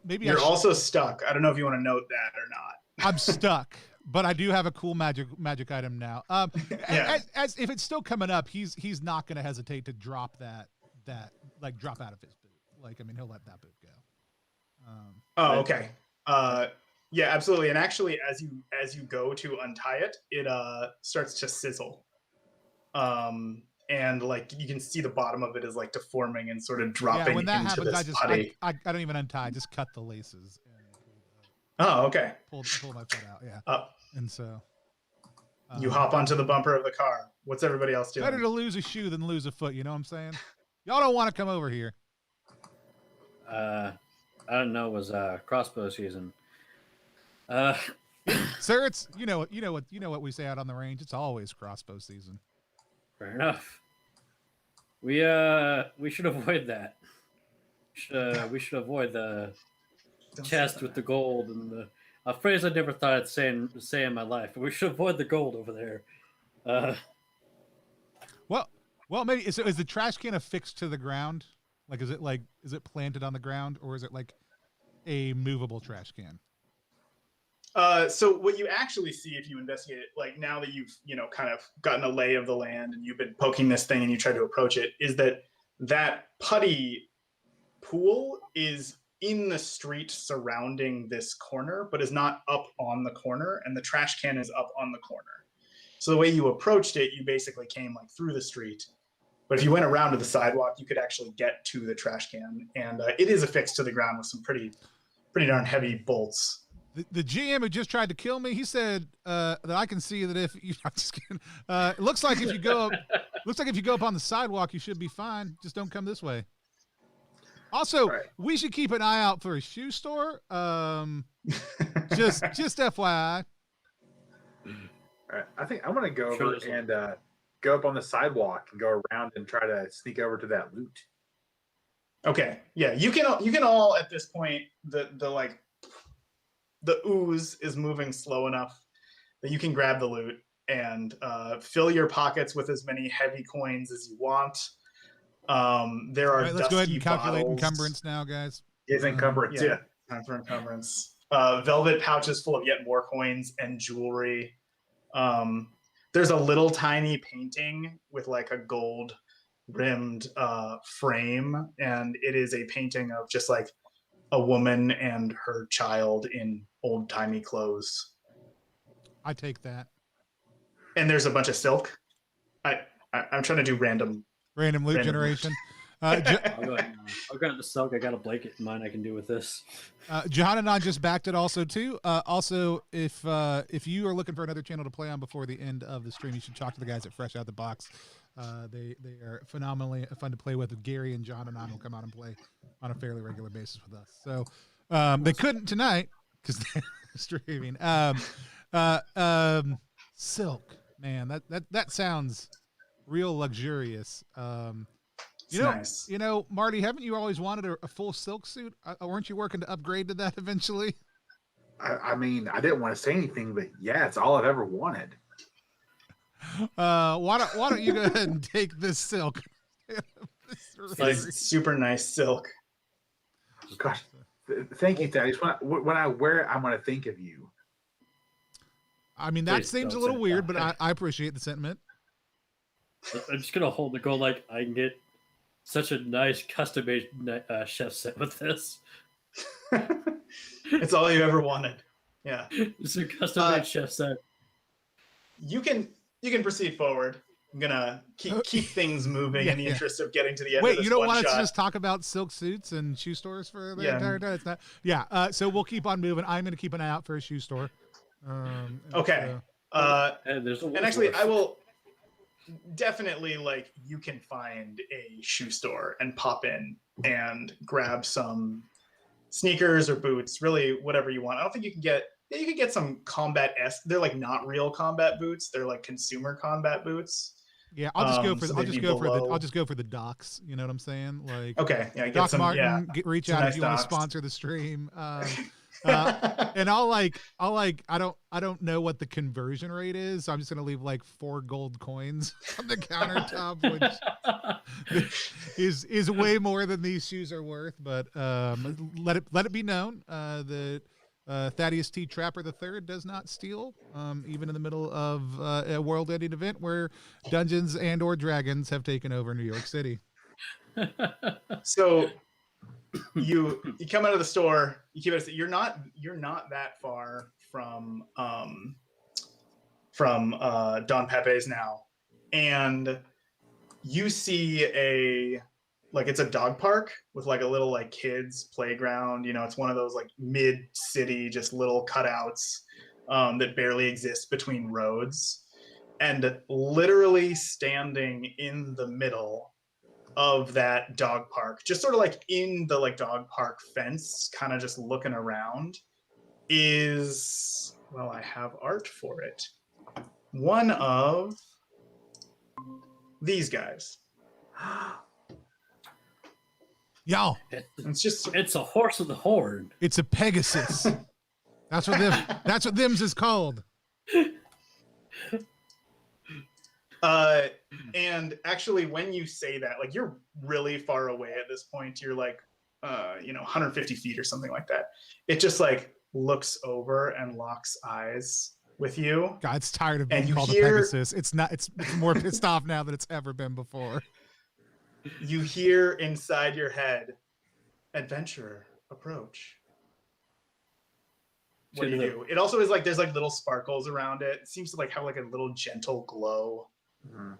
S1: maybe
S4: you're also stuck. I don't know if you want to note that or not.
S1: I'm stuck, but I do have a cool magic item now.
S4: Yeah.
S1: As if it's still coming up, he's not going to hesitate to drop that drop out of his boot. Like, I mean, he'll let that boot go.
S4: Okay. Yeah, absolutely. And actually, as you go to untie it, it starts to sizzle. And like you can see the bottom of it is like deforming and sort of dropping
S1: when that
S4: into
S1: happens,
S4: this putty.
S1: I don't even untie. I just cut the laces.
S4: Oh, okay.
S1: Pull my foot out. Yeah. And so
S4: you hop onto the bumper of the car. What's everybody else doing?
S1: Better to lose a shoe than lose a foot. You know what I'm saying? Y'all don't want to come over here.
S3: I don't know. It was crossbow season.
S1: Sir, it's you know what we say out on the range. It's always crossbow season.
S3: Fair enough. We should avoid that. We should avoid the chest with the gold and a phrase I never thought I'd say in my life. We should avoid the gold over there.
S1: Well, maybe is the trash can affixed to the ground? Like, is it planted on the ground, or is it like a movable trash can?
S4: So what you actually see if you investigate it, like now that you've kind of gotten a lay of the land and you've been poking this thing and you try to approach it, is that putty pool is in the street surrounding this corner, but is not up on the corner, and the trash can is up on the corner. So the way you approached it, you basically came like through the street. But if you went around to the sidewalk, you could actually get to the trash can, and it is affixed to the ground with some pretty darn heavy bolts.
S1: The GM who just tried to kill me, he said that I can see that if you, I'm just kidding. It looks like if you go up on the sidewalk, you should be fine. Just don't come this way. Also, we should keep an eye out for a shoe store. Just FYI.
S2: All right, I think I'm gonna go over and go up on the sidewalk and go around and try to sneak over to that loot.
S4: Okay, yeah, you can all at this point the ooze is moving slow enough that you can grab the loot and fill your pockets with as many heavy coins as you want. There are
S1: let's go ahead and calculate
S4: bottles.
S1: Encumbrance now, guys.
S2: It's encumbrance, yeah.
S4: Time for encumbrance. Velvet pouches full of yet more coins and jewelry. There's a little tiny painting with like a gold rimmed frame, and it is a painting of just like a woman and her child in old timey clothes.
S1: I take that.
S4: And there's a bunch of silk. I'm trying to do random
S1: loot
S4: Random.
S1: generation.
S3: I'll go ahead. I'll grab the silk. I got a blanket in mine. I can do with this.
S1: Johanan just backed it also too. Also, if you are looking for another channel to play on before the end of the stream, you should talk to the guys at Fresh Out the Box. They are phenomenally fun to play with. Gary and Johanan will come out and play on a fairly regular basis with us. So they couldn't tonight because they're streaming. Silk, man, that sounds real luxurious.
S4: Nice.
S1: Marty, haven't you always wanted a full silk suit? Weren't you working to upgrade to that eventually?
S2: I mean, I didn't want to say anything, but yeah, it's all I've ever wanted.
S1: Why don't you go ahead and take this silk?
S4: Like super nice silk.
S2: Gosh, thank you, Thaddeus. When I wear it, I'm going to think of you.
S1: I mean, that
S3: Please
S1: seems a
S3: don't
S1: little
S3: say
S1: weird,
S3: that.
S1: but I appreciate the sentiment.
S3: I'm just gonna hold the goal like I can get such a nice custom-made chef set with this.
S4: It's all you ever wanted. Yeah.
S3: It's a custom-made chef set.
S4: You can proceed forward. I'm gonna keep things moving in the interest of getting to the end.
S1: Wait,
S4: of this
S1: you don't
S4: one
S1: want us
S4: shot.
S1: to just talk about silk suits and shoe stores for the
S4: Yeah.
S1: entire day? It's not. Yeah. So we'll keep on moving. I'm going to keep an eye out for a shoe store.
S4: Okay.
S3: There's a
S4: And actually, I will definitely you can find a shoe store and pop in and grab some sneakers or boots, really whatever you want. I don't think you can get. Yeah, you could get some combat-esque. They're not real combat boots. They're consumer combat boots.
S1: Yeah, I'll just go for
S4: so
S1: I'll
S4: they'd
S1: just
S4: be
S1: go for the
S4: below.
S1: I'll just go for the docs. You know what I'm saying? Like
S4: Okay, yeah, get
S1: Doc
S4: some.
S1: Martin,
S4: Yeah,
S1: reach
S4: some
S1: out
S4: nice
S1: if you want to
S4: docs.
S1: sponsor the stream. And I don't know what the conversion rate is, so I'm just gonna leave 4 gold coins on the countertop, which is way more than these shoes are worth. But let it be known that Thaddeus T. Trapper III does not steal, even in the middle of a world-ending event where Dungeons and/or Dragons have taken over New York City.
S4: So you come out of the store. You keep it. You're not that far from Don Pepe's now, and you see it's a dog park with a little kids playground. It's one of those mid city, just little cutouts that barely exist between roads, and literally standing in the middle of that dog park, just sort of in the dog park fence, kind of just looking around, is, well, I have art for it. One of these guys.
S1: Yo,
S4: It's
S3: a horse with a horn.
S1: it's a Pegasus. That's what them's is called.
S4: And actually, when you say that, you're really far away at this point. You're 150 feet or something like that. It just looks over and locks eyes with you.
S1: God's tired of
S4: And
S1: being
S4: you
S1: called
S4: hear-
S1: a Pegasus. It's more pissed off now than it's ever been before.
S4: You hear inside your head, "Adventurer, approach." What do you do? It also is there's little sparkles around it. It seems to have a little gentle glow.
S2: Mm-hmm.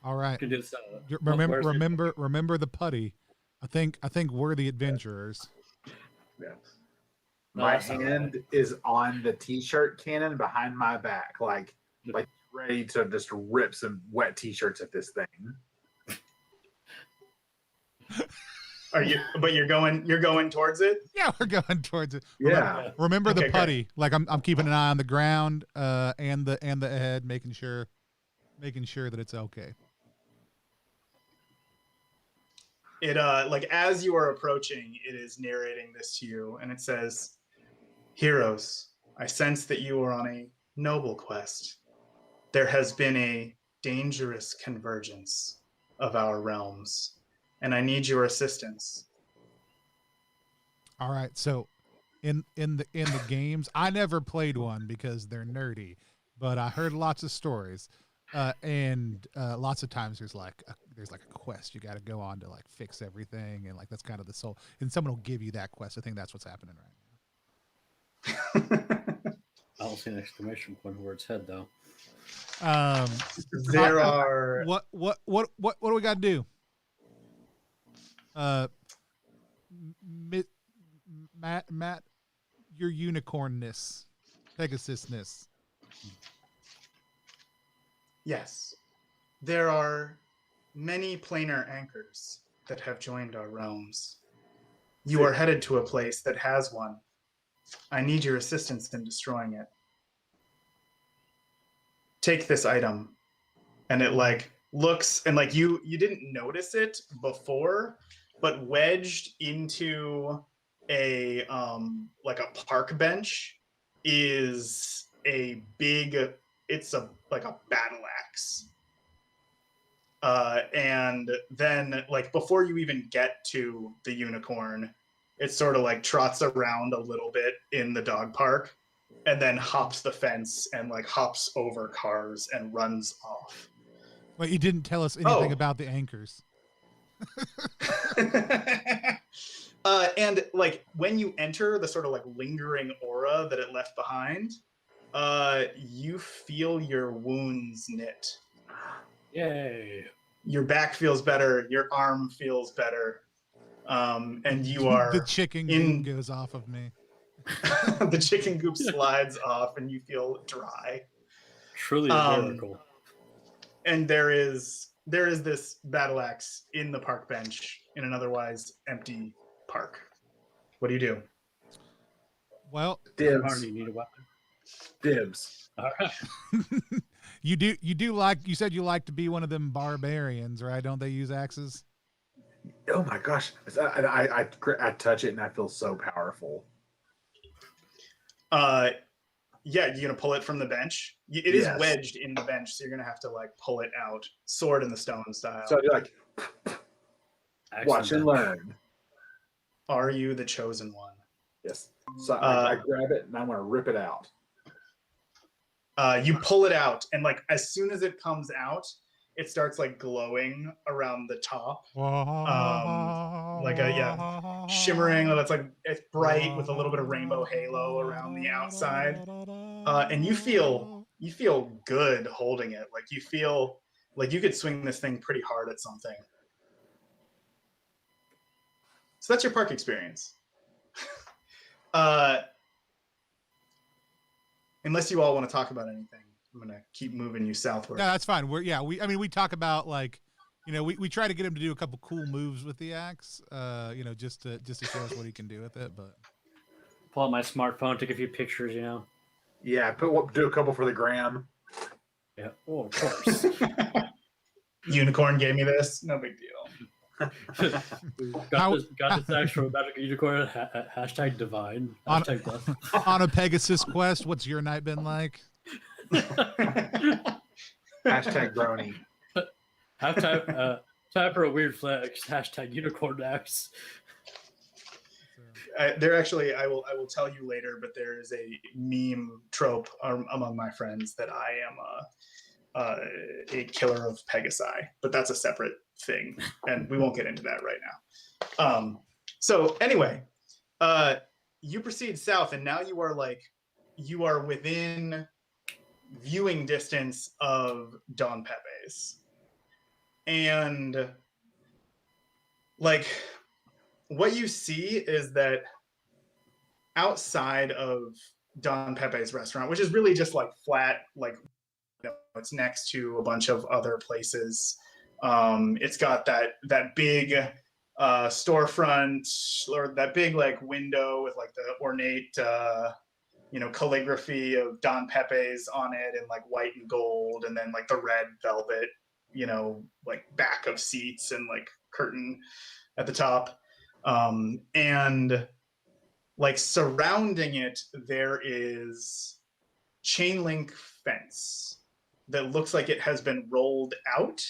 S1: All right.
S3: Could just,
S1: Remember the putty. I think we're the adventurers.
S2: Yeah. My
S3: that's all
S2: hand is on the t-shirt cannon behind my back, like ready to just rip some wet t-shirts at this thing.
S4: Are you? But you're going towards it.
S1: Yeah, we're going towards it.
S2: Yeah.
S1: Remember the
S4: Okay,
S1: putty. I'm keeping an eye on the ground and the head, making sure that it's okay.
S4: It as you are approaching, it is narrating this to you, and it says, "Heroes, I sense that you are on a noble quest. There has been a dangerous convergence of our realms, and I need your assistance."
S1: All right. So in the games, I never played one because they're nerdy, but I heard lots of stories. And lots of times there's a quest you got to go on to fix everything, and that's kind of the soul. And someone will give you that quest. I think that's what's happening right now.
S3: I don't see an exclamation point where it's head though.
S4: There are
S1: What do we got to do? Matt, your unicornness, Pegasusness.
S4: yes. There are many planar anchors that have joined our realms. You are headed to a place that has one. I need your assistance in destroying it. Take this item. And it like looks and like you didn't notice it before, but wedged into a like a park bench is a big, it's a like a battle axe. And then like before you even get to the unicorn, it sort of like trots around a little bit in the dog park and then hops the fence and like hops over cars and runs off.
S1: Wait, you didn't tell us anything
S4: Oh.
S1: about the anchors.
S4: And like when you enter the sort of like lingering aura that it left behind, you feel your wounds knit.
S3: Yay.
S4: Your back feels better, your arm feels better, and you are
S1: The chicken goop goes off of me.
S4: the chicken goop slides off and you feel dry.
S3: Truly a miracle.
S4: And there is this battle axe in the park bench in an otherwise empty park. What do you do?
S1: Well,
S2: Dibs.
S3: Hardly need a weapon.
S2: Dibs.
S3: All right.
S1: you do like, you said you like to be one of them barbarians, right? Don't they use axes?
S2: Oh my gosh. I touch it and I feel so powerful.
S4: Yeah, you're gonna pull it from the bench. It is
S2: Yes.
S4: wedged in the bench, so you're gonna have to like pull it out, sword in the stone style.
S2: So I'd be like, watch and
S3: Excellent.
S2: learn.
S4: Are you the chosen one?
S2: Yes. So I grab it and I want to rip it out.
S4: You pull it out, and like as soon as it comes out, it starts like glowing around the top, like a shimmering. It's like it's bright with a little bit of rainbow halo around the outside, and you feel good holding it. Like you feel like you could swing this thing pretty hard at something. So that's your park experience. Unless you all want to talk about anything, I'm gonna keep moving you southward.
S1: No, that's fine. We talk about like, we try to get him to do a couple cool moves with the axe, just to show us what he can do with it. But
S3: Pull out my smartphone, take a few pictures,
S2: Yeah, do a couple for the gram.
S3: Yeah. Oh, of course.
S4: Unicorn gave me this. No big deal.
S3: got this actual magic unicorn. Hashtag divine. Hashtag death.
S1: on a Pegasus quest, what's your night been like?
S2: Hashtag brony.
S3: Time for a weird flex. Hashtag unicorn axe.
S4: There actually, I will tell you later, but there is a meme trope among my friends that I am a killer of Pegasi, but that's a separate thing, and we won't get into that right now. So anyway, you proceed south, and now you are within viewing distance of Don Pepe's, and like what you see is that outside of Don Pepe's restaurant, which is really just like flat, like it's next to a bunch of other places. It's got that big storefront, or that big like window with like the ornate calligraphy of Don Pepe's on it in like white and gold, and then like the red velvet, like back of seats and like curtain at the top. And like surrounding it, there is chain link fence that looks like it has been rolled out,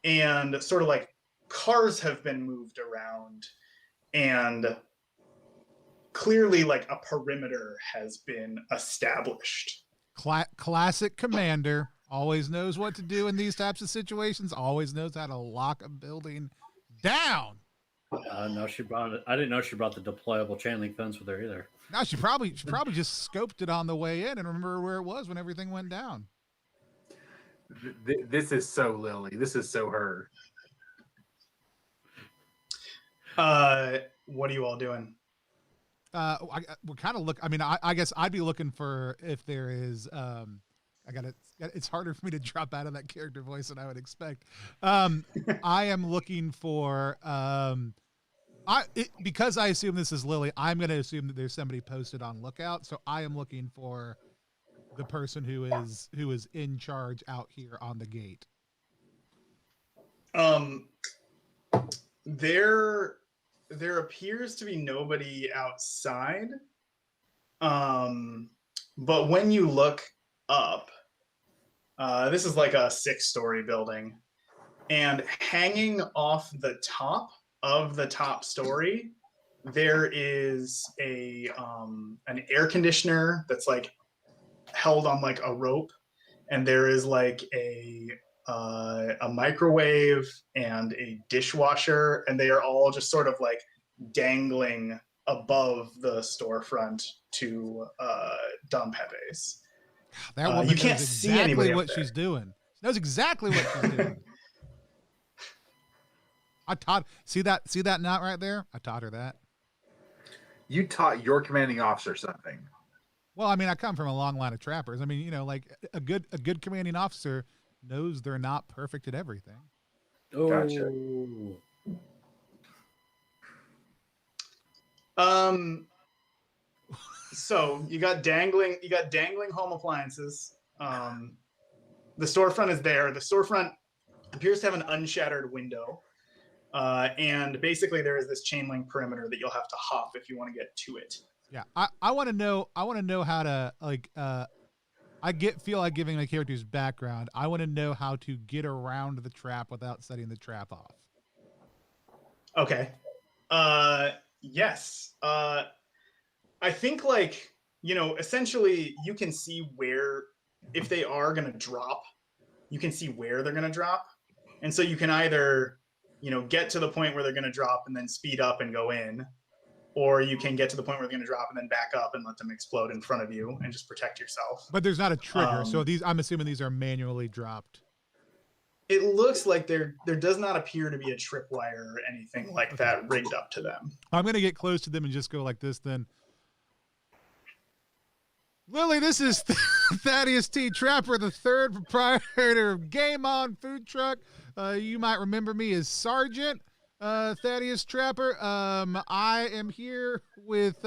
S4: and sort of like cars have been moved around, and clearly like a perimeter has been established.
S1: Classic commander, always knows what to do in these types of situations, always knows how to lock a building down.
S3: No, she brought it. I didn't know she brought the deployable chain link fence with her either.
S1: No, she probably just scoped it on the way in and remember where it was when everything went down.
S2: This is so Lily. This is so her.
S4: What are you all doing?
S1: We're kind of look. I mean, I guess I'd be looking for if there is. I got it. It's harder for me to drop out of that character voice than I would expect. I am looking for. Because I assume this is Lily. I'm going to assume that there's somebody posted on Lookout. So I am looking for the person who is in charge out here on the gate.
S4: There appears to be nobody outside. But when you look up, this is like a 6-story building, and hanging off the top of the top story, there is an air conditioner that's like held on like a rope, and there is like a microwave and a dishwasher, and they are all just sort of like dangling above the storefront to Dom Pepe's.
S1: That woman
S4: you can't
S1: knows
S4: see
S1: exactly
S4: anybody
S1: what
S4: up
S1: she's
S4: there.
S1: doing. She knows exactly what she's doing. I taught. See that knot right there? I taught her that.
S2: You taught your commanding officer something.
S1: Well, I mean, I come from a long line of trappers. I mean, you know, like a good commanding officer knows they're not perfect at everything.
S3: Oh.
S2: Gotcha.
S4: So you got dangling home appliances. The storefront is there. The storefront appears to have an unshattered window. And basically there is this chain link perimeter that you'll have to hop if you want to get to it.
S1: Yeah, I want to know how to like. I feel like giving my character's background. I want to know how to get around the trap without setting the trap off.
S4: Okay. Yes. I think like, you know, essentially you can see where, if they are going to drop, you can see where they're going to drop. And so you can either, you know, get to the point where they're going to drop and then speed up and go in, or you can get to the point where they're going to drop and then back up and let them explode in front of you and just protect yourself.
S1: But there's not a trigger, so I'm assuming these are manually dropped.
S4: It looks like there does not appear to be a tripwire or anything like that rigged up to them.
S1: I'm going to get close to them and just go like this then. Lily, this is Thaddeus T. Trapper, the third proprietor of Game On Food Truck. You might remember me as Sergeant Thaddeus Trapper. I am here with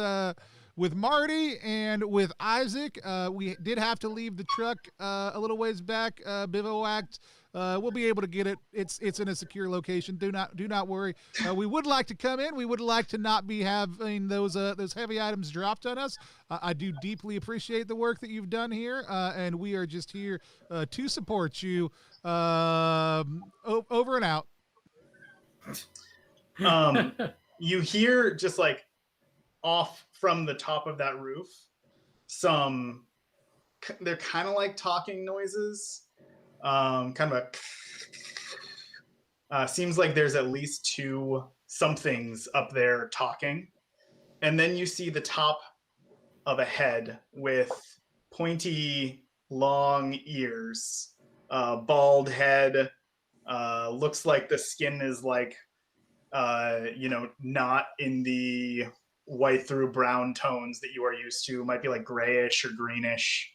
S1: Marty and with Isaac. We did have to leave the truck a little ways back, bivouacked. We'll be able to get it. It's in a secure location. Do not worry. We would like to come in. We would like to not be having those heavy items dropped on us. I do deeply appreciate the work that you've done here, and we are just here to support you. Over and out.
S4: You hear just like off from the top of that roof, they're kind of like talking noises. Kind of seems like there's at least 2 somethings up there talking. And then you see the top of a head with pointy, long ears, bald head. Looks like the skin is like, you know, not in the white through brown tones that you are used to. Might be like grayish or greenish.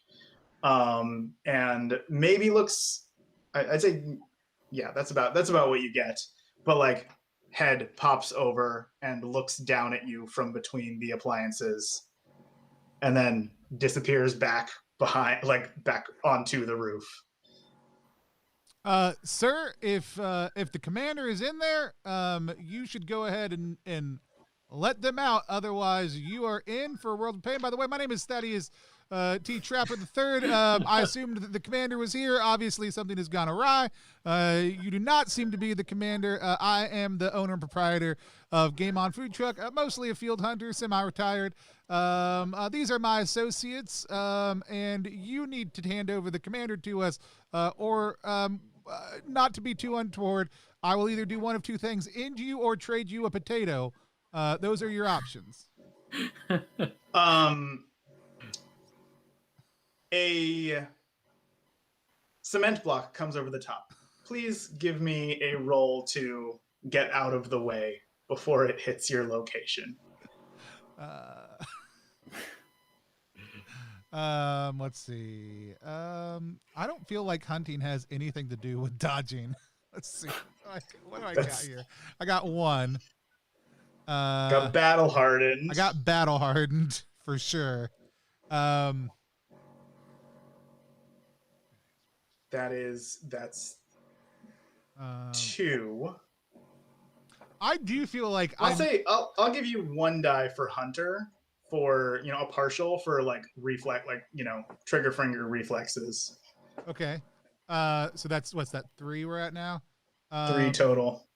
S4: And maybe looks, I'd say, yeah, that's about what you get. But like, head pops over and looks down at you from between the appliances, and then disappears back behind, like back onto the roof.
S1: Sir, if the commander is in there, you should go ahead and let them out. Otherwise, you are in for a world of pain. By the way, my name is Thaddeus T. Trapper III. I assumed that the commander was here. Obviously, something has gone awry. You do not seem to be the commander. I am the owner and proprietor of Game On Food Truck, mostly a field hunter, semi-retired. These are my associates, and you need to hand over the commander to us, or not to be too untoward, I will either do one of 2 things: end you or trade you a potato. Those are your options.
S4: cement block comes over the top. Please give me a roll to get out of the way before it hits your location.
S1: Let's see. I don't feel like hunting has anything to do with dodging. Let's see. What do I got here? I got one.
S4: Got battle hardened.
S1: I got battle hardened for sure.
S4: That's 2.
S1: I do feel like
S4: I'll give you 1 die for hunter for a partial for like reflex, like trigger finger reflexes.
S1: Okay. So that's what's that 3 we're at now?
S4: 3 total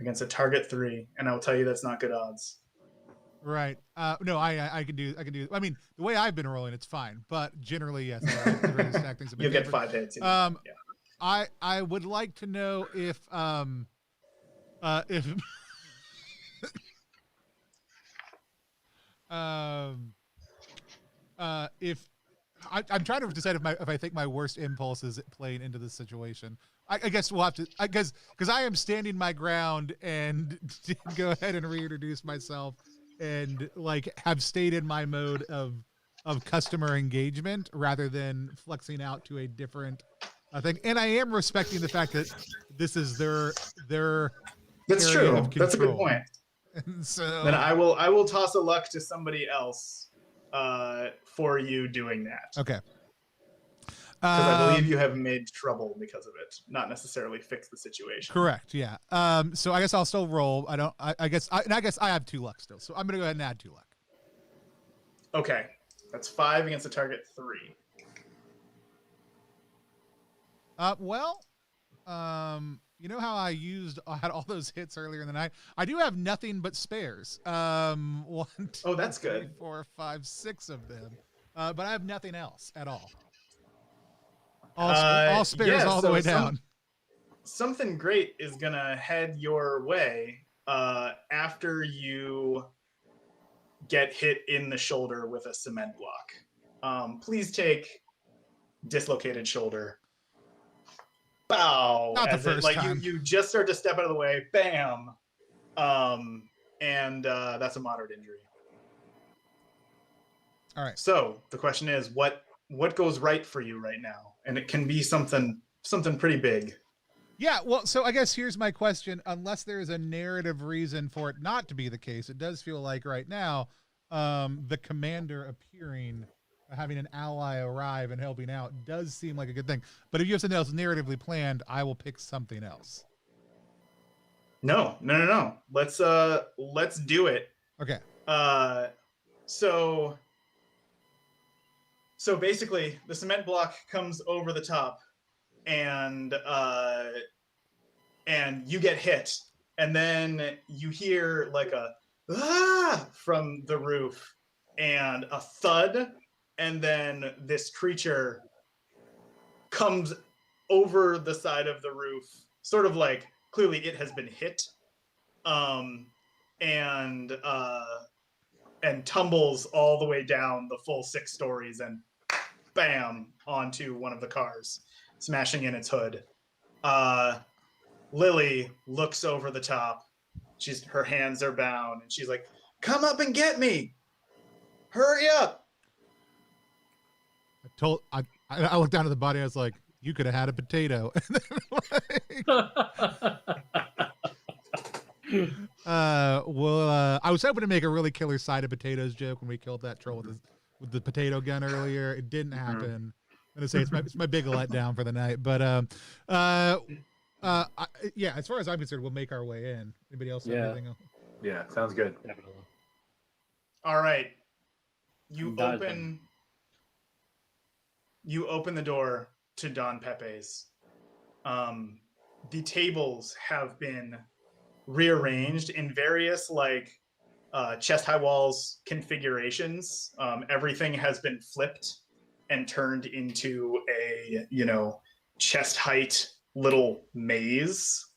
S4: against a target 3, and I will tell you that's not good odds.
S1: Right. No, I can do. I mean, the way I've been rolling, it's fine. But generally, yes. Stack things
S4: You'll get 5 hits.
S1: Yeah. I would like to know if if I'm trying to decide if I think my worst impulse is playing into this situation. I guess we'll have to. I guess because I am standing my ground and go ahead and reintroduce myself and like have stayed in my mode of customer engagement rather than flexing out to a different thing. And I am respecting the fact that this is their
S4: That's
S1: area
S4: true.
S1: of
S4: That's a good
S1: control.
S4: point.
S1: And so
S4: then I will toss a luck to somebody else for you doing that.
S1: Okay.
S4: Because I believe you have made trouble because of it, not necessarily fix the situation.
S1: Correct. Yeah. So I guess I'll still roll. I guess I have 2 luck still. So I'm gonna go ahead and add 2 luck.
S4: Okay, that's 5 against a target 3.
S1: Well, you know how I had all those hits earlier in the night. I do have nothing but spares. 1, 2,
S4: Oh, that's
S1: 3,
S4: good.
S1: 4, 5, 6 of them. But I have nothing else at all. All spares all the way down.
S4: Something great is gonna head your way after you get hit in the shoulder with a cement block. Please take dislocated shoulder. Bow.
S1: Not the
S4: as
S1: first
S4: it, like
S1: time.
S4: you just start to step out of the way. Bam. And that's a moderate injury.
S1: All right.
S4: So the question is, what goes right for you right now? And it can be something pretty big.
S1: Yeah, well, so I guess here's my question. Unless there's a narrative reason for it not to be the case, it does feel like right now, the commander appearing, having an ally arrive and helping out does seem like a good thing. But if you have something else narratively planned, I will pick something else.
S4: No. Let's do it.
S1: Okay.
S4: So basically, the cement block comes over the top, and you get hit, and then you hear like a from the roof, and a thud, and then this creature comes over the side of the roof, sort of like clearly it has been hit, and tumbles all the way down the full 6 stories and bam onto one of the cars, smashing in its hood. Lily looks over the top. Her hands are bound, and she's like, "Come up and get me! Hurry up!"
S1: I looked down at the body. I was like, "You could have had a potato." I was hoping to make a really killer side of potatoes joke when we killed that troll with the potato gun earlier. It didn't happen. I'm gonna say it's my big letdown for the night. But yeah, as far as I'm concerned, we'll make our way in. Anybody else have anything else?
S2: Yeah, sounds good.
S3: Definitely.
S4: All right. You open the door to Don Pepe's. The tables have been rearranged in various chest high walls configurations. Everything has been flipped and turned into a chest height little maze.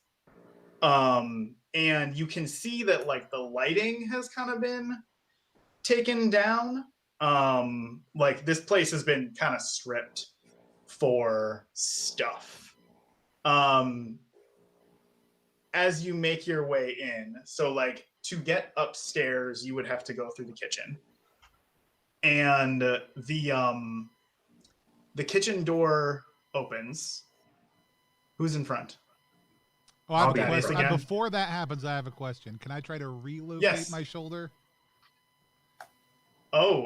S4: And you can see that the lighting has kind of been taken down. This place has been kind of stripped for stuff. As you make your way in, so like to get upstairs, you would have to go through the kitchen, and the kitchen door opens. Who's in front?
S1: Oh, I have
S2: I'll
S1: a
S2: be in
S1: question.
S4: front.
S1: Before that happens, I have a question. Can I try to relocate
S4: Yes.
S1: my shoulder?
S4: Oh,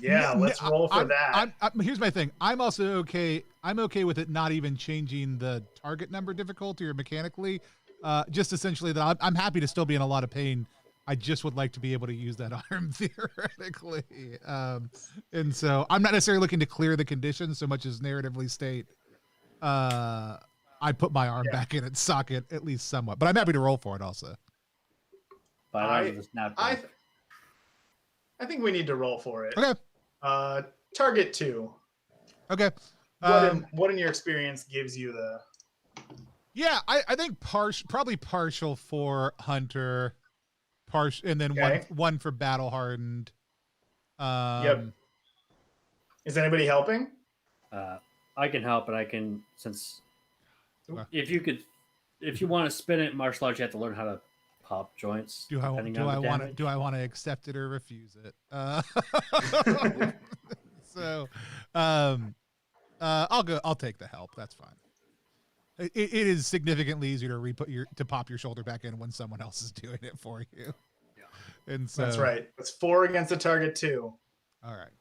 S4: yeah. Let's roll for that.
S1: Here's my thing. I'm also okay. I'm okay with it not even changing the target number difficulty or mechanically. Just essentially that I'm happy to still be in a lot of pain. I just would like to be able to use that arm theoretically. And so I'm not necessarily looking to clear the condition so much as narratively state. I put my arm back in its socket at least somewhat, but I'm happy to roll for it also.
S3: But
S4: I-
S3: on the snap.
S4: I think we need to roll for it.
S1: Okay.
S4: Target 2.
S1: Okay.
S4: What in your experience gives you the?
S1: Yeah, I think probably partial for Hunter, and then
S4: Okay.
S1: one for Battle Hardened.
S4: Yep. Is anybody helping?
S3: I can help, but I can since
S1: Okay.
S3: if you want to spin it martial arts, you have to learn how to pop joints.
S1: Do I want to accept it or refuse it? So, I'll take the help. That's fine. It is significantly easier to pop your shoulder back in when someone else is doing it for you. Yeah, and so
S4: That's right. It's 4 against the target 2.
S1: All right.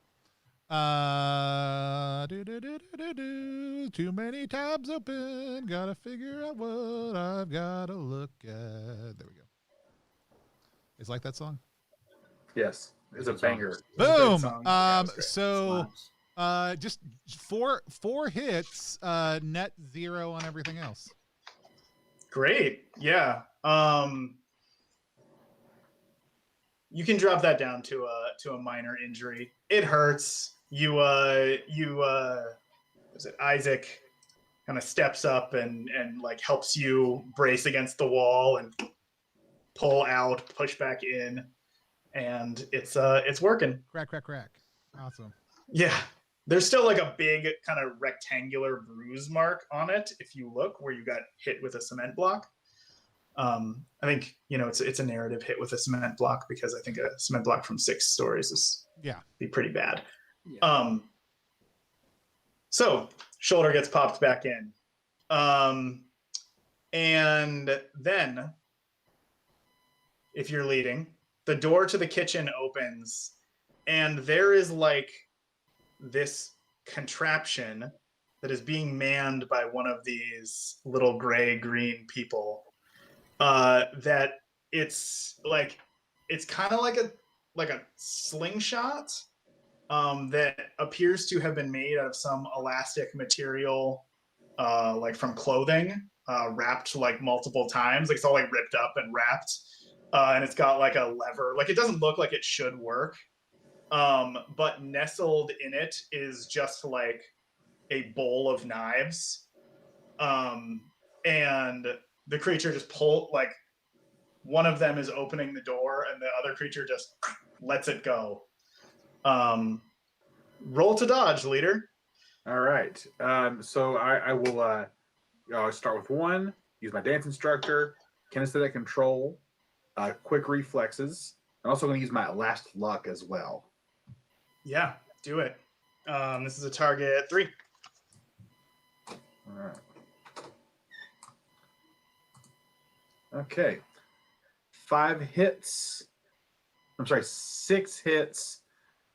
S1: Too many tabs open. Gotta figure out what I've gotta look at. There we go. It's like that song.
S2: Yes, it's a banger.
S1: Boom.
S4: song. Yeah, it's great.
S1: So
S3: Slaps.
S1: just four hits. Net 0 on everything else.
S4: Great. Yeah. You can drop that down to a minor injury. It hurts. Isaac kind of steps up and like helps you brace against the wall and pull out, push back in, and it's working.
S1: Crack. Awesome.
S4: Yeah. There's still like a big kind of rectangular bruise mark on it if you look where you got hit with a cement block. I think it's a narrative hit with a cement block because I think a cement block from 6 stories is be pretty bad.
S3: Yeah.
S4: So shoulder gets popped back in, and then if you're leading, the door to the kitchen opens, and there is like this contraption that is being manned by one of these little gray green people. That it's kind of like a slingshot that appears to have been made out of some elastic material, like from clothing, wrapped like multiple times. Like it's all like ripped up and wrapped, and it's got like a lever. Like it doesn't look like it should work, but nestled in it is just like a bowl of knives, and the creature just one of them is opening the door and the other creature just lets it go. Roll to dodge, leader.
S2: All right. So I will start with 1, use my dance instructor, kinesthetic control, quick reflexes. I'm also going to use my last luck as well.
S4: Yeah, do it. This is a target 3.
S2: All right. Okay. 5 hits. I'm sorry, 6 hits,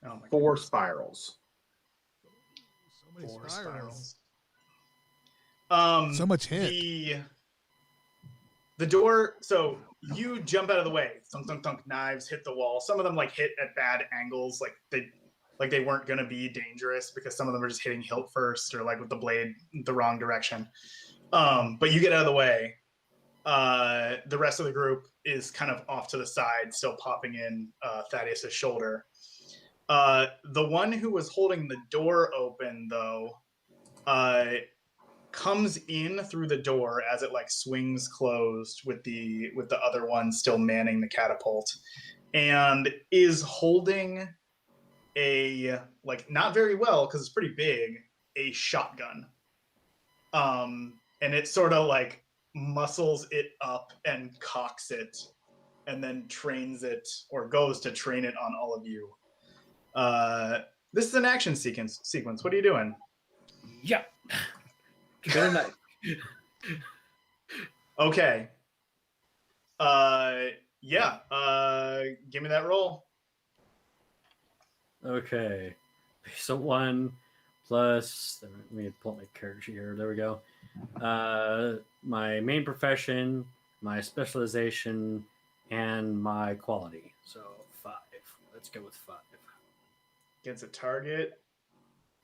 S4: Oh my
S2: 4
S4: goodness.
S2: spirals.
S1: So many
S4: 4
S1: spirals.
S4: spirals.
S1: So much hit.
S4: The door. So you jump out of the way. Thunk thunk thunk. Knives hit the wall. Some of them like hit at bad angles. Like they weren't gonna be dangerous because some of them are just hitting hilt first or like with the blade the wrong direction. But you get out of the way. The rest of the group is kind of off to the side, still popping in Thaddeus's shoulder. The one who was holding the door open, though, comes in through the door as it like swings closed with the other one still manning the catapult, and is holding a, like, not very well because it's pretty big, a shotgun. And it sort of like muscles it up and cocks it, and then trains it or goes to train it on all of you. This is an action sequence. What are you doing?
S3: Yeah. Good night.
S4: Okay. Yeah. Give me that roll.
S3: Okay. So 1 plus. Let me pull up my character sheet here. There we go. My main profession, my specialization, and my quality. So 5. Let's go with 5.
S4: Against a target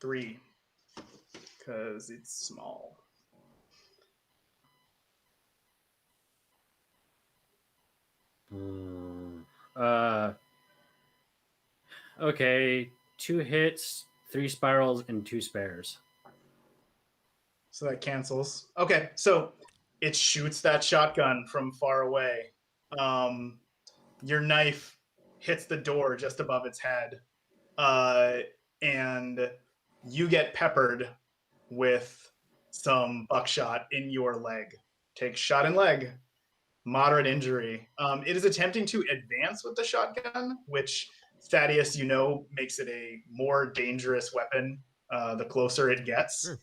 S4: 3 because it's small.
S3: Okay. 2 hits, 3 spirals, and 2 spares.
S4: So that cancels. Okay, so it shoots that shotgun from far away. Your knife hits the door just above its head, and you get peppered with some buckshot in your leg. Take shot in leg, moderate injury. It is attempting to advance with the shotgun, which Thaddeus, makes it a more dangerous weapon the closer it gets.
S1: Sure.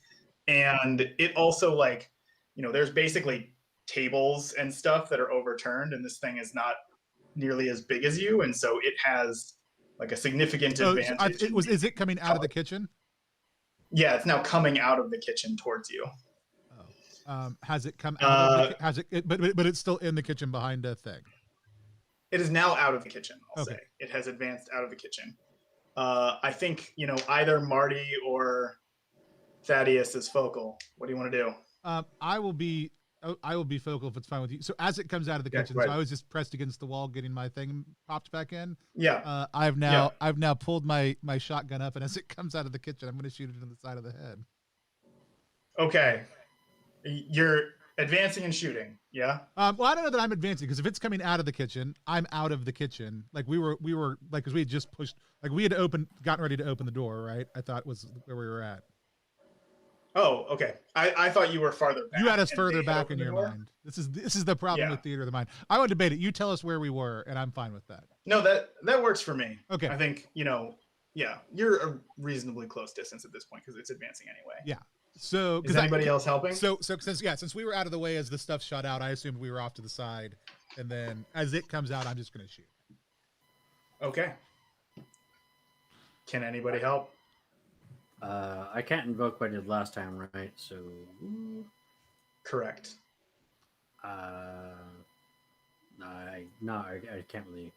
S4: And it also there's basically tables and stuff that are overturned, and this thing is not nearly as big as you, and so it has like a significant advantage.
S1: Is it coming out of the kitchen?
S4: Yeah, it's now coming out of the kitchen towards you.
S1: Has it come out of the but it's still in the kitchen behind a thing?
S4: It is now out of the kitchen, I'll
S1: Okay.
S4: say. It has advanced out of the kitchen. I think, either Marty or Thaddeus is focal. What do you want to do?
S1: I will be focal if it's fine with you. So as it comes out of the kitchen,
S2: right.
S1: so I was just pressed against the wall, getting my thing popped back in.
S4: Yeah.
S1: I've now pulled my shotgun up, and as it comes out of the kitchen, I'm going to shoot it in the side of the head.
S4: Okay. You're advancing and shooting. Yeah.
S1: Well, I don't know that I'm advancing, because if it's coming out of the kitchen, I'm out of the kitchen. Like we were like, because we had just pushed, like we had gotten ready to open the door, right? I thought was where we were at.
S4: Oh, okay. I thought you were farther back.
S1: You had us
S4: and
S1: further
S4: they had
S1: back in
S4: opened the
S1: your
S4: door?
S1: mind. This is the problem
S4: Yeah.
S1: with theater of the mind. I would debate it. You tell us where we were, and I'm fine with that.
S4: No, that works for me.
S1: Okay.
S4: I think, yeah, you're a reasonably close distance at this point because it's advancing anyway.
S1: Yeah. So
S4: Is anybody else helping?
S1: So since we were out of the way as the stuff shot out, I assumed we were off to the side, and then as it comes out, I'm just going to shoot.
S4: Okay. Can anybody help?
S3: I can't invoke what I did last time, right? So,
S4: Correct.
S3: I can't really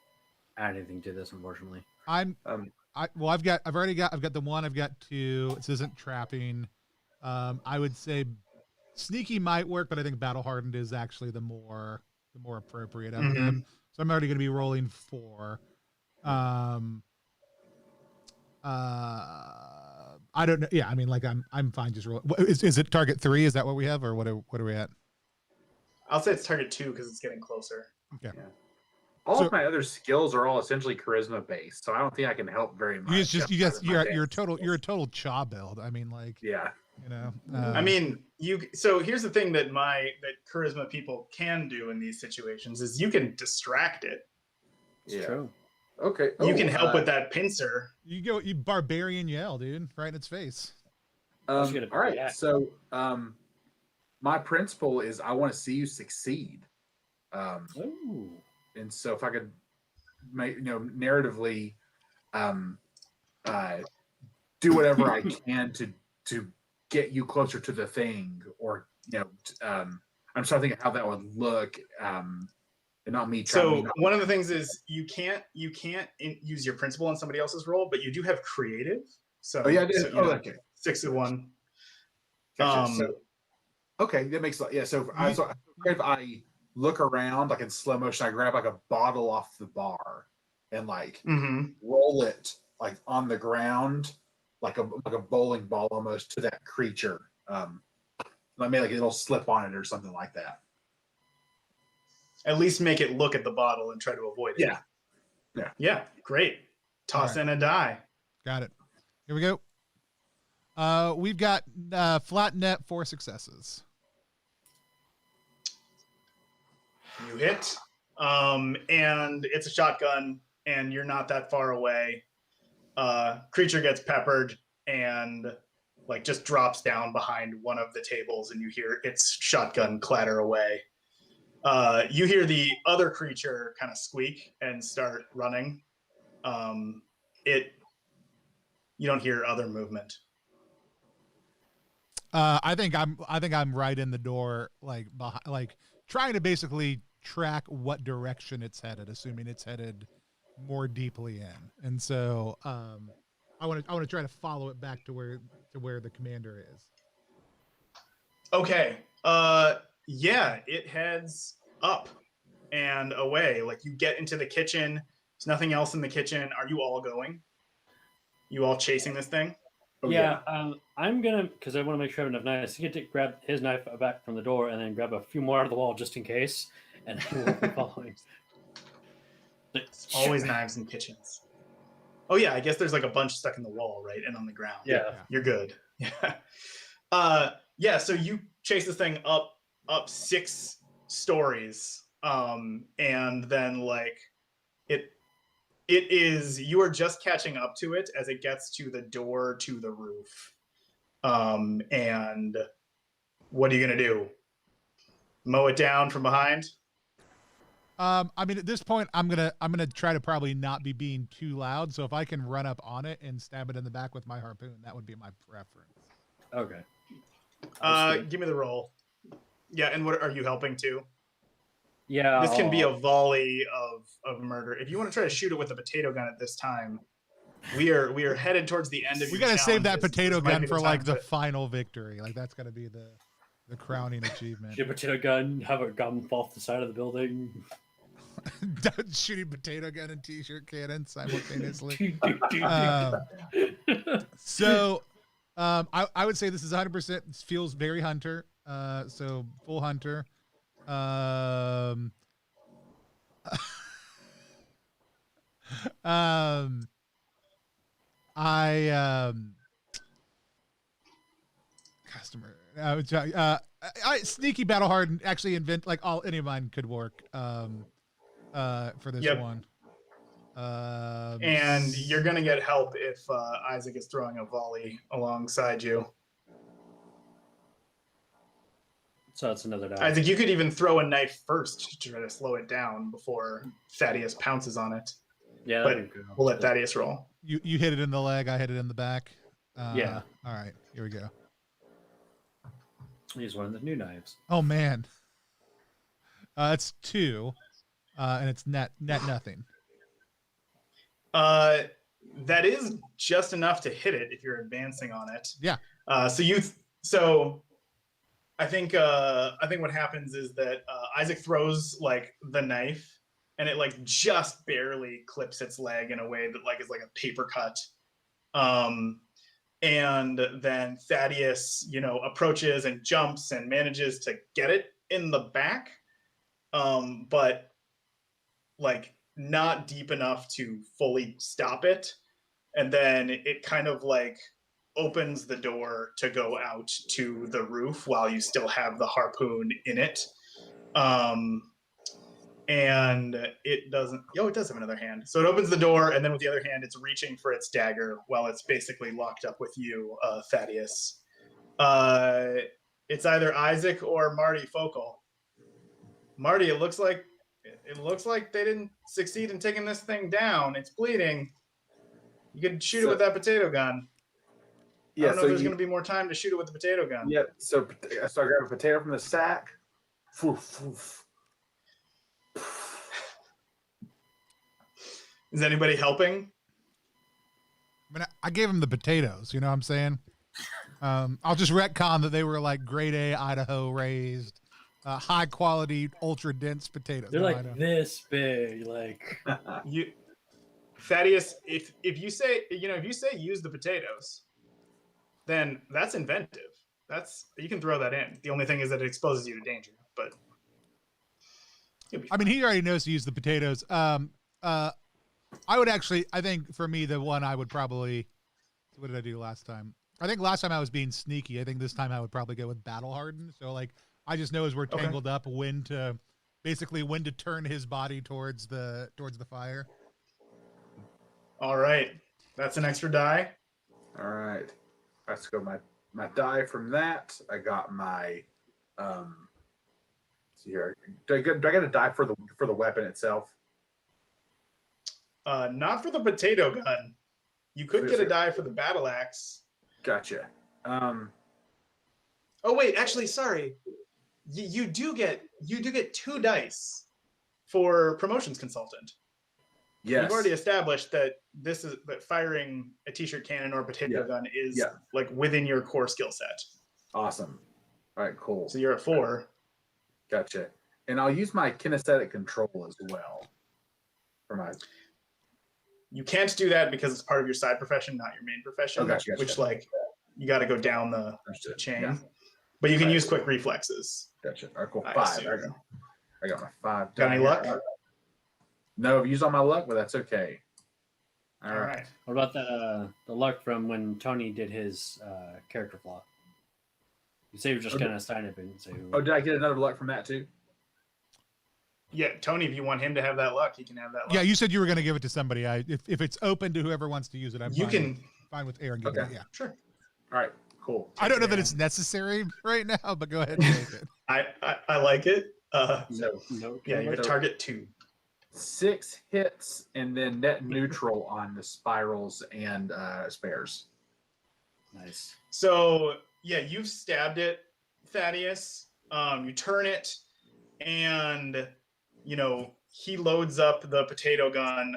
S3: add anything to this, unfortunately.
S1: I've got the one, I've got 2. This isn't trapping. I would say sneaky might work, but I think battle hardened is actually the more appropriate of them. So I'm already going to be rolling 4. I don't know. Yeah, I mean, like I'm fine just roll. Is it target 3? Is that what we have, or what are we at?
S4: I'll say it's target 2 because it's getting closer.
S1: Okay.
S2: Yeah. All of my other skills are all essentially charisma based, so I don't think I can help very much.
S1: You're a total chaw build. I mean, like,
S2: yeah.
S4: I mean, so here's the thing that charisma people can do in these situations is you can distract it.
S3: It's true.
S2: Okay.
S4: You can help with that pincer.
S1: You barbarian yell, dude, right in its face.
S2: All right. So, my principle is I want to see you succeed. And so if I could make, narratively, do whatever I can to get you closer to the thing, or, I'm trying to think of how that would look. And not me.
S4: So one of the things is you can't use your principle on somebody else's role, but you do have creative. So
S2: okay.
S4: 6 of 1.
S2: Gotcha. Okay, that makes yeah. So if I look around, like in slow motion, I grab like a bottle off the bar and roll it like on the ground, like a bowling ball almost to that creature. I mean, like it'll slip on it or something like that.
S4: At least make it look at the bottle and try to avoid it.
S2: Yeah.
S4: Yeah. Great. Toss in a die.
S1: Got it. Here we go. We've got flat net 4 successes.
S4: You hit, and it's a shotgun, and you're not that far away. Creature gets peppered and like just drops down behind one of the tables, and you hear its shotgun clatter away. You hear the other creature kind of squeak and start running. You don't hear other movement.
S1: I think I'm right in the door, like behind, like trying to basically track what direction it's headed, assuming it's headed more deeply in. And so I want to try to follow it back to where the commander is.
S4: Okay. Yeah, it heads up and away. Like you get into the kitchen. There's nothing else in the kitchen. Are you all going? You all chasing this thing?
S2: Oh,
S3: Yeah, I'm gonna, because I want to make sure I have enough knives. He can grab his knife back from the door and then grab a few more out of the wall just in case, and then we'll be following.
S4: It's always knives in kitchens. Oh yeah, I guess there's like a bunch stuck in the wall, right, and on the ground.
S3: Yeah.
S4: You're good. Yeah. So you chase this thing up 6 stories, and then like you are just catching up to it as it gets to the door to the roof. And what are you gonna do? Mow it down from behind?
S1: I mean, at this point, I'm gonna try to probably not be being too loud. So if I can run up on it and stab it in the back with my harpoon, that would be my preference.
S3: Okay.
S4: Give me the roll. Yeah, and what are you helping too?
S3: Yeah.
S4: This can be a volley of murder. If you want to try to shoot it with a potato gun at this time, we are headed towards the end of.
S1: We gotta save that potato gun for like the
S4: to...
S1: final victory. Like that's gotta be the crowning achievement.
S3: Shoot a potato gun, have a gun fall off the side of the building.
S1: Shooting potato gun and t-shirt cannon simultaneously. So I would say this is 100%. Feels very hunter. So full hunter. Customer. I sneaky battle hard actually invent like any of mine could work. For this one.
S4: And you're gonna get help if Isaac is throwing a volley alongside you.
S3: So that's another die.
S4: Isaac, you could even throw a knife first to try to slow it down before Thaddeus pounces on it.
S3: Yeah,
S4: but we'll let Thaddeus roll.
S1: You hit it in the leg, I hit it in the back.
S3: Yeah.
S1: All right, here we go.
S3: Use one of the new knives.
S1: Oh man. It's 2, and it's net nothing.
S4: That is just enough to hit it if you're advancing on it.
S1: Yeah.
S4: So I think what happens is that Isaac throws like the knife, and it like just barely clips its leg in a way that like is like a paper cut. And then Thaddeus, approaches and jumps and manages to get it in the back, but like not deep enough to fully stop it. And then it kind of like opens the door to go out to the roof while you still have the harpoon in it. And it doesn't, it does have another hand. So it opens the door, and then with the other hand, it's reaching for its dagger while it's basically locked up with you, Thaddeus. It's either Isaac or Marty Focal. Marty, it looks like they didn't succeed in taking this thing down. It's bleeding. You could shoot it with that potato gun.
S2: Yeah,
S4: I don't know if there's going to be more time to shoot it with the potato gun.
S2: Yeah, so I grab a potato from the sack. Foof, foof.
S4: Is anybody helping?
S1: I mean, I gave him the potatoes. You know what I'm saying? I'll just retcon that they were like grade A Idaho raised, high quality, ultra dense potatoes.
S3: They're like this big, like
S4: Thaddeus. If you say use the potatoes, then that's inventive. You can throw that in. The only thing is that it exposes you to danger. But
S1: I mean, he already knows to use the potatoes. I think for me, the one I would probably, what did I do last time? I think last time I was being sneaky. I think this time I would probably go with battle hardened. So like I just know as we're tangled up when to turn his body towards the fire.
S4: All right. That's an extra die.
S2: All right. Let's go my die from that. I got my see here. Do I get a die for the weapon itself?
S4: Not for the potato gun. You could get a die for the battle axe.
S2: Gotcha.
S4: Oh wait, actually, sorry. You do get 2 dice for promotions consultant.
S2: Yes.
S4: We've already established that that firing a t-shirt cannon or a potato gun is like within your core skill set.
S2: Awesome. All right, cool.
S4: So you're at 4.
S2: Gotcha. And I'll use my kinesthetic control as well.
S4: You can't do that because it's part of your side profession, not your main profession.
S2: Oh, gotcha.
S4: Which like you got to go down the chain. Yeah. But you can use quick reflexes.
S2: Gotcha. All right, cool. 5. I got my 5.
S4: Got any luck?
S2: No, I've used all my luck, but that's okay.
S4: All right.
S3: What about the luck from when Tony did his character flaw? You say you're just kind of sign it and say.
S2: Oh, did I get another luck from that too?
S4: Yeah, Tony, if you want him to have that luck, he can have that luck.
S1: Yeah, you said you were going to give it to somebody. If it's open to whoever wants to use it, I'm fine with Aaron giving it. Yeah,
S4: sure.
S2: All right, cool.
S1: I don't know that it's necessary right now, but go ahead and take it.
S4: I like it.
S3: No.
S4: Yeah, you target 2.
S2: 6 hits and then net neutral on the spirals and spares.
S3: Nice.
S4: So yeah, you've stabbed it, Thaddeus. You turn it, and he loads up the potato gun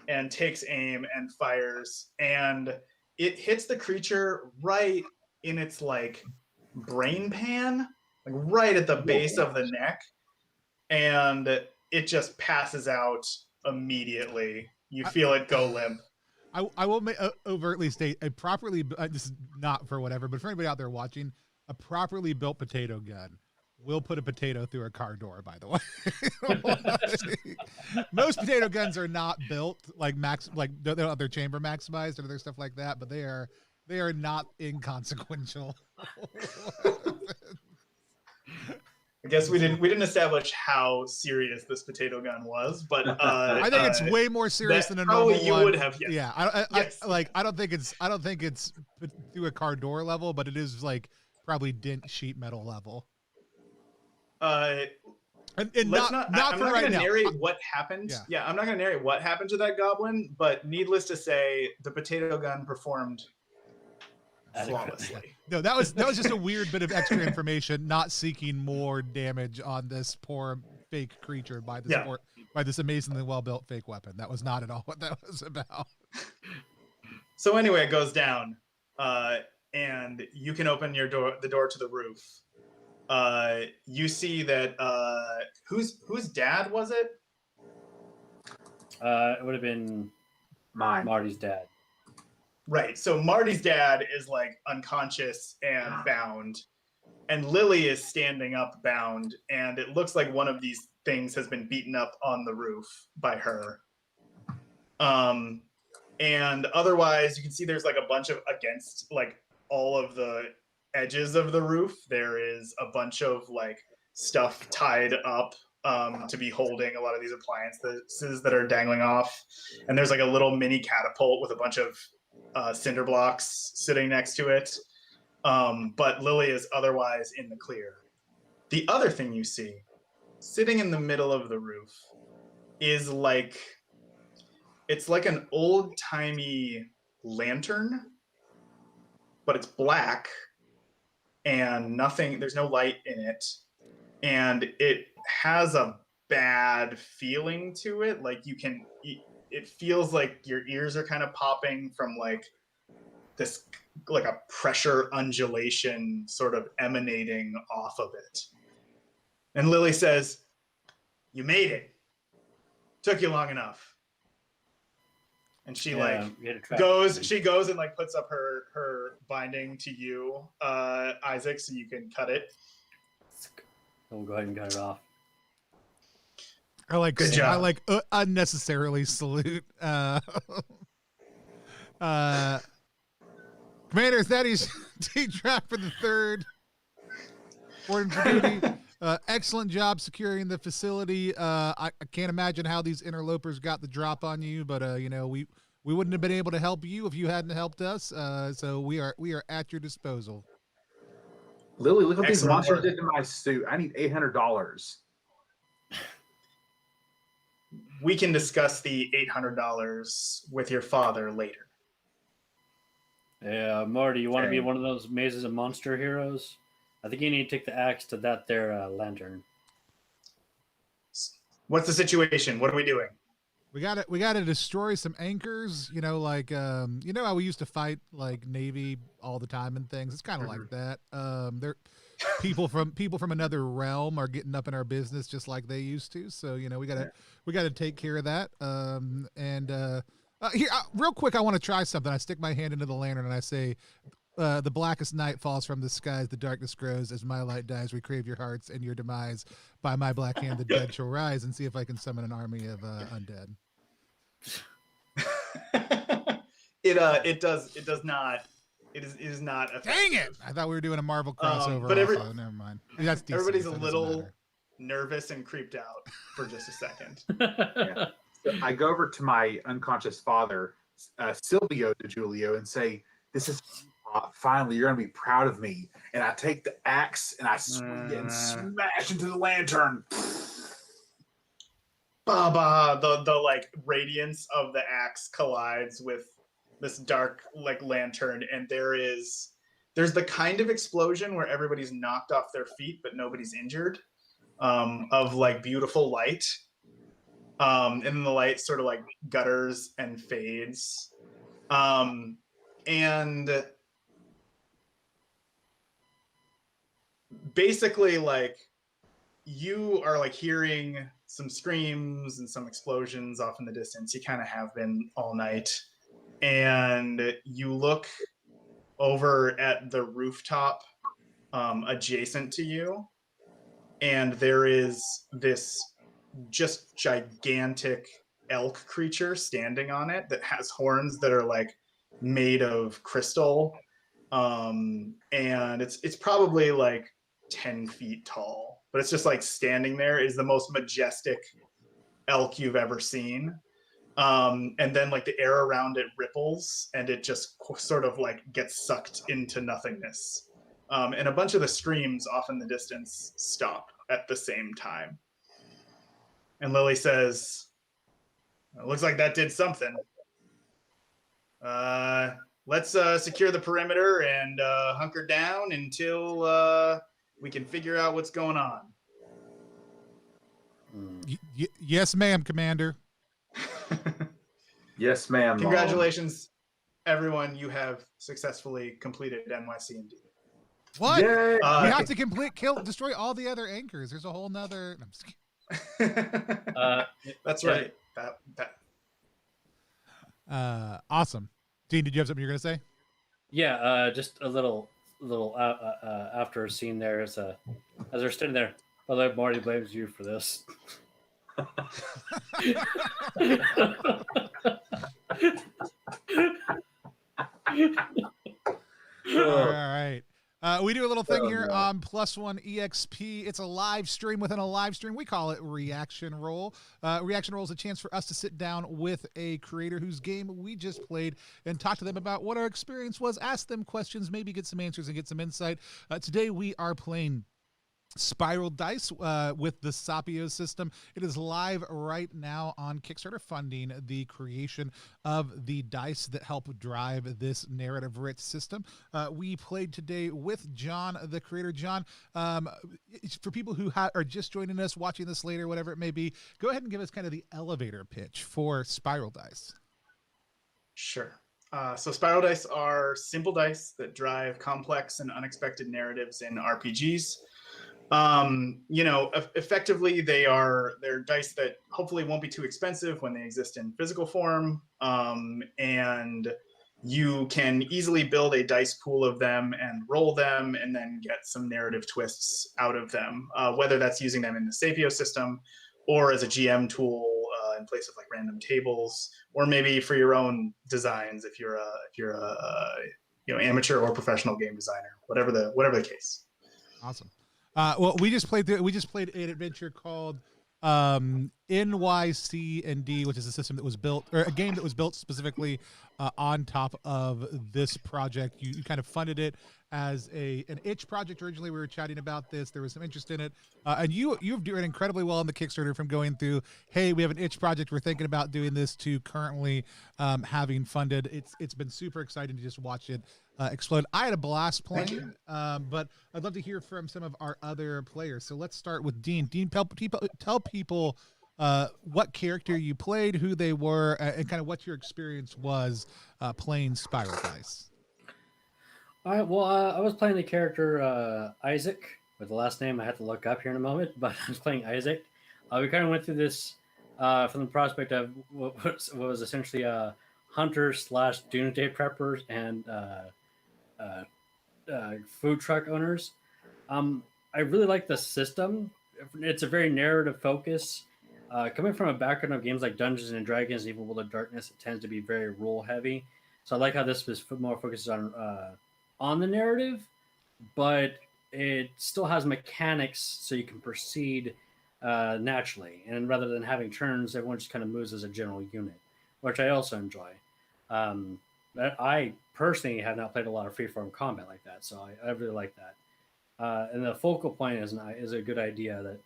S4: and takes aim and fires, and it hits the creature right in its like brain pan, like right at the base of the neck, and it just passes out immediately. You feel it go limp.
S1: I will overtly state a properly, this is not for whatever, but for anybody out there watching, a properly built potato gun will put a potato through a car door, by the way. Most potato guns are not built like they don't have their chamber maximized or other stuff like that, but they are not inconsequential.
S4: I guess we didn't establish how serious this potato gun was, but
S1: I think it's way more serious than a normal
S4: you
S1: one.
S4: would have. Yes.
S1: Yeah,
S4: Yes.
S1: I don't think it's through a car door level, but it is like probably dent sheet metal level. And
S4: I'm
S1: not
S4: not
S1: for right
S4: going to
S1: now.
S4: narrate what happened. Yeah, I'm not going to narrate what happened to that goblin, but needless to say, the potato gun performed flawlessly.
S1: No, that was just a weird bit of extra information, not seeking more damage on this poor fake creature by this amazingly well-built fake weapon. That was not at all what that was about.
S4: So anyway, it goes down, and you can open the door to the roof. You see that whose dad was it?
S3: It would have been
S2: Mine.
S3: Marty's dad.
S4: Right. So Marty's dad is like unconscious and bound, and Lily is standing up bound, and it looks like one of these things has been beaten up on the roof by her. And otherwise you can see there's like a bunch of, against like all of the edges of the roof, there is a bunch of like stuff tied up to be holding a lot of these appliances that are dangling off. And there's like a little mini catapult with a bunch of cinder blocks sitting next to it. But Lily is otherwise in the clear. The other thing you see, sitting in the middle of the roof, is like, it's like an old-timey lantern, but it's black and there's no light in it. And it has a bad feeling to it. Like it feels like your ears are kind of popping from like this, like a pressure undulation sort of emanating off of it. And Lily says, "You made it. Took you long enough." And she goes and like puts up her binding to you, Isaac, so you can cut it.
S3: We'll go ahead and cut it off.
S1: Good job. I like unnecessarily salute. Commander, Thaddeus T-Trap for the third. Order for duty. Excellent job securing the facility. I can't imagine how these interlopers got the drop on you, but we wouldn't have been able to help you if you hadn't helped us. So we are at your disposal.
S2: Lily, look what these
S4: Excellent
S2: monsters
S4: work.
S2: did to my suit. I need $800.
S4: We can discuss the $800 with your father later.
S3: Yeah, Marty, you want to be
S4: Okay.
S3: one of those mazes of monster heroes? I think you need to take the axe to that there lantern.
S4: What's the situation? What are we doing?
S1: We got to destroy some anchors. Like how we used to fight like Navy all the time and things. It's kind of like that. They're people from another realm are getting up in our business just like they used to. So we gotta take care of that. Here, real quick, I want to try something. I stick my hand into the lantern and I say, the blackest night falls from the skies, the darkness grows. As my light dies, we crave your hearts and your demise. By my black hand, the dead shall rise. And see if I can summon an army of undead.
S4: It does not. It is not. Effective.
S1: Dang it! I thought we were doing a Marvel crossover.
S4: but
S1: also. Never mind. That's DC,
S4: everybody's
S1: so
S4: a
S1: it doesn't
S4: little
S1: matter.
S4: nervous and creeped out for just a second.
S2: Yeah. So I go over to my unconscious father, Silvio DeGiulio, and say, "This is finally you're gonna be proud of me." And I take the axe and I swing it and smash into the lantern.
S4: Baba, the like radiance of the axe collides with this dark like lantern, and there's the kind of explosion where everybody's knocked off their feet but nobody's injured, of like beautiful light. And then the light sort of like gutters and fades. And basically like you are like hearing some screams and some explosions off in the distance. You kind of have been all night. And you look over at the rooftop adjacent to you, and there is this just gigantic elk creature standing on it that has horns that are like made of crystal, and it's probably like 10 feet tall, but it's just like standing there. Is the most majestic elk you've ever seen. And then like the air around it ripples and it just sort of like gets sucked into nothingness. And a bunch of the screams off in the distance stop at the same time. And Lily says, "It looks like that did something. Let's secure the perimeter and hunker down until we can figure out what's going on."
S1: Yes, ma'am, Commander.
S2: Yes, ma'am.
S4: Congratulations, everyone. You have successfully completed NYC&D.
S1: What?
S2: Yay!
S1: We have to destroy all the other anchors. There's a whole nother. I'm just
S4: That's right.
S1: Awesome. Dean, did you have something you're gonna say?
S3: Yeah, just a little after a scene there, as they're standing there. Although Marty blames you for this.
S1: All right. We do a little thing here
S2: no.
S1: on +1 EXP. It's a live stream within a live stream. We call it Reaction Roll. Reaction Roll is a chance for us to sit down with a creator whose game we just played and talk to them about what our experience was, ask them questions, maybe get some answers and get some insight. Today we are playing Spiral Dice with the Sapio system. It is live right now on Kickstarter, funding the creation of the dice that help drive this narrative-rich system. We played today with John, the creator. John, for people who are just joining us, watching this later, whatever it may be, go ahead and give us kind of the elevator pitch for Spiral Dice.
S4: Sure. So Spiral Dice are simple dice that drive complex and unexpected narratives in RPGs. Effectively they're dice that hopefully won't be too expensive when they exist in physical form. And you can easily build a dice pool of them and roll them and then get some narrative twists out of them, whether that's using them in the Sapio system or as a GM tool in place of like random tables, or maybe for your own designs if you're a amateur or professional game designer, whatever the case.
S1: Awesome. Well, we just played an adventure called NYC and D, which is a system that was built, or a game that was built specifically on top of this project. You kind of funded it as an itch project originally. We were chatting about this. There was some interest in it, and you've doing incredibly well on the Kickstarter, from going through, hey, we have an itch project, we're thinking about doing this, to currently having funded. It's been super exciting to just watch it explode. I had a blast playing, but I'd love to hear from some of our other players. So let's start with Dean. Dean, tell people what character you played, who they were, and kind of what your experience was playing Spiral Dice.
S3: All right. Well, I was playing the character Isaac, with the last name I have to look up here in a moment, but I was playing Isaac. We kind of went through this from the prospect of what was essentially hunter / doomsday preppers and food truck owners. I really like the system. It's a very narrative focus. Coming from a background of games like Dungeons and Dragons, Evil World of Darkness, it tends to be very rule heavy. So I like how this was more focused on the narrative, but it still has mechanics so you can proceed naturally. And rather than having turns, everyone just kind of moves as a general unit, which I also enjoy. I personally have not played a lot of freeform combat like that, so I really like that. And the focal point is a good idea. That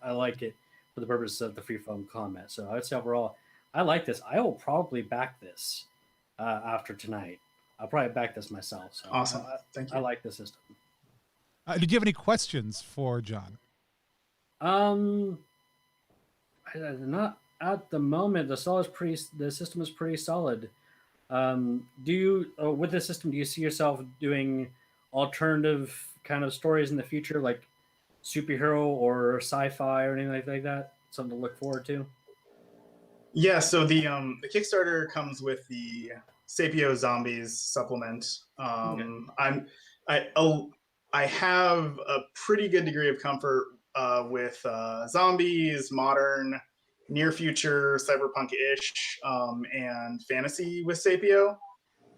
S3: I like it for the purpose of the freeform combat. So I would say overall, I like this. I will probably back this after tonight. I'll probably back this myself. So
S4: awesome. Thank you.
S3: I like the system.
S1: Did you have any questions for John?
S3: Not at the moment. The system is pretty solid. Do you, with the system, do you see yourself doing alternative kind of stories in the future, like superhero or sci-fi or anything like that? Something to look forward to?
S4: Yeah, so the Kickstarter comes with the Sapio Zombies supplement. Okay. I have a pretty good degree of comfort with zombies, modern, near future, cyberpunk-ish, and fantasy with Sapio.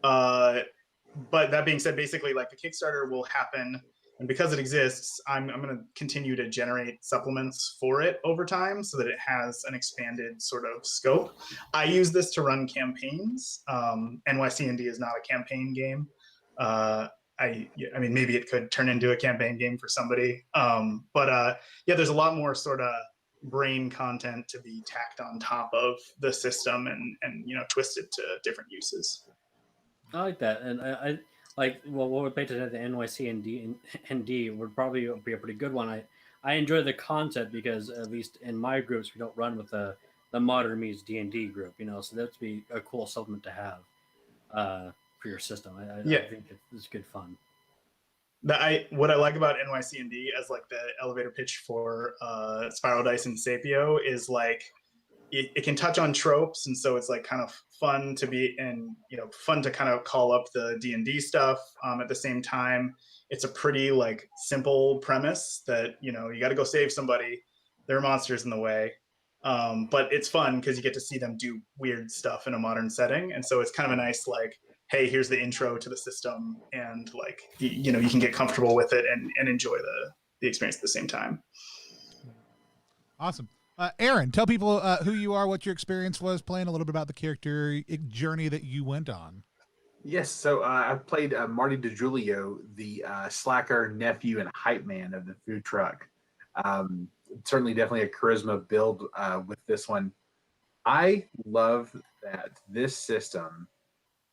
S4: But that being said, basically, like, the Kickstarter will happen, and because it exists, I'm going to continue to generate supplements for it over time so that it has an expanded sort of scope. I use this to run campaigns. NYC&D is not a campaign game. I mean, maybe it could turn into a campaign game for somebody. But there's a lot more sort of brain content to be tacked on top of the system and twisted to different uses.
S3: I like that, and I like, well, what we played today, the NYC and D would probably be a pretty good one. I enjoy the concept because, at least in my groups, we don't run with the modern meets D&D group, so that'd be a cool supplement to have for your system. I think it's good fun.
S4: What I like about NYC&D as like the elevator pitch for Spiral Dice and Sapio is like it can touch on tropes, and so it's like kind of fun to be and fun to kind of call up the D&D stuff. At the same time, it's a pretty like simple premise that you got to go save somebody. There are monsters in the way, but it's fun because you get to see them do weird stuff in a modern setting, and so it's kind of a nice like, hey, here's the intro to the system, and like you can get comfortable with it and enjoy the experience at the same time.
S1: Awesome. Aaron, tell people who you are, what your experience was playing, a little bit about the character journey that you went on.
S2: Yes, so I played Marty DiGiulio, the slacker, nephew, and hype man of the food truck. Certainly, definitely a charisma build with this one. I love that this system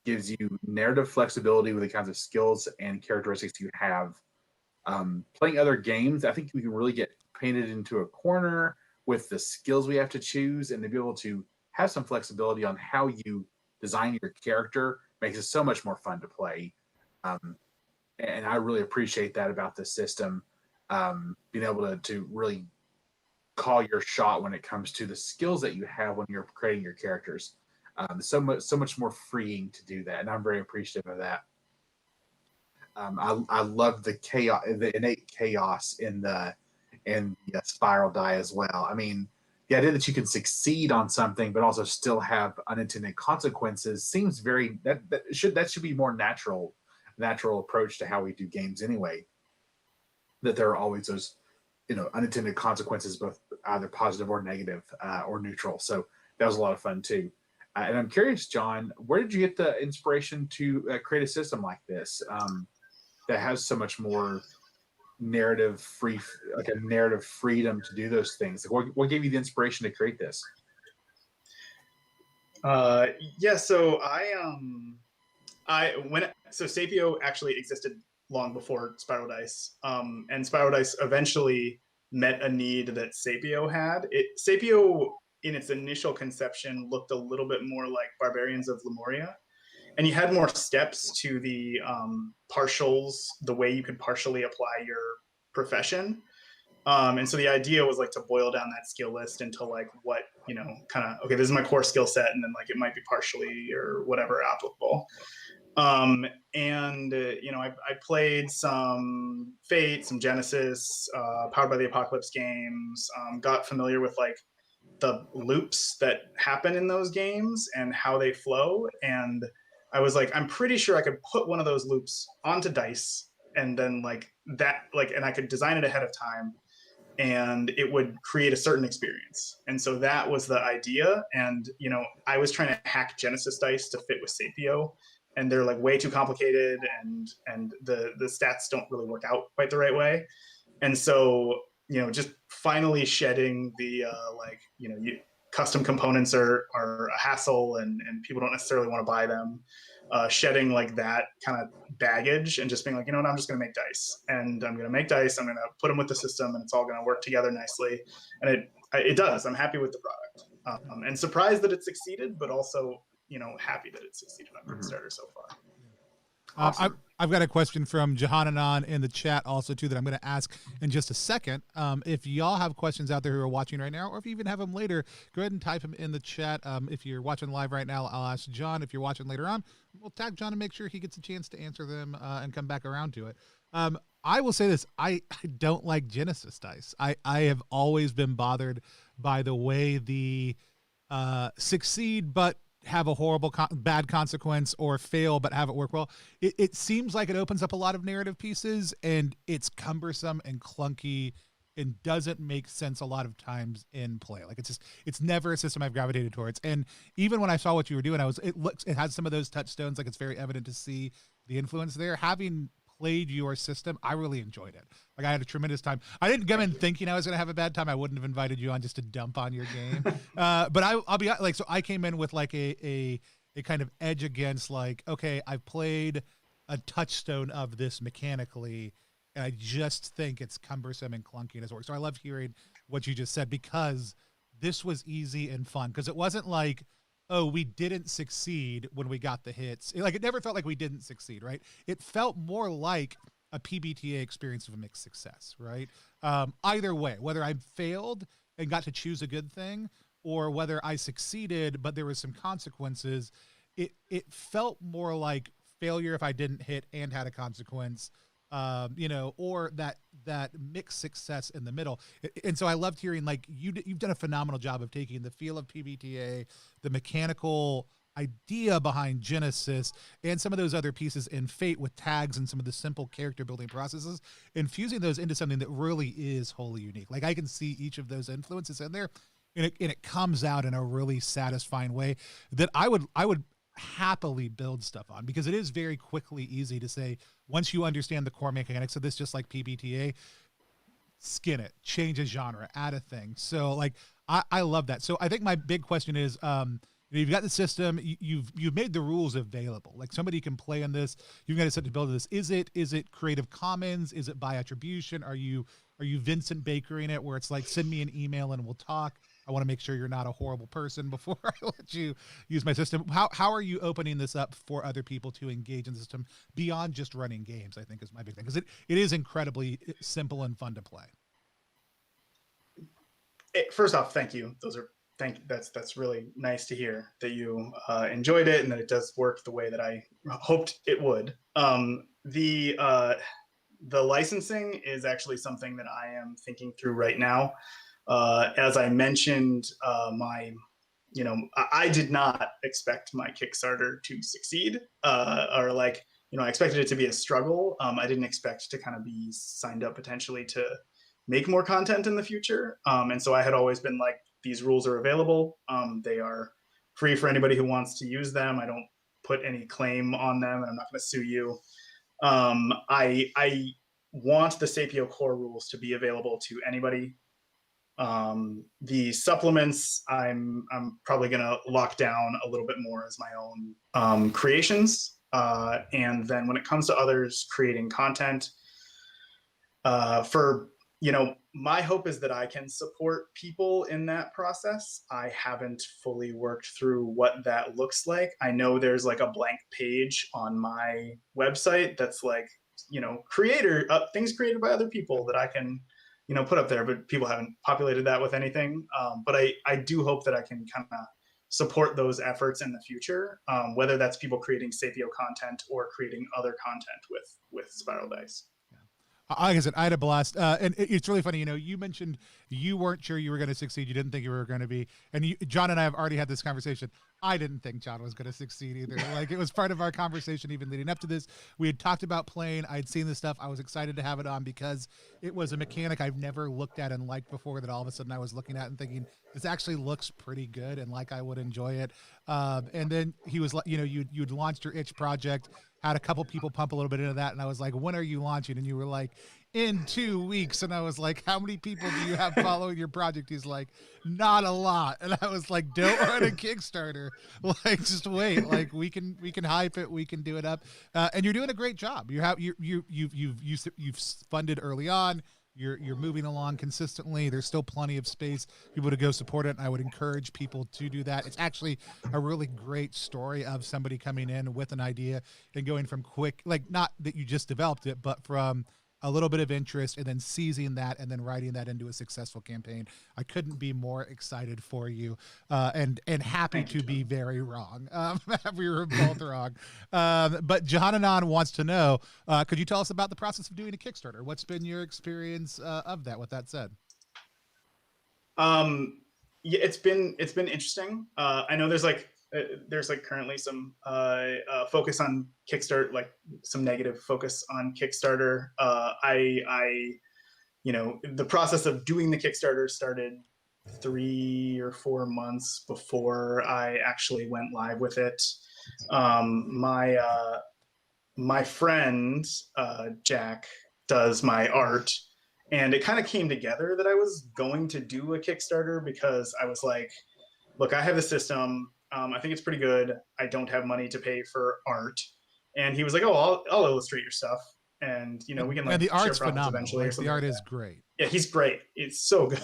S2: gives you narrative flexibility with the kinds of skills and characteristics you have. Playing other games, I think we can really get painted into a corner with the skills we have to choose, and to be able to have some flexibility on how you design your character makes it so much more fun to play. And I really appreciate that about the system, being able to really call your shot when it comes to the skills that you have when you're creating your characters. So much more freeing to do that, and I'm very appreciative of that. I love the chaos, the innate chaos in the spiral die as well. I mean, the idea that you can succeed on something but also still have unintended consequences seems very that should be more natural natural approach to how we do games anyway, that there are always those, unintended consequences, both either positive or negative, or neutral. So that was a lot of fun too. And I'm curious, John, where did you get the inspiration to create a system like this, that has so much more narrative free, like a narrative freedom to do those things? Like, what gave you the inspiration to create this?
S4: Yeah, so so Sapio actually existed long before Spiral Dice, and Spiral Dice eventually met a need that Sapio had. Sapio, in its initial conception, looked a little bit more like Barbarians of Lemuria, and you had more steps to the partials, the way you could partially apply your profession. And so the idea was like to boil down that skill list into like what, kind of, okay, this is my core skill set, and then like it might be partially or whatever applicable. I played some Fate, some Genesis, Powered by the Apocalypse games, got familiar with like the loops that happen in those games and how they flow. And I was like, I'm pretty sure I could put one of those loops onto dice, and then and I could design it ahead of time, and it would create a certain experience. And so that was the idea. And, I was trying to hack Genesis dice to fit with Sapio, and they're like way too complicated, and the stats don't really work out quite the right way. And so, just finally shedding the, custom components are a hassle, and people don't necessarily want to buy them. Shedding like that kind of baggage and just being like, I'm just going to make dice, and I'm going to make dice. I'm going to put them with the system, and it's all going to work together nicely. And it does. I'm happy with the product, and surprised that it succeeded, but also, happy that it succeeded on Kickstarter so far.
S2: Awesome.
S1: I've got a question from Jahananan in the chat also too that I'm going to ask in just a second. If y'all have questions out there who are watching right now, or if you even have them later, go ahead and type them in the chat. If you're watching live right now, I'll ask John. If you're watching later on, we'll tag John and make sure he gets a chance to answer them and come back around to it. I will say this: I don't like Genesis dice. I have always been bothered by the way the succeed but have a horrible bad consequence, or fail but have it work well. It seems like it opens up a lot of narrative pieces, and it's cumbersome and clunky and doesn't make sense a lot of times in play. Like it's never a system I've gravitated towards. And even when I saw what you were doing, it has some of those touchstones. Like, it's very evident to see the influence there. Having played your system, I really enjoyed it. Like, I had a tremendous time. I didn't come in thinking I was going to have a bad time. I wouldn't have invited you on just to dump on your game. But I'll be like, so I came in with like a kind of edge against, like, okay, I've played a touchstone of this mechanically, and I just think it's cumbersome and clunky and it's work. So I love hearing what you just said, because this was easy and fun. Because it wasn't like, oh, we didn't succeed when we got the hits. Like, it never felt like we didn't succeed, right? It felt more like a PBTA experience of a mixed success, right? Either way, whether I failed and got to choose a good thing, or whether I succeeded but there was some consequences, it felt more like failure if I didn't hit and had a consequence, or that mixed success in the middle. And so I loved hearing, like, you've done a phenomenal job of taking the feel of PBTA, the mechanical idea behind Genesis, and some of those other pieces in Fate with tags and some of the simple character building processes, infusing those into something that really is wholly unique. Like, I can see each of those influences in there, and it comes out in a really satisfying way that I would happily build stuff on, because it is very quickly easy to say, once you understand the core mechanics of this, just like PBTA, skin it, change a genre, add a thing. So, like, I love that. So I think my big question is, you've got the system, you've made the rules available. Like, somebody can play on this. You've got to set to build this. Is it Creative Commons? Is it by attribution? Are you Vincent Bakering it, where it's like, send me an email and we'll talk? I want to make sure you're not a horrible person before I let you use my system. How are you opening this up for other people to engage in the system beyond just running games, I think is my big thing, because it is incredibly simple and fun to play.
S4: First off, thank you. That's really nice to hear that you enjoyed it and that it does work the way that I hoped it would. The licensing is actually something that I am thinking through right now. As I mentioned, I did not expect my Kickstarter to succeed, or like, I expected it to be a struggle. I didn't expect to kind of be signed up potentially to make more content in the future. And so I had always been like, these rules are available. They are free for anybody who wants to use them. I don't put any claim on them, and I'm not going to sue you. I want the Sapio core rules to be available to anybody. The supplements, I'm probably going to lock down a little bit more as my own creations. And then when it comes to others creating content, my hope is that I can support people in that process. I haven't fully worked through what that looks like. I know there's like a blank page on my website that's like, things created by other people that I can, put up there, but people haven't populated that with anything. But I do hope that I can kind of support those efforts in the future, whether that's people creating Sapio content or creating other content with Spiral Dice.
S1: Like I said, I had a blast. And it's really funny. You mentioned you weren't sure you were going to succeed. You didn't think you were going to be. And John and I have already had this conversation. I didn't think John was going to succeed either. Like, it was part of our conversation even leading up to this. We had talked about playing. I'd seen this stuff. I was excited to have it on because it was a mechanic I've never looked at and liked before, that all of a sudden I was looking at and thinking, this actually looks pretty good and like I would enjoy it. And then he was like, you'd launched your itch project, had a couple people pump a little bit into that. And I was like, when are you launching? And you were like, in 2 weeks. And I was like, how many people do you have following your project? He's like, not a lot. And I was like, don't run a Kickstarter. Like, just wait. Like, we can hype it. We can do it up. And you're doing a great job. You've funded early on. You're moving along consistently. There's still plenty of space for people to go support it. And I would encourage people to do that. It's actually a really great story of somebody coming in with an idea and going from quick, like, not that you just developed it, but from a little bit of interest and then seizing that and then writing that into a successful campaign. I couldn't be more excited for you, and happy to be very wrong. We were both wrong. But John Anon wants to know, could you tell us about the process of doing a Kickstarter? What's been your experience of that, with that said?
S4: Yeah, it's been interesting. I know there's currently some focus on Kickstarter, like some negative focus on Kickstarter. The process of doing the Kickstarter started 3 or 4 months before I actually went live with it. My friend Jack does my art, and it kind of came together that I was going to do a Kickstarter because I was like, look, I have the system. I think it's pretty good. I don't have money to pay for art. And he was like, oh, I'll illustrate your stuff. And, we can, like,
S1: and the art's
S4: share profits
S1: phenomenal.
S4: eventually.
S1: Like, the art is great.
S4: Yeah, he's great. It's so good.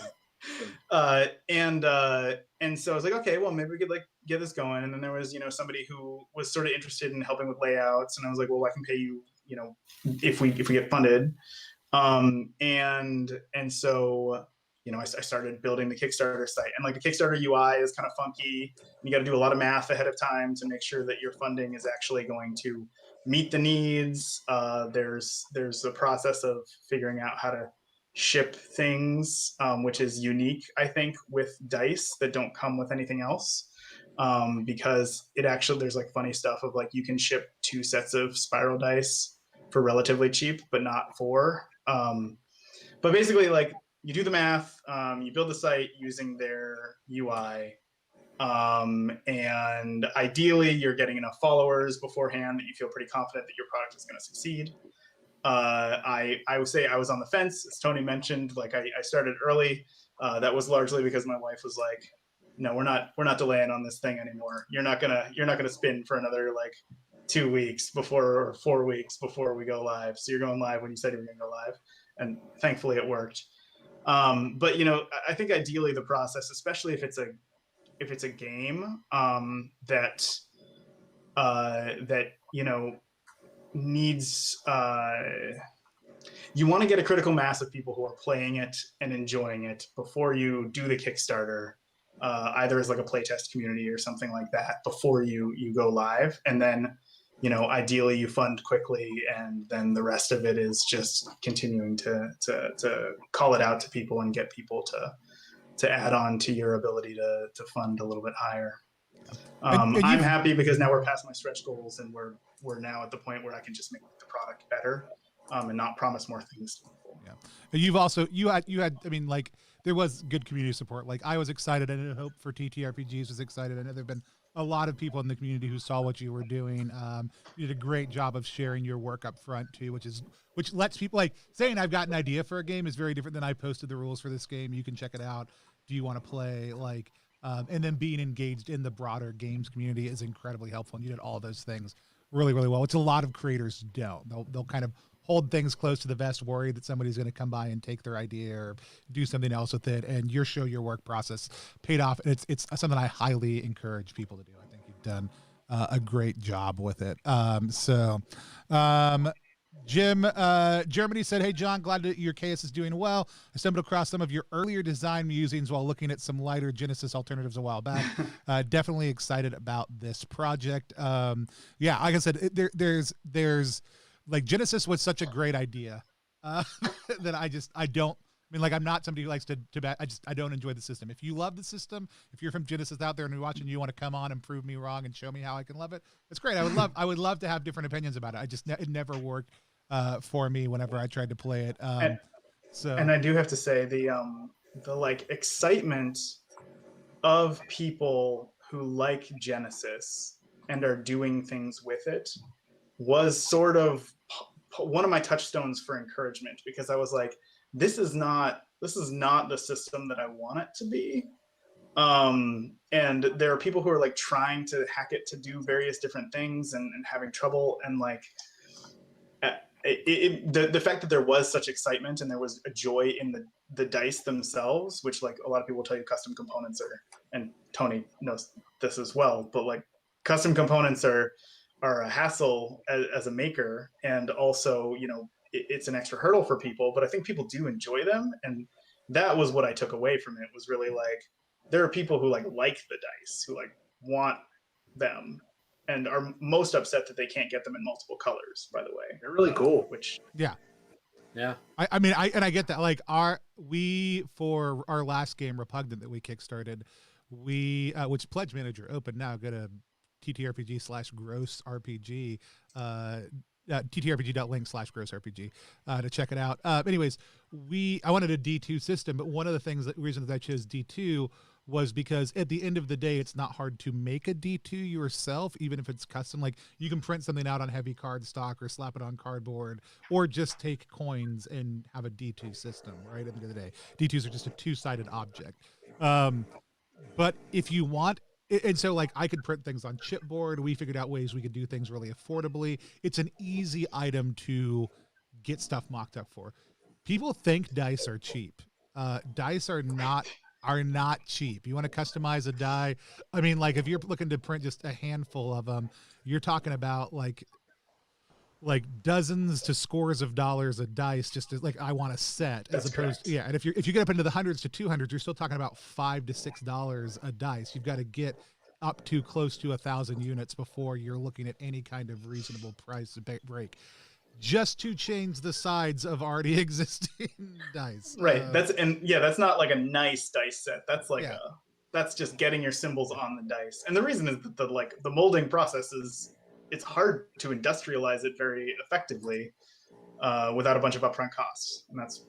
S4: And so I was like, okay, well, maybe we could, like, get this going. And then there was, somebody who was sort of interested in helping with layouts. And I was like, well, I can pay you, if we get funded. And so, I started building the Kickstarter site, and, like, the Kickstarter UI is kind of funky. You got to do a lot of math ahead of time to make sure that your funding is actually going to meet the needs. There's a process of figuring out how to ship things, which is unique, I think, with dice that don't come with anything else. Because there's, like, funny stuff of, like, you can ship 2 sets of Spiral Dice for relatively cheap, but not 4. But basically, like, you do the math, you build the site using their UI, and ideally you're getting enough followers beforehand that you feel pretty confident that your product is going to succeed. I would say I was on the fence, as Tony mentioned. Like, I started early. That was largely because my wife was like, no, we're not delaying on this thing anymore. You're not gonna spin for another, like, 2 weeks or 4 weeks before we go live. So you're going live when you said you were going to go live, and thankfully it worked. But I think ideally the process, especially if it's a game that needs, you want to get a critical mass of people who are playing it and enjoying it before you do the Kickstarter, either as, like, a playtest community or something like that, before you go live. And then, ideally you fund quickly, and then the rest of it is just continuing to call it out to people and get people to add on to your ability to fund a little bit higher.
S1: And
S4: I'm
S1: you've
S4: happy because now we're past my stretch goals, and we're now at the point where I can just make the product better, and not promise more things to people.
S1: yeah. And you've also you had I mean, like, there was good community support. Like, I was excited, and Hope for TTRPGs was excited. I know there've been a lot of people in the community who saw what you were doing. You did a great job of sharing your work up front too, which lets people, like, saying I've got an idea for a game is very different than I posted the rules for this game. You can check it out. Do you want to play? Like, and then being engaged in the broader games community is incredibly helpful. And you did all those things really, really well, which a lot of creators don't. They'll kind of hold things close to the vest, worried that somebody's going to come by and take their idea or do something else with it. And your work process paid off. And it's something I highly encourage people to do. I think you've done a great job with it. Jim, Germany said, "Hey, John, glad that your KS is doing well. I stumbled across some of your earlier design musings while looking at some lighter Genesis alternatives a while back. Definitely excited about this project." Yeah, like I said, there's like, Genesis was such a great idea that I don't. I mean, like, I'm not somebody who likes to I don't enjoy the system. If you love the system, if you're from Genesis out there and you're watching, you want to come on and prove me wrong and show me how I can love it, it's great. I would love to have different opinions about it. It never worked for me whenever I tried to play it.
S4: And I do have to say the like excitement of people who like Genesis and are doing things with it was sort of one of my touchstones for encouragement, because I was like, this is not the system that I want it to be. And there are people who are like trying to hack it to do various different things and having trouble, and like the fact that there was such excitement and there was a joy in the dice themselves, which, like, a lot of people tell you custom components are, and Tony knows this as well, but like, custom components are a hassle as a maker, and also, you know, it's an extra hurdle for people, but I think people do enjoy them. And that was what I took away from it, was really like, there are people who like the dice, who like want them, and are most upset that they can't get them in multiple colors, by the way.
S2: They're really cool.
S4: Which,
S3: Yeah.
S1: I mean, I get that. Like, for our last game, Repugnant, that we kickstarted, which Pledge Manager open now. Go to TTRPG/gross RPG, ttrpg.link/gross RPG to check it out. Anyways, I wanted a D2 system, but one of the reasons that I chose D2 was because at the end of the day, it's not hard to make a D2 yourself, even if it's custom. Like, you can print something out on heavy cardstock or slap it on cardboard, or just take coins and have a D2 system, right? At the end of the day, D2s are just a two-sided object. But if you want, and so, like, I could print things on chipboard. We figured out ways we could do things really affordably. It's an easy item to get stuff mocked up for. People think dice are cheap. Dice are not cheap. You want to customize a die. I mean, like, if you're looking to print just a handful of them, you're talking about like dozens to scores of dollars of dice, just to, like, I want a set.
S4: That's
S1: as opposed
S4: correct.
S1: Yeah, and if you get up into the hundreds to 200s, you're still talking about $5 to $6 a dice. You've got to get up to close to 1,000 units before you're looking at any kind of reasonable price break, just to change the sides of already existing dice.
S4: right. That's not like a nice dice set. That's like
S1: Yeah.
S4: that's just getting your symbols on the dice. And the reason is that the molding process it's hard to industrialize it very effectively without a bunch of upfront costs. And that's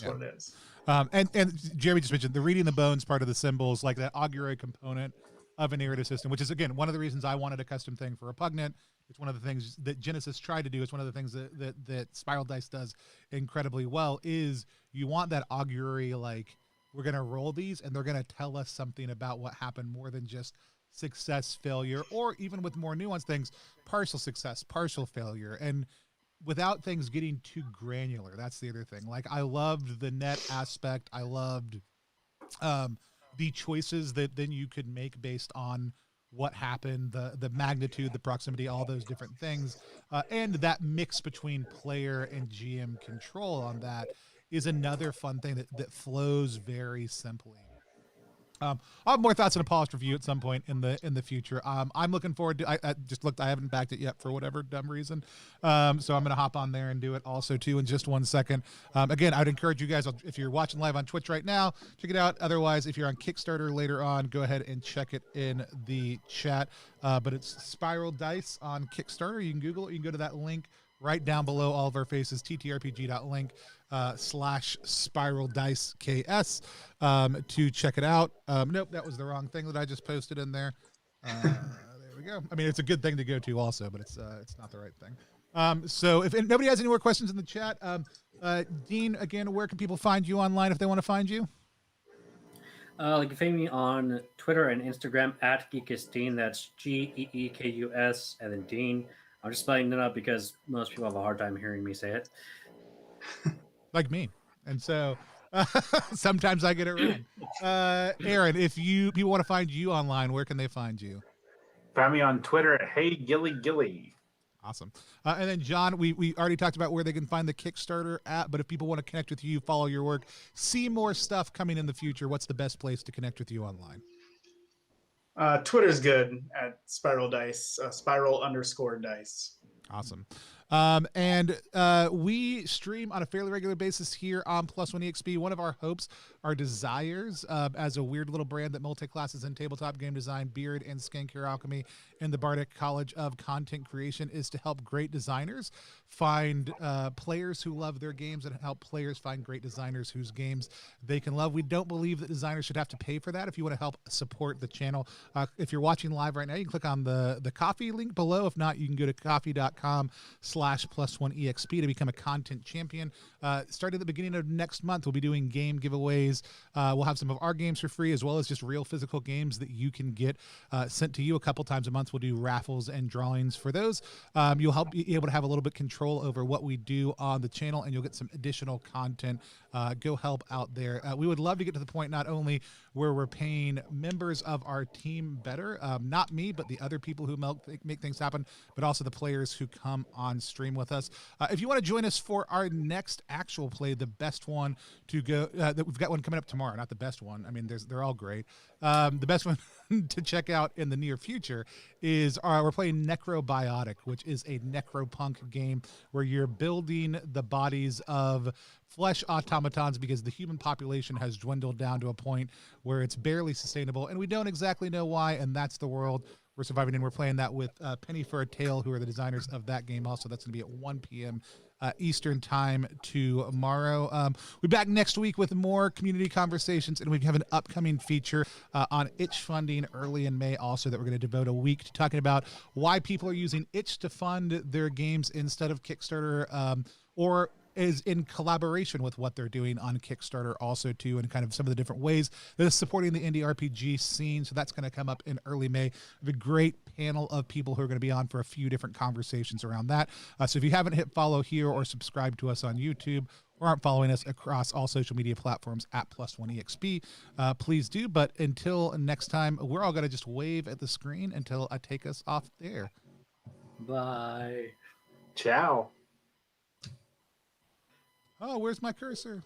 S4: what it is.
S1: And Jeremy just mentioned the reading the bones part of the symbols, like that augury component of a narrative system, which is, again, one of the reasons I wanted a custom thing for Repugnant. It's one of the things that Genesis tried to do. It's one of the things that Spiral Dice does incredibly well, is you want that augury, like, we're going to roll these and they're going to tell us something about what happened, more than just success, failure, or even with more nuanced things, partial success, partial failure, and without things getting too granular. That's the other thing. Like, I loved the net aspect. I loved the choices that then you could make based on what happened, the magnitude, the proximity, all those different things, and that mix between player and GM control on that is another fun thing that flows very simply. I'll have more thoughts on a polished review at some point in the future. I'm looking forward to. I just looked. I haven't backed it yet for whatever dumb reason. So I'm gonna hop on there and do it also too in just 1 second. Again, I'd encourage you guys, if you're watching live on Twitch right now, check it out. Otherwise, if you're on Kickstarter later on, go ahead and check it in the chat. But it's Spiral Dice on Kickstarter. You can Google it. You can go to that link right down below all of our faces, ttrpg.link /spiral dice ks to check it out. Nope, that was the wrong thing that I just posted in there. There we go. I mean, it's a good thing to go to also, but it's not the right thing. So if nobody has any more questions in the chat, Dean, again, where can people find you online if they want to find you?
S3: You can find me on Twitter and Instagram at Geekusdean. That's Geekus and then Dean. I'm just spelling it up because most people have a hard time hearing me say it.
S1: Like me. And so sometimes I get it wrong. Aaron, if people want to find you online, where can they find you?
S2: Find me on Twitter at HeyGillyGilly.
S1: Awesome. And then John, we already talked about where they can find the Kickstarter at, but if people want to connect with you, follow your work, see more stuff coming in the future, what's the best place to connect with you online?
S4: Twitter's good at Spiral Dice, Spiral_Dice.
S1: Awesome. And we stream on a fairly regular basis here on Plus One EXP. One of our hopes, our desires, as a weird little brand that multi-classes in tabletop game design, beard, and skincare alchemy in the Bardic College of Content Creation, is to help great designers find players who love their games and help players find great designers whose games they can love. We don't believe that designers should have to pay for that. If you want to help support the channel, if you're watching live right now, you can click on the coffee link below. If not, you can go to coffee.com/plus1exp to become a content champion. Starting at the beginning of next month, we'll be doing game giveaways. We'll have some of our games for free, as well as just real physical games that you can get sent to you a couple times a month. We'll do raffles and drawings for those. You'll be able to have a little bit control over what we do on the channel, and you'll get some additional content. Go help out there. We would love to get to the point not only where we're paying members of our team better, not me, but the other people who make things happen, but also the players who come on stream with us. If you want to join us for our next actual play, the best one to go, we've got one coming up tomorrow, not the best one. I mean, they're all great. The best one to check out in the near future is we're playing Necrobiotic, which is a necropunk game where you're building the bodies of flesh automatons because the human population has dwindled down to a point where it's barely sustainable, and we don't exactly know why, and that's the world we're surviving in. We're playing that with Penny for a Tale, who are the designers of that game also. That's going to be at 1 p.m. Eastern time tomorrow. We'll be back next week with more community conversations, and we have an upcoming feature on itch funding early in May also that we're going to devote a week to talking about why people are using itch to fund their games instead of Kickstarter, or is in collaboration with what they're doing on Kickstarter also too, and kind of some of the different ways that is supporting the indie RPG scene. So that's going to come up in early May. We have a great panel of people who are going to be on for a few different conversations around that. So if you haven't hit follow here or subscribe to us on YouTube, or aren't following us across all social media platforms at Plus1EXP, please do. But until next time, we're all going to just wave at the screen until I take us off there.
S3: Bye.
S2: Ciao.
S1: Oh, where's my cursor?